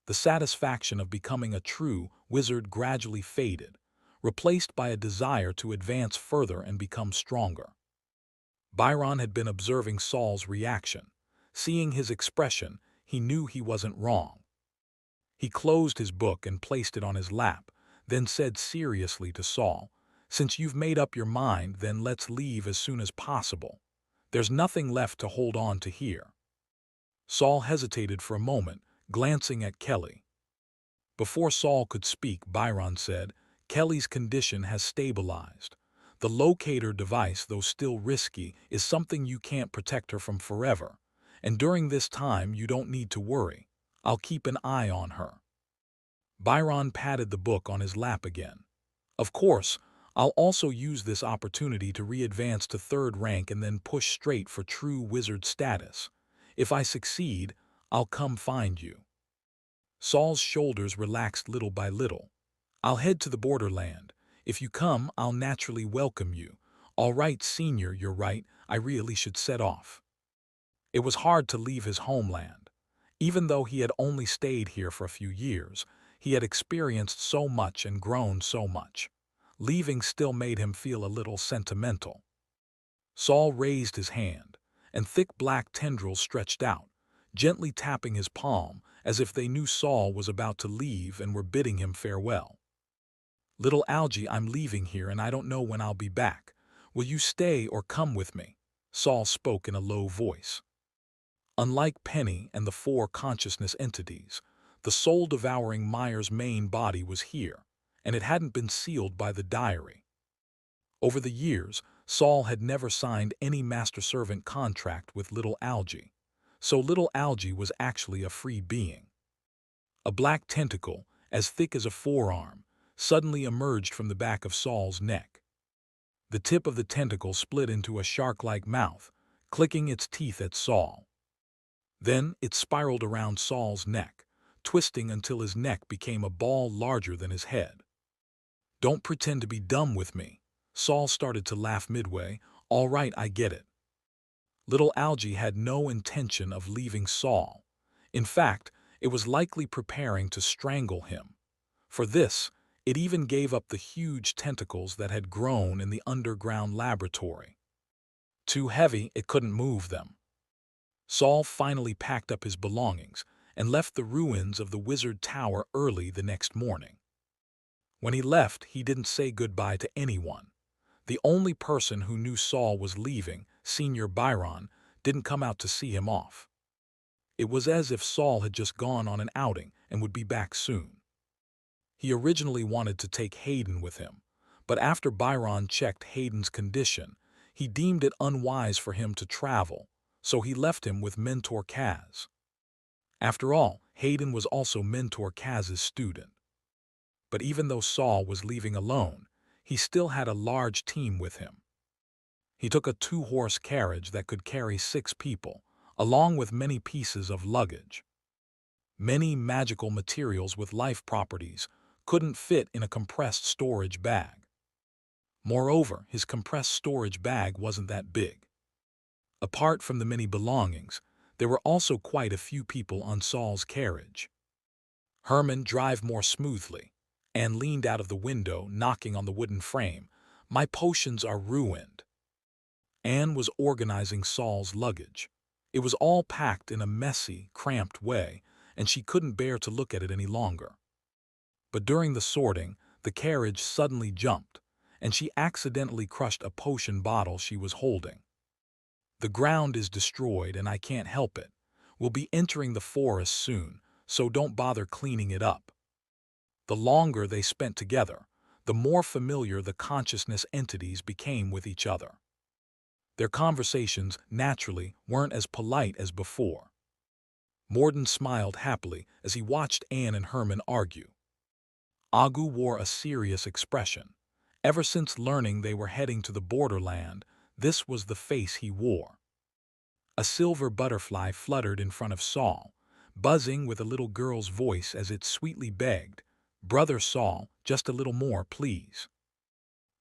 The satisfaction of becoming a true wizard gradually faded, replaced by a desire to advance further and become stronger. Byron had been observing Saul's reaction. Seeing his expression, he knew he wasn't wrong. He closed his book and placed it on his lap, then said seriously to Saul, "Since you've made up your mind, then let's leave as soon as possible. There's nothing left to hold on to here." Saul hesitated for a moment, glancing at Kelly. Before Saul could speak, Byron said, "Kelly's condition has stabilized. The locator device, though still risky, is something you can't protect her from forever. And during this time, you don't need to worry. I'll keep an eye on her." Byron patted the book on his lap again. "Of course, I'll also use this opportunity to re-advance to 3rd rank and then push straight for true wizard status. If I succeed, I'll come find you." Saul's shoulders relaxed little by little. "I'll head to the borderland. If you come, I'll naturally welcome you. All right, Senior, you're right, I really should set off." It was hard to leave his homeland. Even though he had only stayed here for a few years, he had experienced so much and grown so much. Leaving still made him feel a little sentimental. Saul raised his hand, and thick black tendrils stretched out, gently tapping his palm as if they knew Saul was about to leave and were bidding him farewell. "Little Algie, I'm leaving here and I don't know when I'll be back. Will you stay or come with me?" Saul spoke in a low voice. Unlike Penny and the 4 consciousness entities, the soul-devouring Myers' main body was here, and it hadn't been sealed by the diary. Over the years, Saul had never signed any master-servant contract with Little Algie, so Little Algie was actually a free being. A black tentacle, as thick as a forearm, suddenly emerged from the back of Saul's neck. The tip of the tentacle split into a shark-like mouth, clicking its teeth at Saul. Then it spiraled around Saul's neck, twisting until his neck became a ball larger than his head. "Don't pretend to be dumb with me." Saul started to laugh midway. "All right, I get it." Little Algie had no intention of leaving Saul. In fact, it was likely preparing to strangle him. For this, it even gave up the huge tentacles that had grown in the underground laboratory. Too heavy, it couldn't move them. Saul finally packed up his belongings and left the ruins of the Wizard Tower early the next morning. When he left, he didn't say goodbye to anyone. The only person who knew Saul was leaving, Senior Byron, didn't come out to see him off. It was as if Saul had just gone on an outing and would be back soon. He originally wanted to take Hayden with him, but after Byron checked Hayden's condition, he deemed it unwise for him to travel, so he left him with Mentor Kaz. After all, Hayden was also Mentor Kaz's student. But even though Saul was leaving alone, he still had a large team with him. He took a two-horse carriage that could carry 6 people, along with many pieces of luggage. Many magical materials with life properties couldn't fit in a compressed storage bag. Moreover, his compressed storage bag wasn't that big. Apart from the many belongings, there were also quite a few people on Saul's carriage. Herman drove more smoothly and leaned out of the window, knocking on the wooden frame. "My potions are ruined." Anne was organizing Saul's luggage. It was all packed in a messy, cramped way, and she couldn't bear to look at it any longer. But during the sorting, the carriage suddenly jumped, and she accidentally crushed a potion bottle she was holding. "The ground is destroyed and I can't help it. We'll be entering the forest soon, so don't bother cleaning it up." The longer they spent together, the more familiar the consciousness entities became with each other. Their conversations, naturally, weren't as polite as before. Morden smiled happily as he watched Anne and Herman argue. Agu wore a serious expression. Ever since learning they were heading to the borderland, this was the face he wore. A silver butterfly fluttered in front of Saul, buzzing with a little girl's voice as it sweetly begged, "Brother Saul, just a little more, please."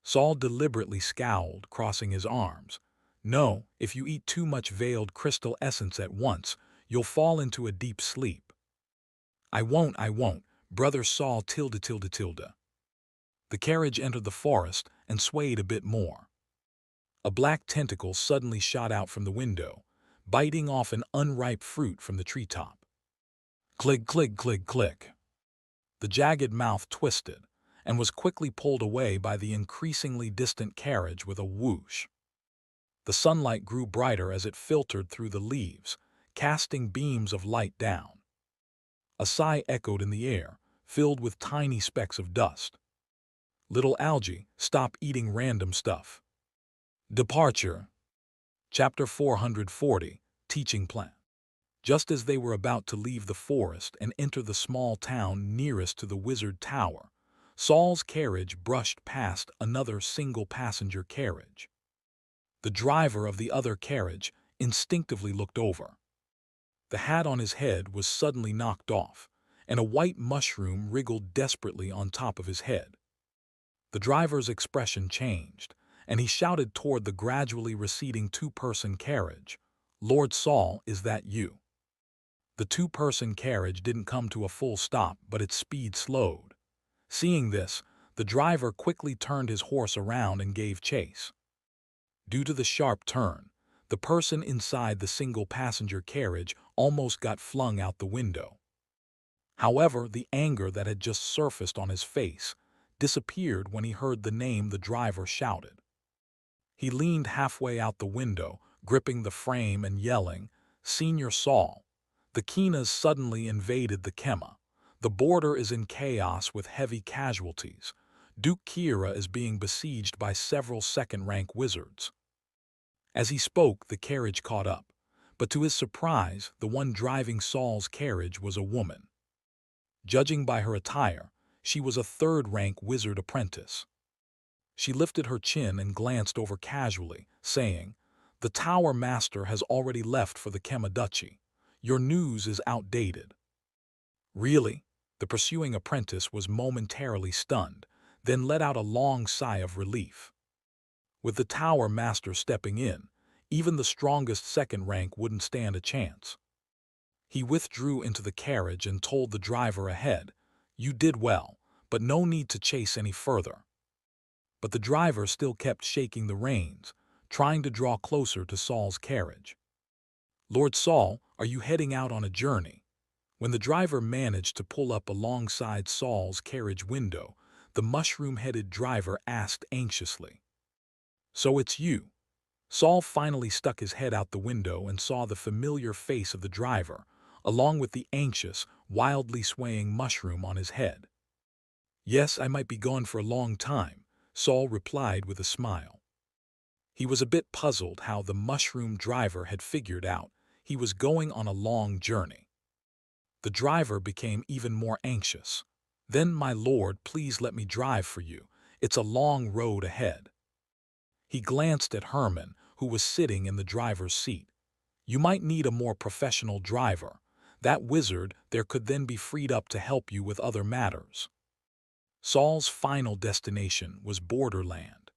Saul deliberately scowled, crossing his arms. "No, if you eat too much veiled crystal essence at once, you'll fall into a deep sleep." I won't, Brother Saul tilde tilde tilde." The carriage entered the forest and swayed a bit more. A black tentacle suddenly shot out from the window, biting off an unripe fruit from the treetop. Click, click, click, click. The jagged mouth twisted and was quickly pulled away by the increasingly distant carriage with a whoosh. The sunlight grew brighter as it filtered through the leaves, casting beams of light down. A sigh echoed in the air, filled with tiny specks of dust. "Little algae, stop eating random stuff." Departure. Chapter 440, Teaching Plan. Just as they were about to leave the forest and enter the small town nearest to the Wizard Tower, Saul's carriage brushed past another single-passenger carriage. The driver of the other carriage instinctively looked over. The hat on his head was suddenly knocked off, and a white mushroom wriggled desperately on top of his head. The driver's expression changed, and he shouted toward the gradually receding two-person carriage, "Lord Saul, is that you?" The two-person carriage didn't come to a full stop, but its speed slowed. Seeing this, the driver quickly turned his horse around and gave chase. Due to the sharp turn, the person inside the single-passenger carriage almost got flung out the window. However, the anger that had just surfaced on his face disappeared when he heard the name the driver shouted. He leaned halfway out the window, gripping the frame and yelling, "Senior Saul, the Kinas suddenly invaded the Kema. The border is in chaos with heavy casualties. Duke Kira is being besieged by several second-rank wizards." As he spoke, the carriage caught up, but to his surprise, the one driving Saul's carriage was a woman. Judging by her attire, she was a third-rank wizard apprentice. She lifted her chin and glanced over casually, saying, "The Tower Master has already left for the Kema Duchy. Your news is outdated." "Really?" The pursuing apprentice was momentarily stunned, then let out a long sigh of relief. With the Tower Master stepping in, even the strongest second rank wouldn't stand a chance. He withdrew into the carriage and told the driver ahead, "You did well, but no need to chase any further." But the driver still kept shaking the reins, trying to draw closer to Saul's carriage. "Lord Saul, are you heading out on a journey?" When the driver managed to pull up alongside Saul's carriage window, the mushroom-headed driver asked anxiously, "So it's you?" Saul finally stuck his head out the window and saw the familiar face of the driver, along with the anxious, wildly swaying mushroom on his head. "Yes, I might be gone for a long time," Saul replied with a smile. He was a bit puzzled how the mushroom driver had figured out he was going on a long journey. The driver became even more anxious. "Then, my lord, please let me drive for you. It's a long road ahead." He glanced at Herman, who was sitting in the driver's seat. You might need a more professional driver. That wizard there could then be freed up to help you with other matters. Saul's final destination was Borderland.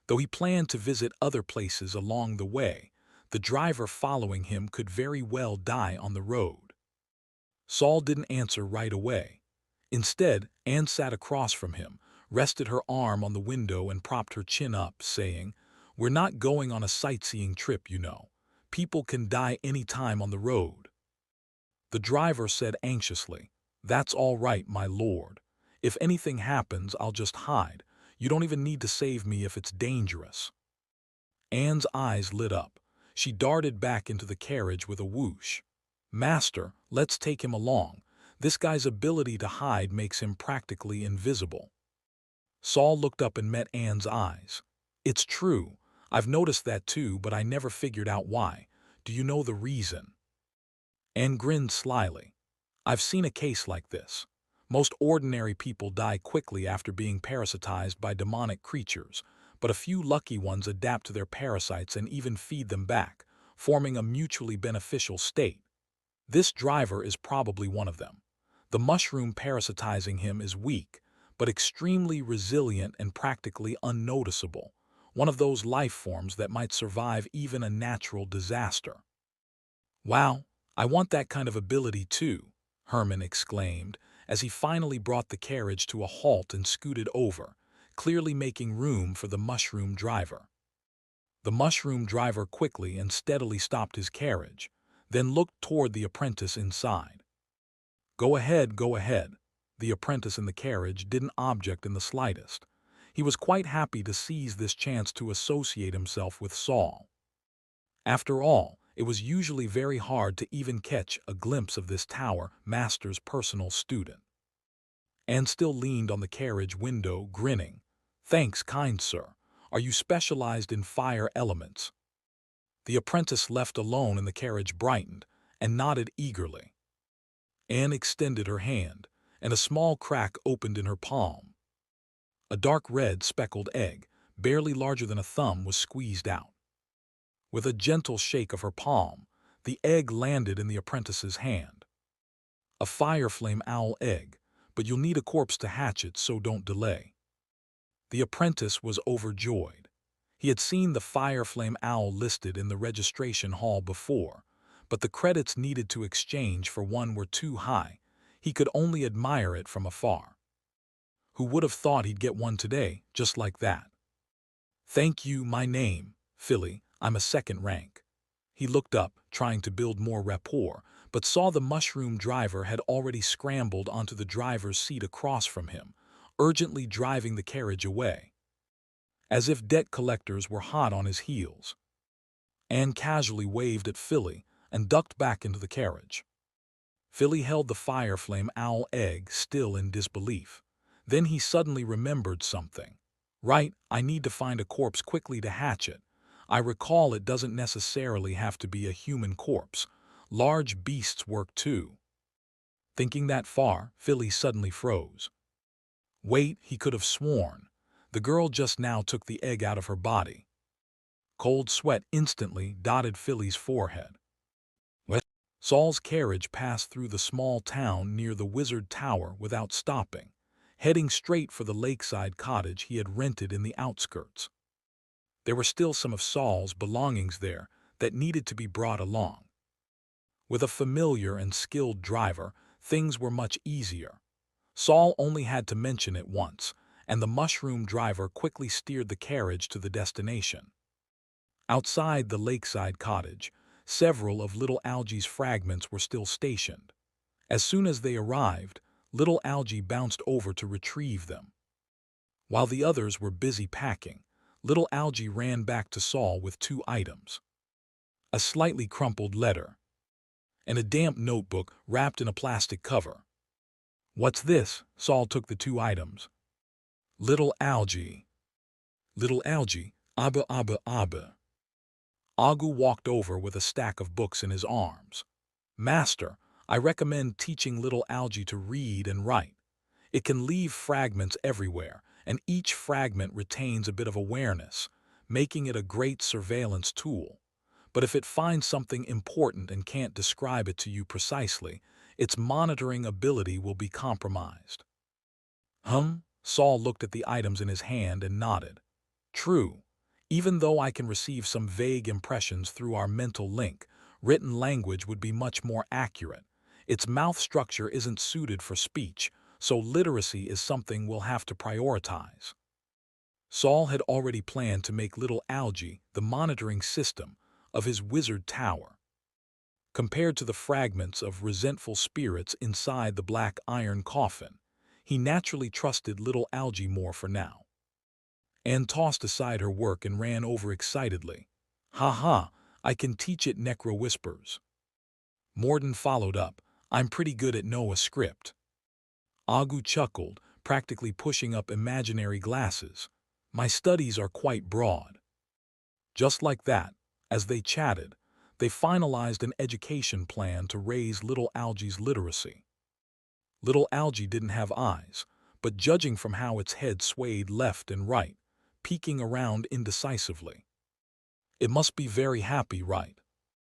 Though he planned to visit other places along the way, the driver following him could very well die on the road. Saul didn't answer right away. Instead, Anne sat across from him, rested her arm on the window and propped her chin up, saying, "We're not going on a sightseeing trip, you know. People can die any time on the road." The driver said anxiously, "That's all right, my lord. If anything happens, I'll just hide. You don't even need to save me if it's dangerous." Anne's eyes lit up. She darted back into the carriage with a whoosh. "Master, let's take him along. This guy's ability to hide makes him practically invisible." Saul looked up and met Anne's eyes. "It's true. I've noticed that too, but I never figured out why. Do you know the reason?" Anne grinned slyly. "I've seen a case like this. Most ordinary people die quickly after being parasitized by demonic creatures, but a few lucky ones adapt to their parasites and even feed them back, forming a mutually beneficial state. This driver is probably one of them. The mushroom parasitizing him is weak, but extremely resilient and practically unnoticeable, one of those life forms that might survive even a natural disaster." "Wow, I want that kind of ability too," Herman exclaimed, as he finally brought the carriage to a halt and scooted over, clearly making room for the mushroom driver. The mushroom driver quickly and steadily stopped his carriage, then looked toward the apprentice inside. Go ahead, go ahead." The apprentice in the carriage didn't object in the slightest. He was quite happy to seize this chance to associate himself with Saul. After all, it was usually very hard to even catch a glimpse of this tower master's personal student. Anne still leaned on the carriage window, grinning. "Thanks, kind sir. Are you specialized in fire elements?" The apprentice, left alone in the carriage, brightened and nodded eagerly. Anne extended her hand, and a small crack opened in her palm. A dark red speckled egg, barely larger than a thumb, was squeezed out. With a gentle shake of her palm, the egg landed in the apprentice's hand. "A fire flame owl egg, but you'll need a corpse to hatch it, so don't delay." The apprentice was overjoyed. He had seen the fire flame owl listed in the registration hall before, but the credits needed to exchange for one were too high. He could only admire it from afar. Who would have thought he'd get one today, just like that? "Thank you, my name, Philly. I'm a second rank." He looked up, trying to build more rapport, but saw the mushroom driver had already scrambled onto the driver's seat across from him, urgently driving the carriage away, as if debt collectors were hot on his heels. Anne casually waved at Philly and ducked back into the carriage. Philly held the fire flame owl egg still in disbelief. Then he suddenly remembered something. "Right, I need to find a corpse quickly to hatch it. I recall it doesn't necessarily have to be a human corpse. Large beasts work too." Thinking that far, Philly suddenly froze. Wait, he could have sworn. The girl just now took the egg out of her body. Cold sweat instantly dotted Philly's forehead. What? Saul's carriage passed through the small town near the Wizard Tower without stopping, heading straight for the lakeside cottage he had rented in the outskirts. There were still some of Saul's belongings there that needed to be brought along. With a familiar and skilled driver, things were much easier. Saul only had to mention it once, and the mushroom driver quickly steered the carriage to the destination. Outside the lakeside cottage, several of Little Algy's fragments were still stationed. As soon as they arrived, Little Algy bounced over to retrieve them. While the others were busy packing, Little Algy ran back to Saul with two items: a slightly crumpled letter and a damp notebook wrapped in a plastic cover. "What's this?" Saul took the two items. "Little Algy." "Little Algy, Abba, Abba, Abba." Agu walked over with a stack of books in his arms. "Master, I recommend teaching Little Algy to read and write. It can leave fragments everywhere, and each fragment retains a bit of awareness, making it a great surveillance tool. But if it finds something important and can't describe it to you precisely, its monitoring ability will be compromised. Saul looked at the items in his hand and nodded. True. Even though I can receive some vague impressions through our mental link, written language would be much more accurate. Its mouth structure isn't suited for speech, so literacy is something we'll have to prioritize. Saul had already planned to make little Algae the monitoring system of his wizard tower. Compared to the fragments of resentful spirits inside the black iron coffin, he naturally trusted little Algae more for now. Anne tossed aside her work and ran over excitedly. Ha ha, I can teach it necro whispers. Morden followed up, I'm pretty good at Noah's script. Agu chuckled, practically pushing up imaginary glasses. My studies are quite broad. Just like that, as they chatted, they finalized an education plan to raise little Algae's literacy. Little Algae didn't have eyes, but judging from how its head swayed left and right, peeking around indecisively. It must be very happy, right?